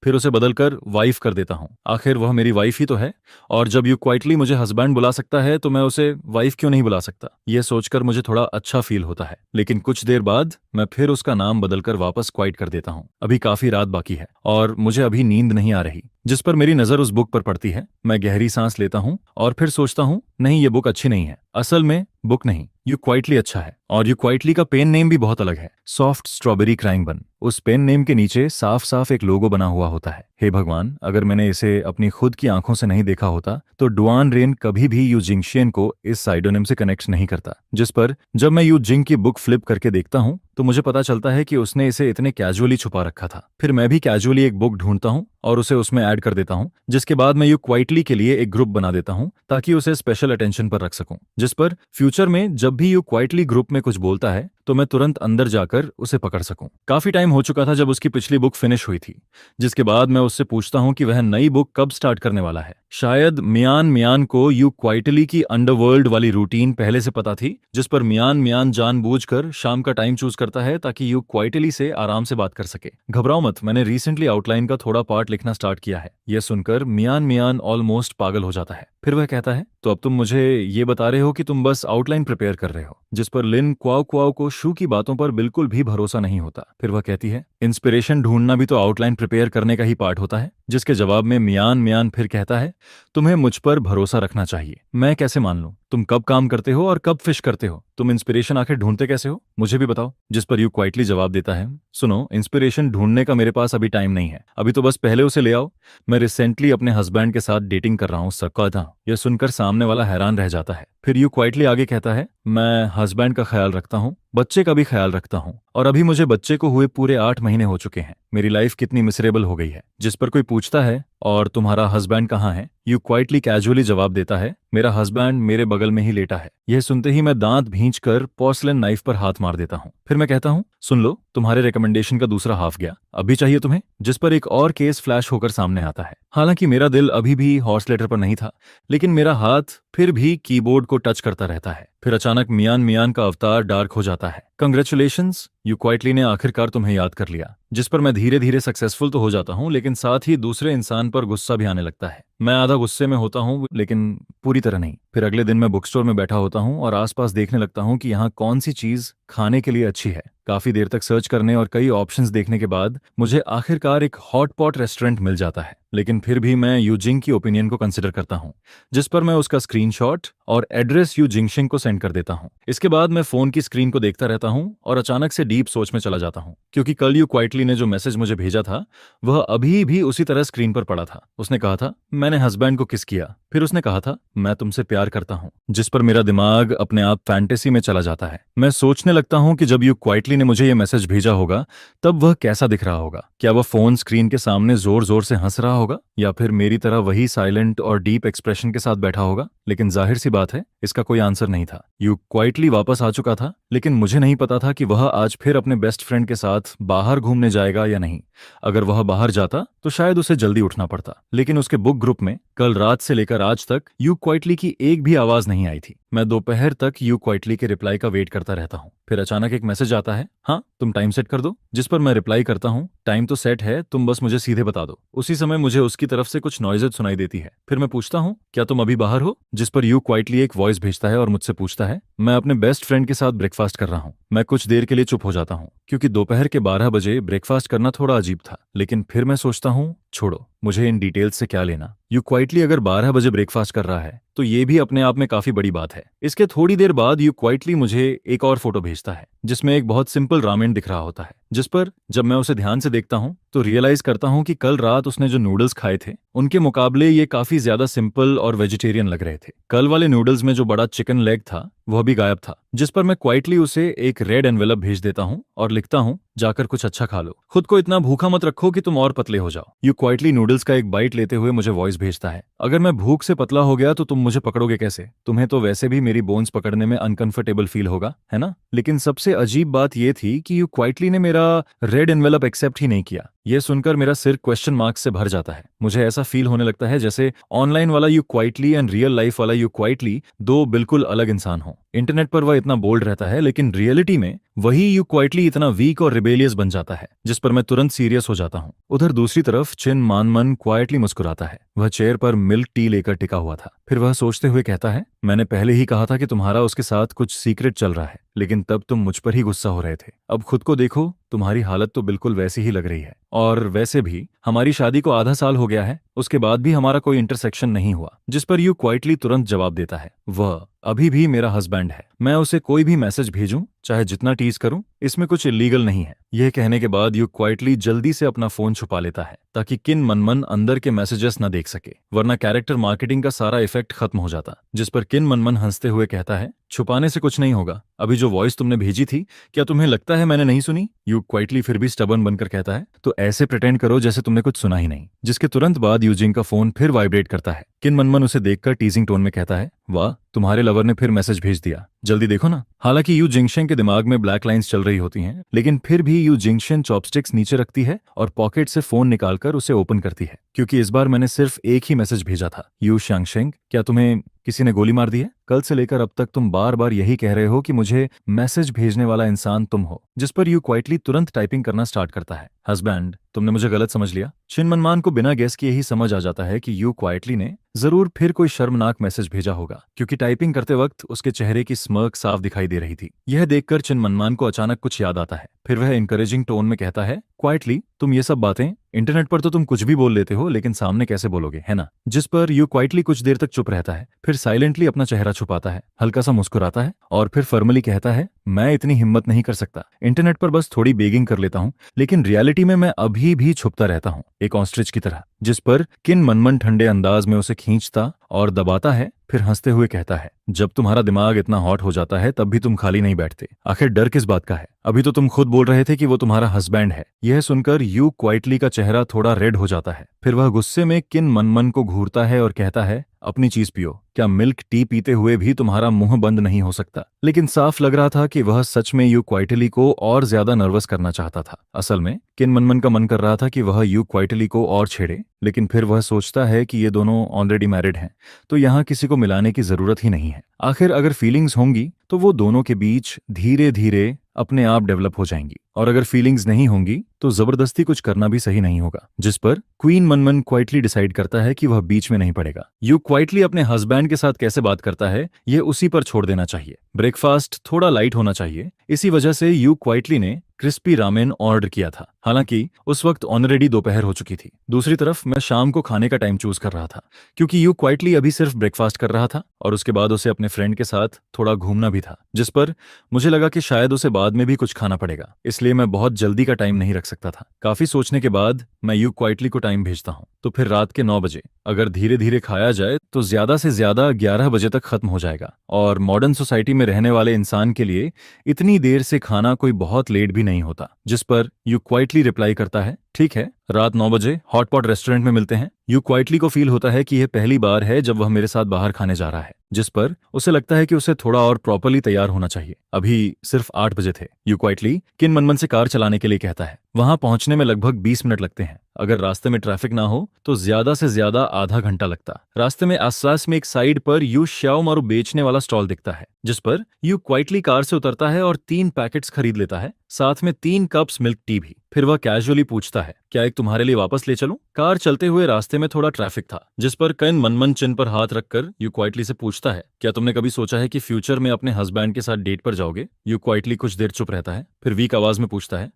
फिर उसे बदलकर वाइफ कर देता हूँ। आखिर वह मेरी वाइफ ही तो है और जब यू क्वाइटली मुझे हस्बैंड बुला सकता है तो मैं उसे वाइफ क्यों नहीं बुला सकता। यह सोचकर मुझे थोड़ा अच्छा फील होता है। लेकिन कुछ देर बाद मैं फिर उसका नाम बदलकर वापस क्वाइट कर देता हूँ। अभी काफी रात बाकी है और मुझे अभी नींद नहीं आ रही, जिस पर मेरी नजर उस बुक पर पड़ती है। मैं गहरी सांस लेता हूँ और फिर सोचता हूँ नहीं, ये बुक अच्छी नहीं है। असल में बुक नहीं, यू क्वाइटली अच्छा है। और यू क्वाइटली का पेन नेम भी बहुत अलग है, सॉफ्ट स्ट्रॉबेरी क्राइंग बन। उस पेन नेम के नीचे साफ साफ एक लोगो बना हुआ होता है। हे भगवान, अगर मैंने इसे अपनी खुद की आंखों से नहीं देखा होता तो डुआन रेन कभी भी यू जिंगशियन को इस साइडोनिम से कनेक्ट नहीं करता। जिस पर जब मैं यू जिंग की बुक फ्लिप करके देखता हूँ तो मुझे पता चलता है कि उसने इसे इतने कैजुअली छुपा रखा था। फिर मैं भी कैजुअली एक बुक ढूंढता हूँ और उसे उसमें ऐड कर देता हूँ, जिसके बाद मैं यू क्वाइटली के लिए एक ग्रुप बना देता हूँ ताकि उसे स्पेशल अटेंशन पर रख सकूं। जिस पर फ्यूचर में जब भी यू क्वाइटली ग्रुप में कुछ बोलता है तो मैं तुरंत अंदर जाकर उसे पकड़ सकूं। काफी टाइम हो चुका था जब उसकी पिछली बुक फिनिश हुई थी, जिसके बाद मैं उससे पूछता हूं कि वह नई बुक कब स्टार्ट करने वाला है। शायद मियान मियान को यू क्वाइटली की अंडरवर्ल्ड वाली रूटीन पहले से पता थी, जिस पर मियान मियान जानबूझकर शाम का टाइम चूज करता है ताकि यू क्वाइटली से आराम से बात कर सके। घबराओ मत, मैंने रिसेंटली आउटलाइन का थोड़ा पार्ट लिखना स्टार्ट किया है। यह सुनकर मियान मियान ऑलमोस्ट पागल हो जाता है। फिर वह कहता है तो अब तुम मुझे ये बता रहे हो कि तुम बस आउटलाइन प्रिपेयर कर रहे हो। जिस पर लिन क्वाओ क्वाओ को शू की बातों पर बिल्कुल भी भरोसा नहीं होता। फिर वह कहती है इंस्पिरेशन ढूंढना भी तो आउटलाइन प्रिपेयर करने का ही पार्ट होता है। जिसके जवाब में मियान मियान फिर कहता है तुम्हें मुझ पर भरोसा रखना चाहिए। मैं कैसे मान लूं तुम कब काम करते हो और कब फिश करते हो। तुम इंस्पिरेशन आखिर ढूंढते कैसे हो, मुझे भी बताओ। जिस पर यू क्वाइटली जवाब देता है सुनो, इंस्पिरेशन ढूंढने का मेरे पास अभी टाइम नहीं है, अभी तो बस पहले उसे ले आओ। मैं रिसेंटली अपने हस्बैंड के साथ डेटिंग कर रहा हूँ सकता। यह सुनकर सामने वाला हैरान रह जाता है। फिर यू क्वाइटली आगे कहता है मैं हस्बैंड का ख्याल रखता हूँ, बच्चे का भी ख्याल रखता हूँ और अभी मुझे बच्चे को हुए पूरे 8 महीने हो चुके हैं। मेरी लाइफ कितनी मिसरेबल हो गई है। जिस पर कोई पूछता है और तुम्हारा हस्बैंड कहाँ है। यू क्वाइटली कैजुअली जवाब देता है मेरा हस्बैंड मेरे बगल में ही लेटा है। यह सुनते ही मैं दांत भींचकर पोर्सलेन नाइफ पर हाथ मार देता हूँ। फिर मैं कहता हूँ सुन लो, तुम्हारे रिकमेंडेशन का दूसरा हाफ गया, अभी चाहिए तुम्हें। जिस पर एक और केस फ्लैश होकर सामने आता है। हालांकि मेरा दिल अभी भी हॉर्स लेटर पर नहीं था, लेकिन मेरा हाथ फिर भी कीबोर्ड को टच करता रहता है। फिर अचानक मियान मियान का अवतार डार्क हो जाता है। कंग्रेचुलेशंस, यू क्वाइटली ने आखिरकार तुम्हें याद कर लिया। जिस पर मैं धीरे धीरे सक्सेसफुल तो हो जाता हूँ, लेकिन साथ ही दूसरे इंसान पर गुस्सा भी आने लगता है। मैं आधा गुस्से में होता हूँ, लेकिन पूरी तरह नहीं। फिर अगले दिन मैं बुक स्टोर में बैठा होता हूँ और आसपास देखने लगता हूँ कि यहाँ कौन सी चीज खाने के लिए अच्छी है। काफी देर तक सर्च करने और कई ऑप्शंस देखने के बाद मुझे आखिरकार एक हॉट पॉट रेस्टोरेंट मिल जाता है। लेकिन फिर भी मैं यूजिंग की ओपिनियन को कंसिडर करता हूँ, जिस पर मैं उसका स्क्रीनशॉट और एड्रेस यू जिंगशिंग को सेंड कर देता हूँ। इसके बाद मैं फोन की स्क्रीन को देखता रहता हूँ और अचानक से डीप सोच में चला जाता हूँ, क्योंकि कल यू क्वाइटली ने जो मैसेज मुझे भेजा था वह अभी भी उसी तरह स्क्रीन पर पड़ा था। उसने कहा था, मैंने हस्बैंड को किस किया। फिर उसने कहा था, मैं तुमसे प्यार करता हूँ। जिस पर मेरा दिमाग अपने आप फैंटेसी में चला जाता है। मैं सोचने लगता हूँ कि जब यू क्वाइटली ने मुझे यह मैसेज भेजा होगा तब वह कैसा दिख रहा होगा। क्या वह फोन स्क्रीन के सामने जोर जोर से हंस रहा होगा, या फिर मेरी तरह वही साइलेंट और डीप एक्सप्रेशन के साथ बैठा होगा। लेकिन जाहिर सी बात है, इसका कोई आंसर नहीं था। यू क्वाइटली वापस आ चुका था, लेकिन मुझे नहीं पता था कि वह आज फिर अपने बेस्ट फ्रेंड के साथ बाहर घूमने जाएगा या नहीं। अगर वह बाहर जाता तो शायद उसे जल्दी उठना पड़ता, लेकिन उसके बुक ग्रुप में कल रात से लेकर आज तक यू क्वाइटली की एक भी आवाज नहीं आई थी। मैं दोपहर तक यू क्वाइटली के रिप्लाई का वेट करता रहता हूँ। फिर अचानक एक मैसेज आता है, हाँ तुम टाइम सेट कर दो। जिस पर मैं रिप्लाई करता हूँ, टाइम तो सेट है, तुम बस मुझे सीधे बता दो। उसी समय मुझे उसकी तरफ से कुछ नॉइजेज सुनाई देती है। फिर मैं पूछता हूँ, क्या तुम अभी बाहर हो। जिस पर यू क्वाइटली एक वॉइस भेजता है और मुझसे पूछता है, मैं अपने बेस्ट फ्रेंड के साथ ब्रेकफास्ट कर रहा हूँ। मैं कुछ देर के लिए चुप हो जाता हूँ, क्योंकि दोपहर के 12 बजे ब्रेकफास्ट करना थोड़ा अजीब था। लेकिन फिर मैं सोचता हूँ, छोड़ो, मुझे इन डिटेल्स से क्या लेना। यू क्वाइटली अगर 12 बजे ब्रेकफास्ट कर रहा है तो ये भी अपने आप में काफी बड़ी बात है। इसके थोड़ी देर बाद यू क्वाइटली मुझे एक और फोटो भेजता है, जिसमें एक बहुत सिंपल रामेन दिख रहा होता है। जिस पर जब मैं उसे ध्यान से देखता हूँ तो रियलाइज करता हूँ कि कल रात उसने जो नूडल्स खाए थे उनके मुकाबले ये काफी ज्यादा सिंपल और वेजिटेरियन लग रहे थे। कल वाले नूडल्स में जो बड़ा चिकन लेग था वह भी गायब था। जिस पर मैं क्वाइटली उसे एक रेड एनवेलप भेज देता हूँ और लिखता हूँ, जाकर कुछ अच्छा खा लो, खुद को इतना भूखा मत रखो कि तुम और पतले हो जाओ। यू क्वाइटली नूडल्स का एक बाइट लेते हुए मुझे वॉइस भेजता है, अगर मैं भूख से पतला हो गया तो तुम मुझे पकड़ोगे कैसे। तुम्हें तो वैसे भी मेरी बोन्स पकड़ने में अनकंफर्टेबल फील होगा, है ना। लेकिन सबसे अजीब बात यह थी कि यू क्वाइटली ने मेरा रेड एनवेलप एक्सेप्ट ही नहीं किया। यह सुनकर मेरा सिर क्वेश्चन मार्क्स से भर जाता है। मुझे ऐसा फील होने लगता है जैसे ऑनलाइन वाला you quietly and real life वाला यू क्वाइटली दो बिल्कुल अलग इंसान हो। इंटरनेट पर वह इतना बोल्ड रहता है, लेकिन रियलिटी में वही यू क्वाइटली इतना वीक और रिबेलियस बन जाता है, जिस पर मैं तुरंत सीरियस हो जाता हूँ। उधर दूसरी तरफ चिन मानमन क्वाइटली मुस्कुराता है। वह चेयर पर मिल्क टी लेकर टिका हुआ था। फिर वह सोचते हुए कहता है, मैंने पहले ही कहा था कि तुम्हारा उसके साथ कुछ सीक्रेट चल रहा है, लेकिन तब तुम मुझ पर ही गुस्सा हो रहे थे। अब खुद को देखो, तुम्हारी हालत तो बिल्कुल वैसी ही लग रही है। और वैसे भी हमारी शादी को आधा साल हो गया है, उसके बाद भी हमारा कोई इंटरसेक्शन नहीं हुआ। जिस पर यू क्वाइटली तुरंत जवाब देता है, वह अभी भी मेरा हस्बैंड है। मैं उसे कोई भी मैसेज भेजूं, चाहे जितना टीज करूं, इसमें कुछ इलीगल नहीं है। यह कहने के बाद यू क्वाइटली जल्दी से अपना फोन छुपा लेता है, ताकि किन मनमन अंदर के मैसेजेस न देख सके, वरना कैरेक्टर मार्केटिंग का सारा इफेक्ट खत्म हो जाता। जिस पर किन मनमन हंसते हुए कहता है, छुपाने से कुछ नहीं होगा। अभी जो वॉइस तुमने भेजी थी, क्या तुम्हें लगता है मैंने नहीं सुनी। यू क्वाइटली फिर भी स्टबर्न बनकर कहता है, तो ऐसे प्रिटेंड करो जैसे तुमने कुछ सुना ही नहीं। जिसके तुरंत बाद यूजिंग का फोन फिर वाइब्रेट करता है। किन मनमन उसे देखकर टीजिंग टोन में कहता है, वाह, तुम्हारे लवर ने फिर मैसेज भेज दिया, जल्दी देखो ना। हालांकि यू जिंगशेन के दिमाग में ब्लैक लाइंस चल रही होती हैं, लेकिन फिर भी यू जिंगशेन चॉपस्टिक्स नीचे रखती है और पॉकेट से फोन निकालकर उसे ओपन करती है, क्योंकि इस बार मैंने सिर्फ एक ही मैसेज भेजा था। यू शांगशेंग, क्या तुम्हें किसी ने गोली मार दी है। कल से लेकर अब तक तुम बार बार यही कह रहे हो कि मुझे मैसेज भेजने वाला इंसान तुम हो। जिस पर यू क्वाइटली तुरंत टाइपिंग करना स्टार्ट करता है, हस्बैंड, तुमने मुझे गलत समझ लिया। चिन मनमान को बिना गेस किए ही समझ आ जाता है कि यू क्वाइटली ने जरूर फिर कोई शर्मनाक मैसेज भेजा होगा, क्योंकि टाइपिंग करते वक्त उसके चेहरे की स्मर्क साफ दिखाई दे रही थी। यह देखकर चिन मनमान को अचानक कुछ याद आता है। फिर वह इंकरेजिंग टोन में कहता है, क्वाइटली, तुम ये सब बातें इंटरनेट पर तो तुम कुछ भी बोल लेते हो, लेकिन सामने कैसे बोलोगे, है ना। जिस पर यू क्वाइटली कुछ देर तक चुप रहता है, फिर साइलेंटली अपना चेहरा छुपाता है, हल्का सा मुस्कुराता है और फिर फॉर्मली कहता है, मैं इतनी हिम्मत नहीं कर सकता। इंटरनेट पर बस थोड़ी बेगिंग कर लेता हूँ, लेकिन रियलिटी में मैं अभी भी छुपता रहता हूँ, एक ऑस्ट्रिच की तरह। जिस पर किन मनमन ठंडे अंदाज में उसे खींचता और दबाता है, फिर हंसते हुए कहता है, जब तुम्हारा दिमाग इतना हॉट हो जाता है तब भी तुम खाली नहीं बैठते। आखिर डर किस बात का है। अभी तो तुम खुद बोल रहे थे कि वो तुम्हारा हस्बैंड है। यह सुनकर यू क्वाइटली का चेहरा थोड़ा रेड हो जाता है। फिर वह गुस्से में किन मनमन को घूरता है और कहता है, अपनी चीज पियो। क्या मिल्क टी पीते हुए भी तुम्हारा मुंह बंद नहीं हो सकता? लेकिन साफ लग रहा था कि वह सच में यू क्वाइटली को और ज्यादा नर्वस करना चाहता था। असल में किन मनमन का मन कर रहा था कि वह यू क्वाइटली को और छेड़े, लेकिन फिर वह सोचता है कि ये दोनों ऑलरेडी मैरिड हैं, तो यहाँ किसी को मिलाने की जरूरत ही नहीं है। आखिर अगर फीलिंग्स होंगी तो वो दोनों के बीच धीरे धीरे अपने आप डेवलप हो जाएंगी, और अगर फीलिंग्स नहीं होंगी तो जबरदस्ती कुछ करना भी सही नहीं होगा। जिस पर क्वीन मनमन क्वाइटली डिसाइड करता है कि वह बीच में नहीं पड़ेगा। यू क्वाइटली अपने हस्बैंड के साथ कैसे बात करता है यह उसी पर छोड़ देना चाहिए। ब्रेकफास्ट थोड़ा लाइट होना चाहिए। इसी वजह से यू क्वाइटली ने क्रिस्पी रामेन ऑर्डर किया था। हालांकि उस वक्त ऑलरेडी दोपहर हो चुकी थी। दूसरी तरफ मैं शाम को खाने का टाइम चूज कर रहा था, क्योंकि यू क्वाइटली अभी सिर्फ ब्रेकफास्ट कर रहा था और उसके बाद उसे अपने फ्रेंड के साथ थोड़ा घूमना भी था, जिस पर मुझे लगा कि शायद उसे बाद में भी कुछ खाना पड़ेगा, इसलिए मैं बहुत जल्दी का टाइम नहीं रख सकता था। काफी सोचने के बाद मैं यू क्वाइटली को टाइम भेजता हूँ, तो फिर रात के 9 बजे। अगर धीरे धीरे खाया जाए तो ज्यादा से ज्यादा 11 बजे तक खत्म हो जाएगा, और मॉडर्न सोसाइटी में रहने वाले इंसान के लिए इतनी देर से खाना कोई बहुत लेट भी नहीं होता। जिस पर यू क्वाइटली रिप्लाई करता है, ठीक है, रात 9 बजे हॉटपॉट रेस्टोरेंट में मिलते हैं। यू क्वाइटली को फील होता है कि यह पहली बार है जब वह मेरे साथ बाहर खाने जा रहा है, जिस पर उसे लगता है कि उसे थोड़ा और प्रॉपर्ली तैयार होना चाहिए। अभी सिर्फ 8 बजे थे। यू क्वाइटली किन मनमन से कार चलाने के लिए कहता है। वहां पहुंचने में लगभग 20 मिनट लगते हैं। अगर रास्ते में ट्रैफिक ना हो तो ज्यादा से ज्यादा आधा घंटा लगता। रास्ते में आसपास में एक साइड पर यू श्याओ मारू बेचने वाला स्टॉल दिखता है, जिस पर यू क्वाइटली कार से उतरता है और 3 पैकेट्स खरीद लेता है, साथ में 3 कप्स मिल्क टी भी। फिर वह कैजुअली पूछता है, क्या एक तुम्हारे लिए वापस ले चलूं? कार चलते हुए रास्ते में थोड़ा ट्रैफिक था, जिस पर किन मनमन चिन पर हाथ रखकर यू क्वाइटली से पूछता है, क्या तुमने कभी सोचा है कि फ्यूचर में अपने हस्बैंड के साथ डेट पर जाओगे? यू क्वाइटली कुछ देर चुप रहता है, फिर वीक आवाज में पूछता है,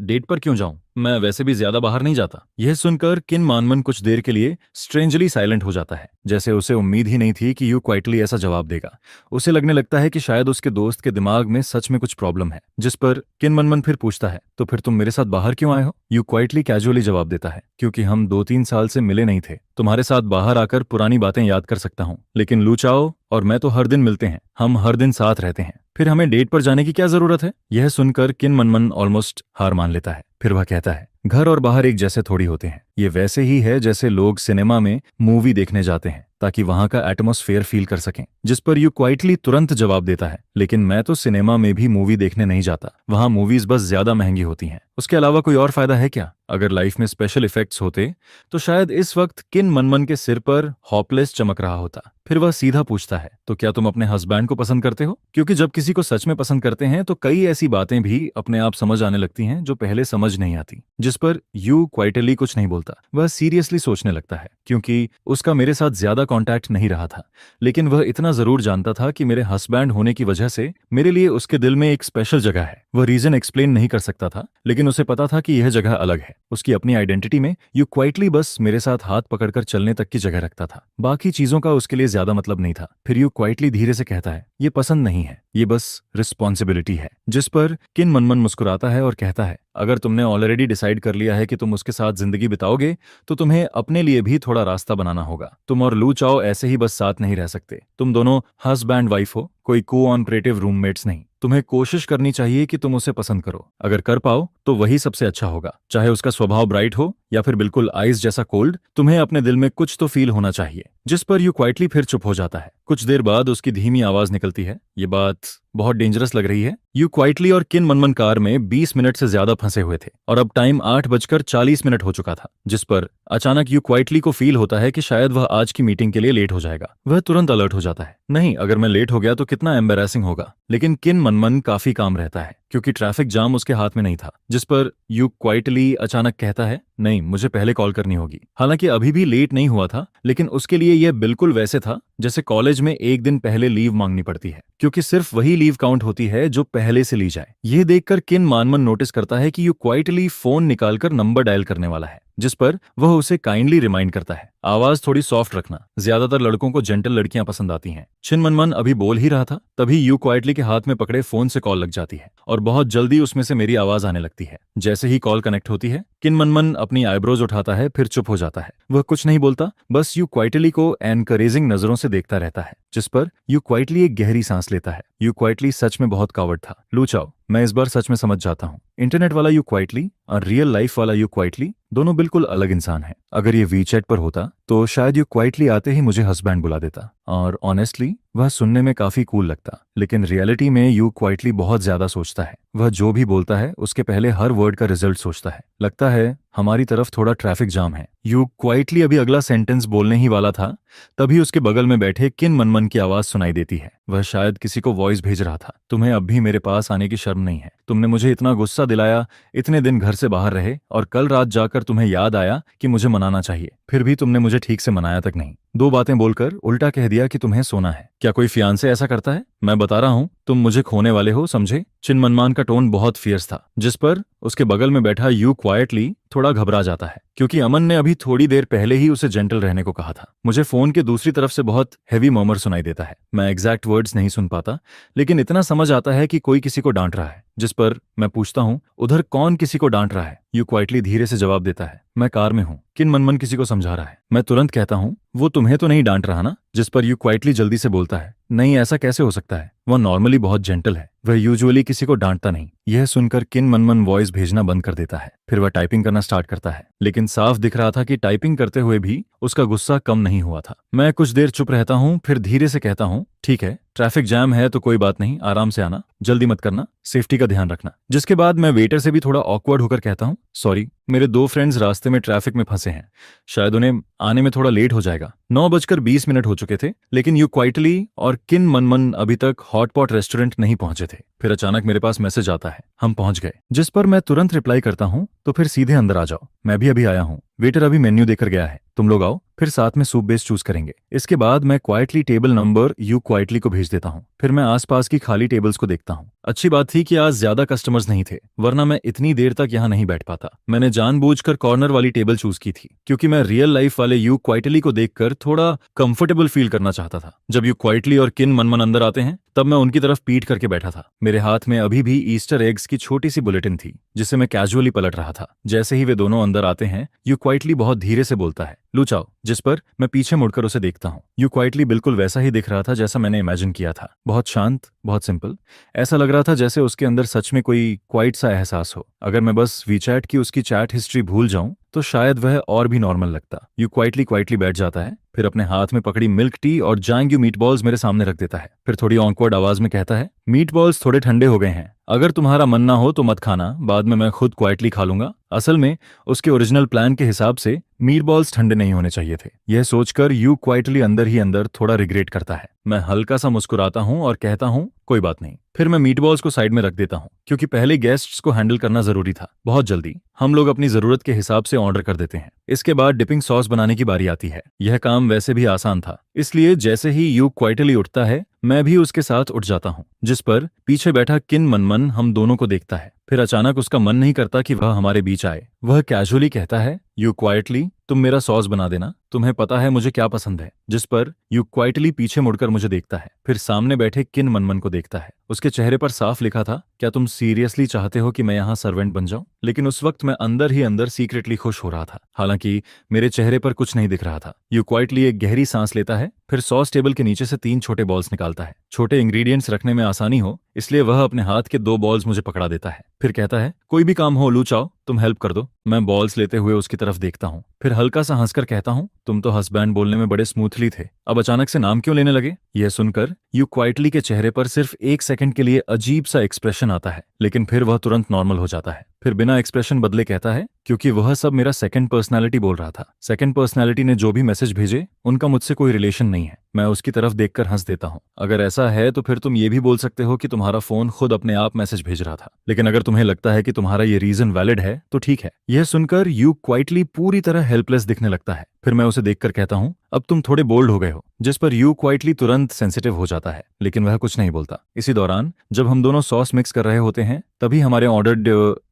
डेट पर क्यों जाऊं? मैं वैसे भी ज्यादा बाहर नहीं जाता। यह सुनकर किन मनमन कुछ देर के लिए स्ट्रेंजली साइलेंट हो जाता है, जैसे उसे उम्मीद ही नहीं थी कि यू क्वाइटली ऐसा जवाब देगा। उसे लगने लगता है कि शायद उसके दोस्त के दिमाग में सच में कुछ प्रॉब्लम है। जिस पर किन मनमन फिर पूछता है, तो फिर तुम मेरे साथ बाहर क्यों आए हो? यू क्वाइटली कैजुअली जवाब देता है, क्योंकि हम 2-3 साल से मिले नहीं थे। तुम्हारे साथ बाहर आकर पुरानी बातें याद कर सकता हूँ, लेकिन लू चाओ और मैं तो हर दिन मिलते हैं, हम हर दिन साथ रहते हैं, फिर हमें डेट पर जाने की क्या जरूरत है? यह सुनकर किन मनमन ऑलमोस्ट हार मान लेता है। फिर वह कहता है, घर और बाहर एक जैसे थोड़ी होते हैं। ये वैसे ही है जैसे लोग सिनेमा में मूवी देखने जाते हैं ताकि वहां का एटमॉस्फेयर फील कर सकें। जिस पर यू क्वाइटली तुरंत जवाब देता है, लेकिन मैं तो सिनेमा में भी मूवी देखने नहीं जाता, वहां मूवीज बस ज्यादा महंगी होती हैं। उसके अलावा कोई और फायदा है क्या? अगर लाइफ में स्पेशल इफेक्ट्स होते तो शायद इस वक्त किन मनमन के सिर पर हॉपलेस चमक रहा होता। फिर वह सीधा पूछता है, तो क्या तुम अपने हस्बैंड को पसंद करते हो? क्योंकि जब किसी को सच में पसंद करते हैं तो कई ऐसी बातें भी अपने आप समझ आने लगती हैं जो पहले समझ नहीं आती। जिस पर यू क्वाइटली कुछ नहीं बोलता। वह सीरियसली सोचने लगता है, क्योंकि उसका मेरे साथ ज्यादा कांटेक्ट नहीं रहा था, लेकिन वह इतना जरूर जानता था कि मेरे हस्बैंड होने की वजह से मेरे लिए उसके दिल में एक स्पेशल जगह है। वह रीजन एक्सप्लेन नहीं कर सकता था, लेकिन उसे पता था कि यह जगह अलग है। उसकी अपनी आइडेंटिटी में यू क्वाइटली बस मेरे साथ हाथ पकड़कर चलने तक की जगह रखता था। बाकी चीजों का उसके लिए ज्यादा मतलब नहीं था। फिर यू क्वाइटली धीरे से कहता है, ये पसंद नहीं है, ये बस रिस्पॉन्सिबिलिटी है। जिस पर किन मनमन मुस्कुराता है और कहता है, अगर तुमने ऑलरेडी डिसाइड कर लिया है कि तुम उसके साथ जिंदगी बिताओगे तो तुम्हें अपने लिए भी थोड़ा रास्ता बनाना होगा। तुम और लू चाओ ऐसे ही बस साथ नहीं रह सकते। तुम दोनों हस्बैंड वाइफ हो, कोई को-ऑपरेटिव रूममेट्स नहीं। तुम्हें कोशिश करनी चाहिए कि तुम उसे पसंद करो। अगर कर पाओ तो वही सबसे अच्छा होगा, चाहे उसका स्वभाव ब्राइट हो या फिर बिल्कुल आइस जैसा कोल्ड। तुम्हें अपने दिल में कुछ तो फील होना चाहिए। जिस पर यू क्वाइटली फिर चुप हो जाता है। कुछ देर बाद उसकी धीमी आवाज निकलती है, ये बात बहुत डेंजरस लग रही है। यू क्वाइटली और किन मनमन कार में 20 मिनट से ज्यादा फंसे हुए थे और अब टाइम 8:40 हो चुका था। जिस पर अचानक यू क्वाइटली को फील होता है कि शायद वह आज की मीटिंग के लिए लेट हो जाएगा। वह तुरंत अलर्ट हो जाता है, नहीं, अगर मैं लेट हो गया तो कितना एम्बैरेसिंग होगा। लेकिन किन मनमन काफी काम रहता है, क्योंकि ट्रैफिक जाम उसके हाथ में नहीं था। जिस पर यू क्वाइटली अचानक कहता है, नहीं, मुझे पहले कॉल करनी होगी। हालांकि अभी भी लेट नहीं हुआ था, लेकिन उसके लिए यह बिल्कुल वैसे था जैसे कॉलेज में एक दिन पहले लीव मांगनी पड़ती है, क्योंकि सिर्फ वही लीव काउंट होती है जो पहले से ली जाए। यह देखकर किन मनमन नोटिस करता है कि यू क्वाइटली फोन निकालकर नंबर डायल करने वाला है, जिस पर वह उसे काइंडली रिमाइंड करता है, आवाज थोड़ी सॉफ्ट रखना, ज्यादातर लड़कों को जेंटल लड़कियां पसंद आती हैं। चिन मनमन अभी बोल ही रहा था, तभी यू क्वाइटली के हाथ में पकड़े फोन से कॉल लग जाती है और बहुत जल्दी उसमें से मेरी आवाज आने लगती है। जैसे ही कॉल कनेक्ट होती है, किन मनमन अपनी आईब्रोज उठाता है, फिर चुप हो जाता है। वह कुछ नहीं बोलता, बस यू क्वाइटली को एनकरेजिंग नजरों से देखता रहता है। जिस पर यू क्वाइटली एक गहरी सांस लेता है। यू क्वाइटली सच में बहुत कावड़ था। लू चाओ, मैं इस बार सच में समझ जाता हूँ, इंटरनेट वाला यू क्वाइटली और रियल लाइफ वाला यू क्वाइटली दोनों बिल्कुल अलग इंसान हैं। अगर ये वीचैट पर होता तो शायद यू क्वाइटली आते ही मुझे हस्बैंड बुला देता, और ऑनेस्टली वह सुनने में काफी कूल लगता, लेकिन रियलिटी में यू क्वाइटली बहुत ज्यादा सोचता है। वह जो भी बोलता है उसके पहले हर वर्ड का रिजल्ट सोचता है। लगता है हमारी तरफ थोड़ा ट्रैफिक जाम है। यू क्वाइटली अभी अगला सेंटेंस बोलने ही वाला था, तभी उसके बगल में बैठे किन मनमन की आवाज सुनाई देती है। वह शायद किसी को वॉइस भेज रहा था, तुम्हें अब भी मेरे पास आने की शर्म नहीं है? तुमने मुझे इतना गुस्सा दिलाया, इतने दिन घर से बाहर रहे, और कल रात जाकर तुम्हें याद आया कि मुझे मनाना चाहिए, फिर भी तुमने मुझे ठीक से मनाया तक नहीं। दो बातें बोलकर उल्टा कह दिया कि तुम्हें सोना है। क्या कोई फियांसे ऐसा करता है? मैं बता रहा हूं, तुम मुझे खोने वाले हो, समझे? चिन मनमान का टोन बहुत फियर्स था, जिस पर उसके बगल में बैठा यू क्वाइटली थोड़ा घबरा जाता है, क्योंकि अमन ने अभी थोड़ी देर पहले ही उसे जेंटल रहने को कहा था। मुझे फोन के दूसरी तरफ से बहुत हैवी मर्मर सुनाई देता है। मैं एग्जैक्ट वर्ड्स नहीं सुन पाता, लेकिन इतना समझ आता है कि कोई किसी को डांट रहा है, जिस पर मैं पूछता हूं, उधर कौन किसी को डांट रहा है? यू क्वाइटली धीरे से जवाब देता है, मैं कार में हूं, किन मनमन किसी को समझा रहा है। मैं तुरंत कहता हूं, वो तुम्हें तो नहीं डांट रहा ना? जिस पर यू क्वाइटली जल्दी से बोलता है, नहीं, ऐसा कैसे हो सकता है? वह नॉर्मली बहुत जेंटल है, वह यूजुअली किसी को डांटता नहीं। यह सुनकर किन मनमन वॉइस भेजना बंद कर देता है। फिर वह टाइपिंग करना स्टार्ट करता है, लेकिन साफ दिख रहा था कि टाइपिंग करते हुए भी उसका गुस्सा कम नहीं हुआ था। मैं कुछ देर चुप रहता हूं, फिर धीरे से कहता हूं, ठीक है, ट्रैफिक जैम है तो कोई बात नहीं, आराम से आना, जल्दी मत करना, सेफ्टी का ध्यान रखना। जिसके बाद मैं वेटर से भी थोड़ा ऑकवर्ड होकर कहता हूं, सॉरी, मेरे दो फ्रेंड्स रास्ते में ट्रैफिक में फंसे हैं, शायद उन्हें आने में थोड़ा लेट हो जाएगा। 9:20 हो चुके थे, लेकिन यू क्वाइटली और किन मनमन अभी तक हॉटपॉट रेस्टोरेंट नहीं पहुंचे थे। फिर अचानक मेरे पास मैसेज आता है, हम पहुंच गए। जिस पर मैं तुरंत रिप्लाई करता हूं, तो फिर सीधे अंदर आ जाओ, मैं भी अभी आया हूं, वेटर अभी मेन्यू देकर गया है, तुम लोग आओ, फिर साथ में सूप बेस चूज करेंगे। इसके बाद मैं quietly table number you quietly को भेज देता हूं। फिर मैं आसपास की खाली टेबल्स को देखता हूं। अच्छी बात थी कि आज ज्यादा कस्टमर्स नहीं थे, वरना मैं इतनी देर तक यहाँ नहीं बैठ पाता। मैंने जानबूझकर कॉर्नर वाली टेबल चूज की थी, क्योंकि मैं रियल लाइफ वाले यू क्वाइटली को देखकर थोड़ा कंफर्टेबल फील करना चाहता था। जब यू क्वाइटली और किन मनमन अंदर आते हैं, तब मैं उनकी तरफ पीठ करके बैठा था। मेरे हाथ में अभी भी ईस्टर एग्स की छोटी सी बुलेटिन थी, जिसे मैं कैजुअली पलट रहा था। जैसे ही वे दोनों अंदर आते हैं, यू क्वाइटली बहुत धीरे से बोलता है, लूचाओ। जिस पर मैं पीछे मुड़कर उसे देखता हूँ। यू क्वाइटली बिल्कुल वैसा ही दिख रहा था जैसा मैंने इमेजिन किया था, बहुत शांत, बहुत सिंपल। ऐसा लग रहा था जैसे उसके अंदर सच में कोई क्वाइट सा एहसास हो। अगर मैं बस वीचैट की उसकी चैट हिस्ट्री भूल जाऊं तो शायद वह और भी नॉर्मल लगता। यू क्वाइटली बैठ जाता है, फिर अपने हाथ में पकड़ी मिल्क टी और जांग्यू मीट बॉल्स मेरे सामने रख देता है। फिर थोड़ी ऑकवर्ड आवाज में कहता है, मीट बॉल्स थोड़े ठंडे हो गए हैं, अगर तुम्हारा मन ना हो तो मत खाना, बाद में मैं खुद क्वाइटली खा लूंगा। असल में उसके ओरिजिनल प्लान के हिसाब से मीट बॉल्स ठंडे नहीं होने चाहिए थे। यह सोचकर यू क्वाइटली अंदर ही अंदर थोड़ा रिग्रेट करता है। मैं हल्का सा मुस्कुराता हूं और कहता हूं, कोई बात नहीं। फिर मैं मीट बॉल्स को साइड में रख देता हूं, क्योंकि पहले गेस्ट्स को हैंडल करना जरूरी था। बहुत जल्दी हम लोग अपनी जरूरत के हिसाब से ऑर्डर कर देते हैं। इसके बाद डिपिंग सॉस बनाने की बारी आती है। यह काम वैसे भी आसान था, इसलिए जैसे ही यू क्वाइटली उठता है, मैं भी उसके साथ उठ जाता हूँ। जिस पर पीछे बैठा किन मनमन हम दोनों को देखता है। फिर अचानक उसका मन नहीं करता कि वह हमारे बीच आए। वह कैजुअली कहता है, यू क्वाइटली, तुम मेरा सॉस बना देना, तुम्हें पता है मुझे क्या पसंद है। जिस पर यू क्वाइटली पीछे मुड़कर मुझे देखता है, फिर सामने बैठे किन मनमन को देखता है। उसके चेहरे पर साफ लिखा था, क्या तुम सीरियसली चाहते हो कि मैं यहाँ सर्वेंट बन जाऊं? लेकिन उस वक्त मैं अंदर ही अंदर सीक्रेटली खुश हो रहा था, हालांकि मेरे चेहरे पर कुछ नहीं दिख रहा था। यू क्वाइटली एक गहरी सांस लेता है, फिर सॉस टेबल के नीचे से 3 छोटे बॉल्स निकालता है। छोटे इंग्रेडिएंट्स रखने में आसानी हो, इसलिए वह अपने हाथ के 2 बॉल्स मुझे पकड़ा देता है। फिर कहता है, कोई भी काम हो लूचाओ, तुम हेल्प कर दो। मैं बॉल्स लेते हुए उसकी तरफ देखता हूँ, फिर हल्का सा हंसकर कहता हूँ, तुम तो हस्बैंड बोलने में बड़े स्मूथली थे, अब अचानक से नाम क्यों लेने लगे? यह सुनकर यू क्वाइटली के चेहरे पर सिर्फ 1 सेकंड के लिए अजीब सा एक्सप्रेशन आता है, लेकिन फिर वह तुरंत नॉर्मल हो जाता है। फिर बिना एक्सप्रेशन बदले कहता है, क्योंकि वह सब मेरा सेकंड पर्सनालिटी बोल रहा था। सेकंड पर्सनालिटी ने जो भी मैसेज भेजे, उनका मुझसे कोई रिलेशन नहीं है। मैं उसकी तरफ देखकर हंस देता हूँ। अगर ऐसा है तो फिर तुम ये भी बोल सकते हो कि तुम्हारा फोन खुद अपने आप मैसेज भेज रहा था, लेकिन अगर तुम्हें लगता है कि तुम्हारा ये रीजन वैलिड है तो ठीक है। यह सुनकर यू क्वाइटली पूरी तरह हेल्पलेस दिखने लगता है। फिर मैं उसे देखकर कहता हूँ, अब तुम थोड़े बोल्ड हो गए हो। जिस पर यू क्वाइटली तुरंत सेंसिटिव हो जाता है, लेकिन वह कुछ नहीं बोलता। इसी दौरान जब हम दोनों सॉस मिक्स कर रहे होते हैं, तभी हमारे ऑर्डर्ड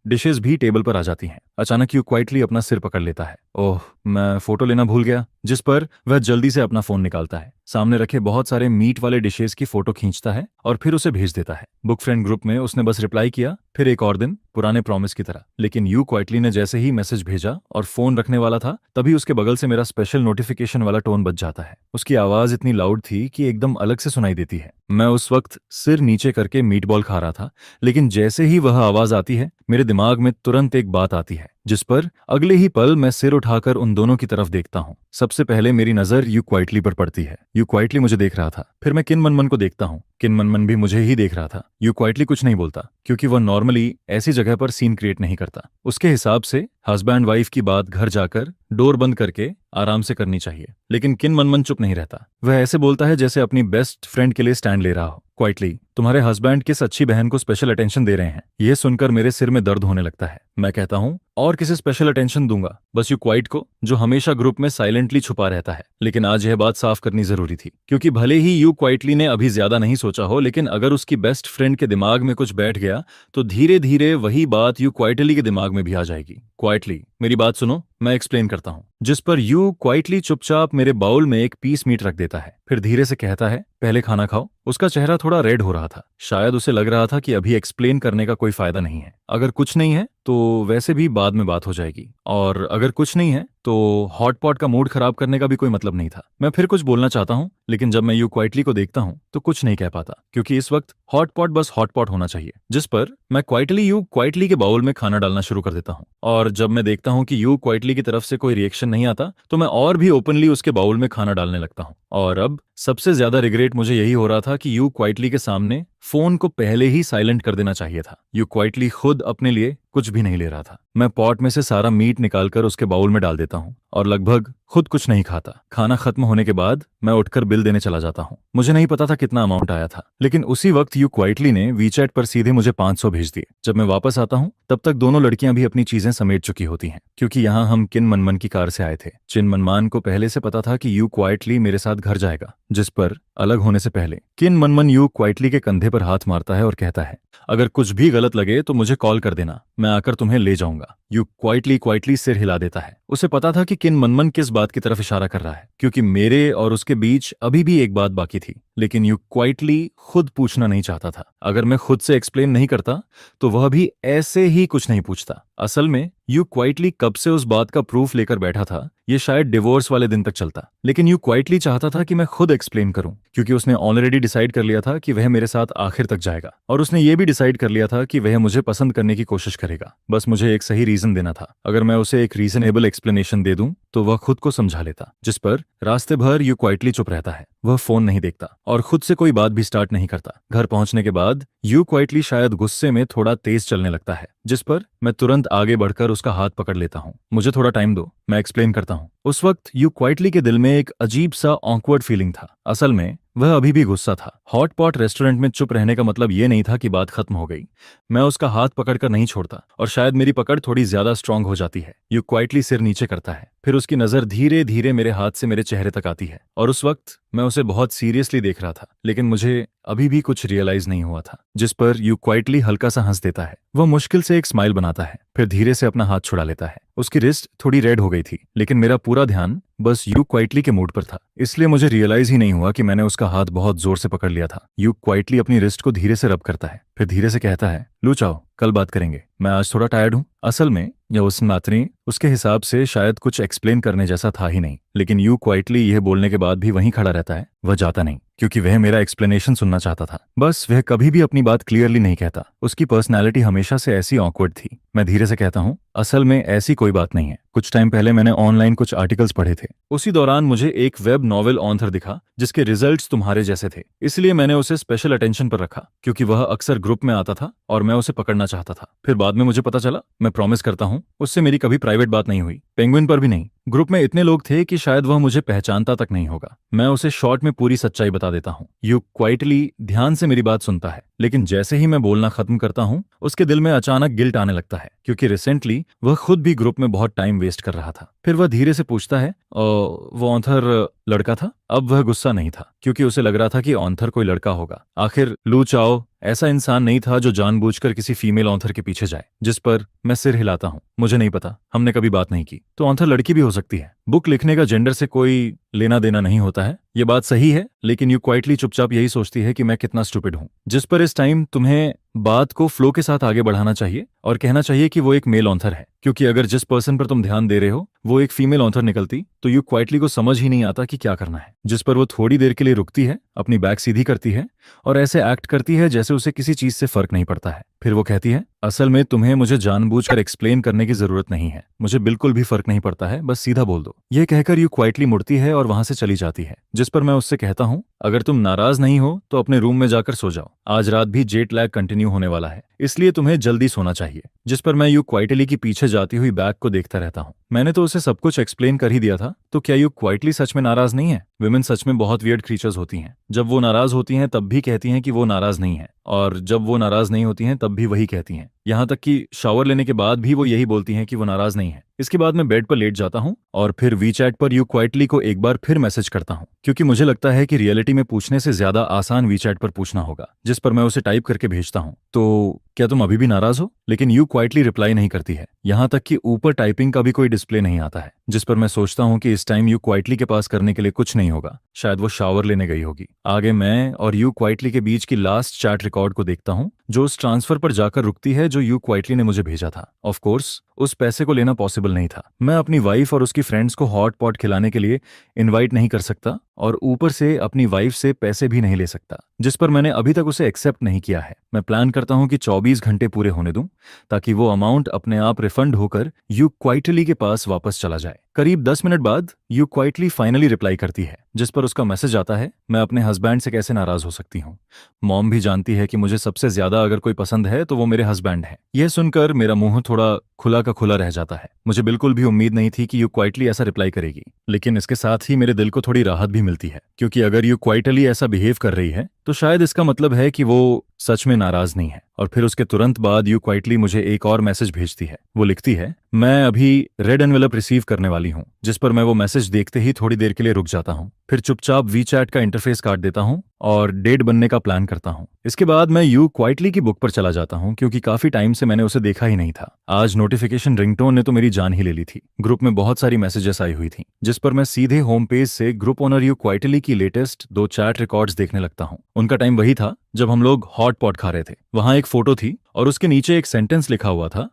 डिशेस भी टेबल पर आ जाती हैं। अचानक यू क्वाइटली अपना सिर पकड़ लेता है, ओह, मैं फोटो लेना भूल गया। जिस पर वह जल्दी से अपना फोन निकालता है, सामने रखे बहुत सारे मीट वाले डिशेस की फोटो खींचता है और फिर उसे भेज देता है। बुक फ्रेंड ग्रुप में उसने बस रिप्लाई किया, फिर एक और दिन, पुराने प्रॉमिस की तरह। लेकिन यू क्वाइटली ने जैसे ही मैसेज भेजा और फोन रखने वाला था, तभी उसके बगल से मेरा स्पेशल नोटिफिकेशन वाला टोन बज जाता है। उसकी आवाज इतनी लाउड थी कि एकदम अलग से सुनाई देती है। मैं उस वक्त सिर नीचे करके मीट बॉल खा रहा था, लेकिन जैसे ही वह आवाज आती है, मेरे दिमाग में तुरंत एक बात आती है, जिस पर अगले ही पल मैं सिर उठाकर उन दोनों की तरफ देखता हूँ। सबसे पहले मेरी नजर यू क्वाइटली पर पड़ती है। यू क्वाइटली मुझे देख रहा था। फिर मैं किन मनमन को देखता हूँ। किन मनमन भी मुझे ही देख रहा था। यू क्वाइटली कुछ नहीं बोलता, क्योंकि वह नॉर्मली ऐसी जगह पर सीन क्रिएट नहीं करता। उसके हिसाब से हस्बैंड वाइफ की बात घर जाकर डोर बंद करके आराम से करनी चाहिए। लेकिन किन मनमन चुप नहीं रहता। वह ऐसे बोलता है जैसे अपनी बेस्ट फ्रेंड के लिए स्टैंड ले रहा हो। क्वाइटली, तुम्हारे हस्बैंड किस अच्छी बहन को स्पेशल अटेंशन दे रहे हैं। यह सुनकर मेरे सिर में दर्द होने लगता है। मैं कहता हूँ, और किसे स्पेशल अटेंशन दूंगा, बस यू क्वाइट को, जो हमेशा ग्रुप में साइलेंटली छुपा रहता है। लेकिन आज यह बात साफ करनी जरूरी थी, क्योंकि भले ही यू क्वाइटली ने अभी ज्यादा नहीं सोचा हो, लेकिन अगर उसकी बेस्ट फ्रेंड के दिमाग में कुछ बैठ गया तो धीरे धीरे वही बात यू क्वाइटली के दिमाग में भी आ जाएगी। क्वाइटली, मेरी बात सुनो, मैं एक्सप्लेन करता हूँ। जिस पर यू क्वाइटली चुपचाप मेरे बाउल में एक पीस मीट रख देता है। फिर धीरे से कहता है, पहले खाना खाओ। उसका चेहरा थोड़ा रेड हो रहा था। शायद उसे लग रहा था कि अभी एक्सप्लेन करने का कोई फायदा नहीं है। अगर कुछ नहीं है तो वैसे भी बाद में बात हो जाएगी, और अगर कुछ नहीं है तो हॉट पॉट का मूड खराब करने का भी कोई मतलब नहीं था। मैं फिर कुछ बोलना चाहता हूँ, लेकिन जब मैं यू क्वाइटली को देखता हूँ तो कुछ नहीं कह पाता, क्योंकि इस वक्त हॉट पॉट बस हॉट पॉट होना चाहिए। जिस पर मैं क्वाइटली यू क्वाइटली के बाउल में खाना डालना शुरू कर देता हूँ, और जब मैं देखता हूँ कि यू क्वाइटली की तरफ से कोई रिएक्शन नहीं आता तो मैं और भी ओपनली उसके बाउल में खाना डालने लगता हूँ। और अब सबसे ज्यादा रिग्रेट मुझे यही हो रहा था कि यू क्वाइटली के सामने फोन को पहले ही साइलेंट कर देना चाहिए था। यू क्वाइटली खुद अपने लिए कुछ भी नहीं ले रहा था। मैं पॉट में से सारा मीट निकालकर उसके बाउल में डाल देता हूँ और लगभग खुद कुछ नहीं खाता। खाना खत्म होने के बाद मैं उठकर बिल देने चला जाता हूँ। मुझे नहीं पता था कितना अमाउंट आया था, लेकिन उसी वक्त यू क्वाइटली ने वीचैट पर सीधे मुझे 500 भेज दिए। जब मैं वापस आता हूँ तब तक दोनों लड़कियां भी अपनी चीजें समेट चुकी होती हैं, क्योंकि यहाँ हम किन मनमन की कार से आए थे। चिन मनमान को पहले से पता था कि यू क्वाइटली मेरे साथ घर जाएगा। जिस पर अलग होने से पहले किन मनमन यू क्वाइटली के कंधे पर हाथ मारता है और कहता है, अगर कुछ भी गलत लगे तो मुझे कॉल कर देना, मैं आकर तुम्हें ले जाऊंगा। यू क्वाइटली सिर हिला देता है। उसे पता था कि किन मनमन किस बात की तरफ इशारा कर रहा है, क्योंकि मेरे और उसके बीच अभी भी एक बात बाकी थी। लेकिन यू क्वाइटली खुद पूछना नहीं चाहता था। अगर मैं खुद से एक्सप्लेन नहीं करता तो वह भी ऐसे ही कुछ नहीं पूछता। असल में यू क्वाइटली कब से उस बात का प्रूफ लेकर बैठा था, ये शायद डिवोर्स वाले दिन तक चलता। लेकिन यू क्वाइटली चाहता था कि मैं खुद एक्सप्लेन करूं, क्योंकि उसने ऑलरेडी डिसाइड कर लिया था कि वह मेरे साथ आखिर तक जाएगा, और उसने ये भी डिसाइड कर लिया था कि वह मुझे पसंद करने की कोशिश करेगा। बस मुझे एक सही रीजन देना था। अगर मैं उसे एक रीजनेबल एक्सप्लेनेशन दे दूं तो वह खुद को समझा लेता। जिस पर रास्ते भर यू क्वाइटली चुप रहता है। वह फोन नहीं देखता और खुद से कोई बात भी स्टार्ट नहीं करता। घर पहुंचने के बाद यू क्वाइटली शायद गुस्से में थोड़ा तेज चलने लगता है, जिस पर मैं तुरंत आगे बढ़कर उसका हाथ पकड़ लेता हूँ। मुझे थोड़ा टाइम दो, मैं एक्सप्लेन करता हूँ। उस वक्त यू क्वाइटली के दिल में एक अजीब सा ऑकवर्ड फीलिंग था। असल में वह अभी भी गुस्सा था। हॉट पॉट रेस्टोरेंट में चुप रहने का मतलब ये नहीं था कि बात खत्म हो गई। मैं उसका हाथ पकड़कर नहीं छोड़ता, और शायद मेरी पकड़ थोड़ी ज्यादा स्ट्रांग हो जाती है। यू क्वाइटली सिर नीचे करता है, फिर उसकी नजर धीरे धीरे मेरे हाथ से मेरे चेहरे तक आती है, और उस वक्त मैं उसे बहुत सीरियसली देख रहा था, लेकिन मुझे अभी भी कुछ रियलाइज नहीं हुआ था। जिस पर यू क्वाइटली हल्का सा हंस देता है। वह मुश्किल से एक स्माइल बनाता है, फिर धीरे से अपना हाथ छुड़ा लेता है। उसकी रिस्ट थोड़ी रेड हो गई थी, लेकिन मेरा पूरा ध्यान बस यू क्वाइटली के मूड पर था, इसलिए मुझे रियलाइज ही नहीं हुआ कि मैंने उसका हाथ बहुत जोर से पकड़ लिया था। यू क्वाइटली अपनी रिस्ट को धीरे से रब करता है, फिर धीरे से कहता है, लो चाओ, कल बात करेंगे, मैं आज थोड़ा टायर्ड हूँ। असल में यह उस नातनी उसके हिसाब से शायद कुछ एक्सप्लेन करने जैसा था ही नहीं, लेकिन यू क्वाइटली यह बोलने के बाद भी वहीं खड़ा रहता है। वह जाता नहीं, क्योंकि वह मेरा एक्सप्लेनेशन सुनना चाहता था। बस वह कभी भी अपनी बात क्लियरली नहीं कहता। उसकी पर्सनैलिटी हमेशा से ऐसी ऑकवर्ड थी। मैं धीरे से कहता हूँ, असल में ऐसी कोई बात नहीं है। कुछ टाइम पहले मैंने ऑनलाइन कुछ आर्टिकल्स पढ़े थे। उसी दौरान मुझे एक वेब नॉवेल ऑथर दिखा जिसके रिजल्ट्स तुम्हारे जैसे थे, इसलिए मैंने उसे स्पेशल अटेंशन पर रखा, क्योंकि वह अक्सर ग्रुप में आता था और मैं उसे पकड़ना चाहता था। फिर बाद में मुझे पता चला, मैं प्रॉमिस करता हूँ, उससे मेरी कभी प्राइवेट बात नहीं हुई, पेंगुइन पर भी नहीं। ग्रुप में इतने लोग थे कि शायद वह मुझे पहचानता तक नहीं होगा। मैं उसे शॉर्ट में पूरी सच्चाई बता देता हूँ। यू क्वाइटली ध्यान से मेरी बात सुनता है, लेकिन जैसे ही मैं बोलना खत्म करता हूँ उसके दिल में अचानक गिल्ट आने लगता है, क्योंकि रिसेंटली वह खुद भी ग्रुप में बहुत टाइम वेस्ट कर रहा था। फिर वह धीरे से पूछता है, वो ऑथर लड़का था? अब वह गुस्सा नहीं था, क्योंकि उसे लग रहा था कि ऑथर कोई लड़का होगा। आखिर लू चाओ ऐसा इंसान नहीं था जो जानबूझकर किसी फीमेल ऑथर के पीछे जाए। जिस पर मैं सिर हिलाता हूँ, मुझे नहीं पता, हमने कभी बात नहीं की। तो ऑथर लड़की भी हो सकती है। बुक लिखने का जेंडर से कोई लेना देना नहीं होता है, ये बात सही है, लेकिन यू क्वाइटली चुपचाप यही सोचती है कि मैं कितना स्टूपिड हूँ। जिस पर इस टाइम तुम्हें बात को फ्लो के साथ आगे बढ़ाना चाहिए और कहना चाहिए कि वो एक मेल ऑथर है, क्योंकि अगर जिस पर्सन पर तुम ध्यान दे रहे हो वो एक फीमेल ऑथर निकलती तो यू क्वाइटली को समझ ही नहीं आता कि क्या करना है, जिस पर वो थोड़ी देर के लिए रुकती है, अपनी बैग सीधी करती है और ऐसे एक्ट करती है जैसे उसे किसी चीज से फर्क नहीं पड़ता है। फिर वो कहती है, असल में तुम्हें मुझे जानबूझकर एक्सप्लेन करने की जरूरत नहीं है, मुझे बिल्कुल भी फर्क नहीं पड़ता है, बस सीधा बोल दो। ये कहकर यू क्वाइटली मुड़ती है और वहां से चली जाती है, जिस पर मैं उससे कहता हूँ, अगर तुम नाराज नहीं हो तो अपने रूम में जाकर सो जाओ, आज रात भी जेट लैग कंटिन्यू होने वाला है, इसलिए तुम्हें जल्दी सोना चाहिए। जिस पर मैं यू क्वाइटली की पीछे जाती हुई बैग को देखता रहता हूँ। मैंने तो उसे सब कुछ एक्सप्लेन कर ही दिया था, तो क्या यू क्वाइटली सच में नाराज नहीं है? विमेन सच में बहुत वियर्ड क्रीचर्स होती हैं। जब वो नाराज होती हैं तब भी कहती हैं कि वो नाराज नहीं है, और जब वो नाराज नहीं होती हैं तब भी वही कहती हैं। यहाँ तक कि शावर लेने के बाद भी वो यही बोलती हैं कि वो नाराज नहीं है। इसके बाद मैं बेड पर लेट जाता हूँ और फिर वीचैट पर यू क्वाइटली को एक बार फिर मैसेज करता हूँ, क्योंकि मुझे लगता है कि रियलिटी में पूछने से ज्यादा आसान वीचैट पर पूछना होगा। जिस पर मैं उसे टाइप करके भेजता हूँ, तो क्या तुम अभी भी नाराज हो? लेकिन यू क्वाइटली रिप्लाई नहीं करती है, यहाँ तक कि ऊपर टाइपिंग का भी कोई डिस्प्ले नहीं आता है। जिस पर मैं सोचता हूँ कि इस टाइम यू क्वाइटली के पास करने के लिए कुछ नहीं होगा, शायद वो शावर लेने गई होगी। आगे मैं और यू क्वाइटली के बीच की लास्ट चैट रिकॉर्ड को देखता हूँ, जो उस ट्रांसफर पर जाकर रुकती है जो यू क्वाइटली ने मुझे भेजा था। ऑफ कोर्स उस पैसे को लेना पॉसिबल नहीं था। मैं अपनी वाइफ और उसकी फ्रेंड्स को हॉट पॉट खिलाने के लिए इनवाइट नहीं कर सकता और ऊपर से अपनी वाइफ से पैसे भी नहीं ले सकता, जिस पर मैंने अभी तक उसे एक्सेप्ट नहीं किया है। मैं प्लान करता हूं कि 24 घंटे पूरे होने दूं ताकि वो अमाउंट अपने आप रिफंड होकर यू क्वाइटली के पास वापस चला जाए। करीब 10 मिनट बाद यू क्वाइटली फाइनली रिप्लाई करती है, जिस पर उसका मैसेज आता है, मैं अपने हस्बैंड से कैसे नाराज हो सकती हूँ। मॉम भी जानती है कि मुझे सबसे ज्यादा अगर कोई पसंद है तो वो मेरे हस्बैंड है। यह सुनकर मेरा मुंह थोड़ा खुला का खुला रह जाता है। मुझे बिल्कुल भी उम्मीद नहीं थी कि यू क्वाइटली ऐसा रिप्लाई करेगी, लेकिन इसके साथ ही मेरे दिल को थोड़ी राहत भी मिलती है, क्योंकि अगर यू क्वाइटली ऐसा बिहेव कर रही है तो शायद इसका मतलब है कि वो सच में नाराज नहीं है। और फिर उसके तुरंत बाद यू क्वाइटली मुझे एक और मैसेज भेजती है। वो लिखती है, मैं अभी रेड एनवेलप रिसीव करने वाली हूँ, जिस पर मैं वो मैसेज देखते ही थोड़ी देर के लिए रुक जाता हूँ। फिर चुपचाप वीचैट का इंटरफेस काट देता हूँ और डेट बनने का प्लान करता हूँ। इसके बाद मैं यू क्वाइटली की बुक पर चला जाता हूँ, क्योंकि काफी टाइम से मैंने उसे देखा ही नहीं था। आज नोटिफिकेशन रिंगटोन ने तो मेरी जान ही ले ली थी। ग्रुप में बहुत सारी मैसेजेस आई हुई थी, जिस पर मैं सीधे होम पेज से ग्रुप ओनर यू क्वाइटली की लेटेस्ट 2 चैट रिकॉर्ड्स देखने लगता हूँ। उनका टाइम वही था जब हम लोग हॉट पॉट खा रहे थे। वहां एक फोटो थी और उसके नीचे एक सेंटेंस लिखा हुआ था,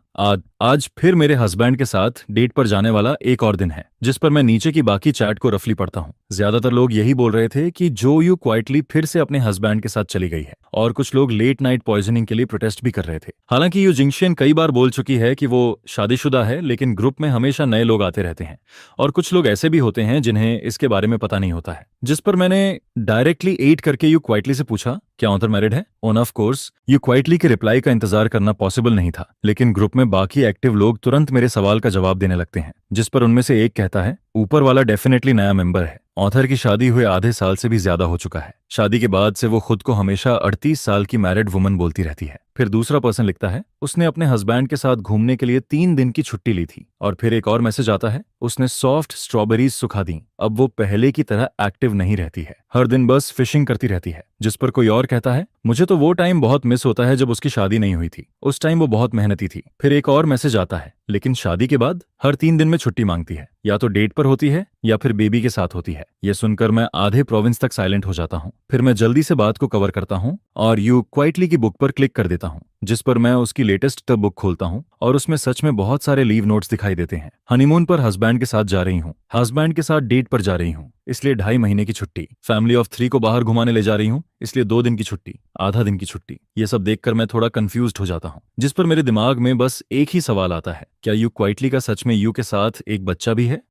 आज फिर मेरे हस्बैंड के साथ डेट पर जाने वाला एक और दिन है। जिस पर मैं नीचे की बाकी चैट को रफली पढ़ता हूँ। ज्यादातर लोग यही बोल रहे थे कि जो यू क्वाइटली फिर से अपने हस्बैंड के साथ चली गई है, और कुछ लोग लेट नाइट पॉइजनिंग के लिए प्रोटेस्ट भी कर रहे थे। हालांकि यू जिंगशियन कई बार बोल चुकी है कि वो शादीशुदा है, लेकिन ग्रुप में हमेशा नए लोग आते रहते हैं और कुछ लोग ऐसे भी होते हैं जिन्हें इसके बारे में पता नहीं होता है। जिस पर मैंने डायरेक्टली एट करके यू क्वाइटली से पूछा, क्या ऑथर मैरिड है? On off course you quietly के रिप्लाई का इंतजार करना पॉसिबल नहीं था, लेकिन ग्रुप में बाकी एक्टिव लोग तुरंत मेरे सवाल का जवाब देने लगते हैं। जिस पर उनमें से एक कहता है, ऊपर वाला डेफिनेटली नया मेंबर है। ऑथर की शादी हुए आधे साल से भी ज्यादा हो चुका है। शादी के बाद से वो खुद को हमेशा 38 साल की मैरिड वुमन बोलती रहती है। फिर दूसरा पर्सन लिखता है, उसने अपने हस्बैंड के साथ घूमने के लिए 3 दिन की छुट्टी ली थी। और फिर एक और मैसेज आता है, उसने सॉफ्ट स्ट्रॉबेरीज सुखा दी, अब वो पहले की तरह एक्टिव नहीं रहती है, हर दिन बस फिशिंग करती रहती है। जिस पर कोई और कहता है, मुझे तो वो टाइम बहुत मिस होता है जब उसकी शादी नहीं हुई थी, उस टाइम वो बहुत मेहनती थी। फिर एक और मैसेज आता है, लेकिन शादी के बाद हर 3 दिन में छुट्टी मांगती है, या तो डेट पर होती है या फिर बेबी के साथ होती है। ये सुनकर मैं आधे प्रोविंस तक साइलेंट हो जाता हूँ। फिर मैं जल्दी से बात को कवर करता हूँ और यू क्वाइटली की बुक पर क्लिक कर देता हूँ, जिस पर मैं उसकी लेटेस्ट बुक खोलता हूँ और उसमें सच में बहुत सारे लीव नोट्स दिखाई देते हैं। हनीमून पर हस्बैंड के साथ जा रही हूँ, हस्बैंड के साथ डेट पर जा रही हूँ, इसलिए 2.5 महीने की छुट्टी, फैमिली ऑफ 3 को बाहर घुमाने ले जा रही हूँ, इसलिए 2 दिन की छुट्टी, आधा दिन की छुट्टी। ये सब देखकर मैं थोड़ा कंफ्यूज्ड हो जाता हूँ, जिस पर मेरे दिमाग में बस एक ही सवाल आता है, क्या यू क्वाइटली का सच में यू के साथ एक बच्चा भी है?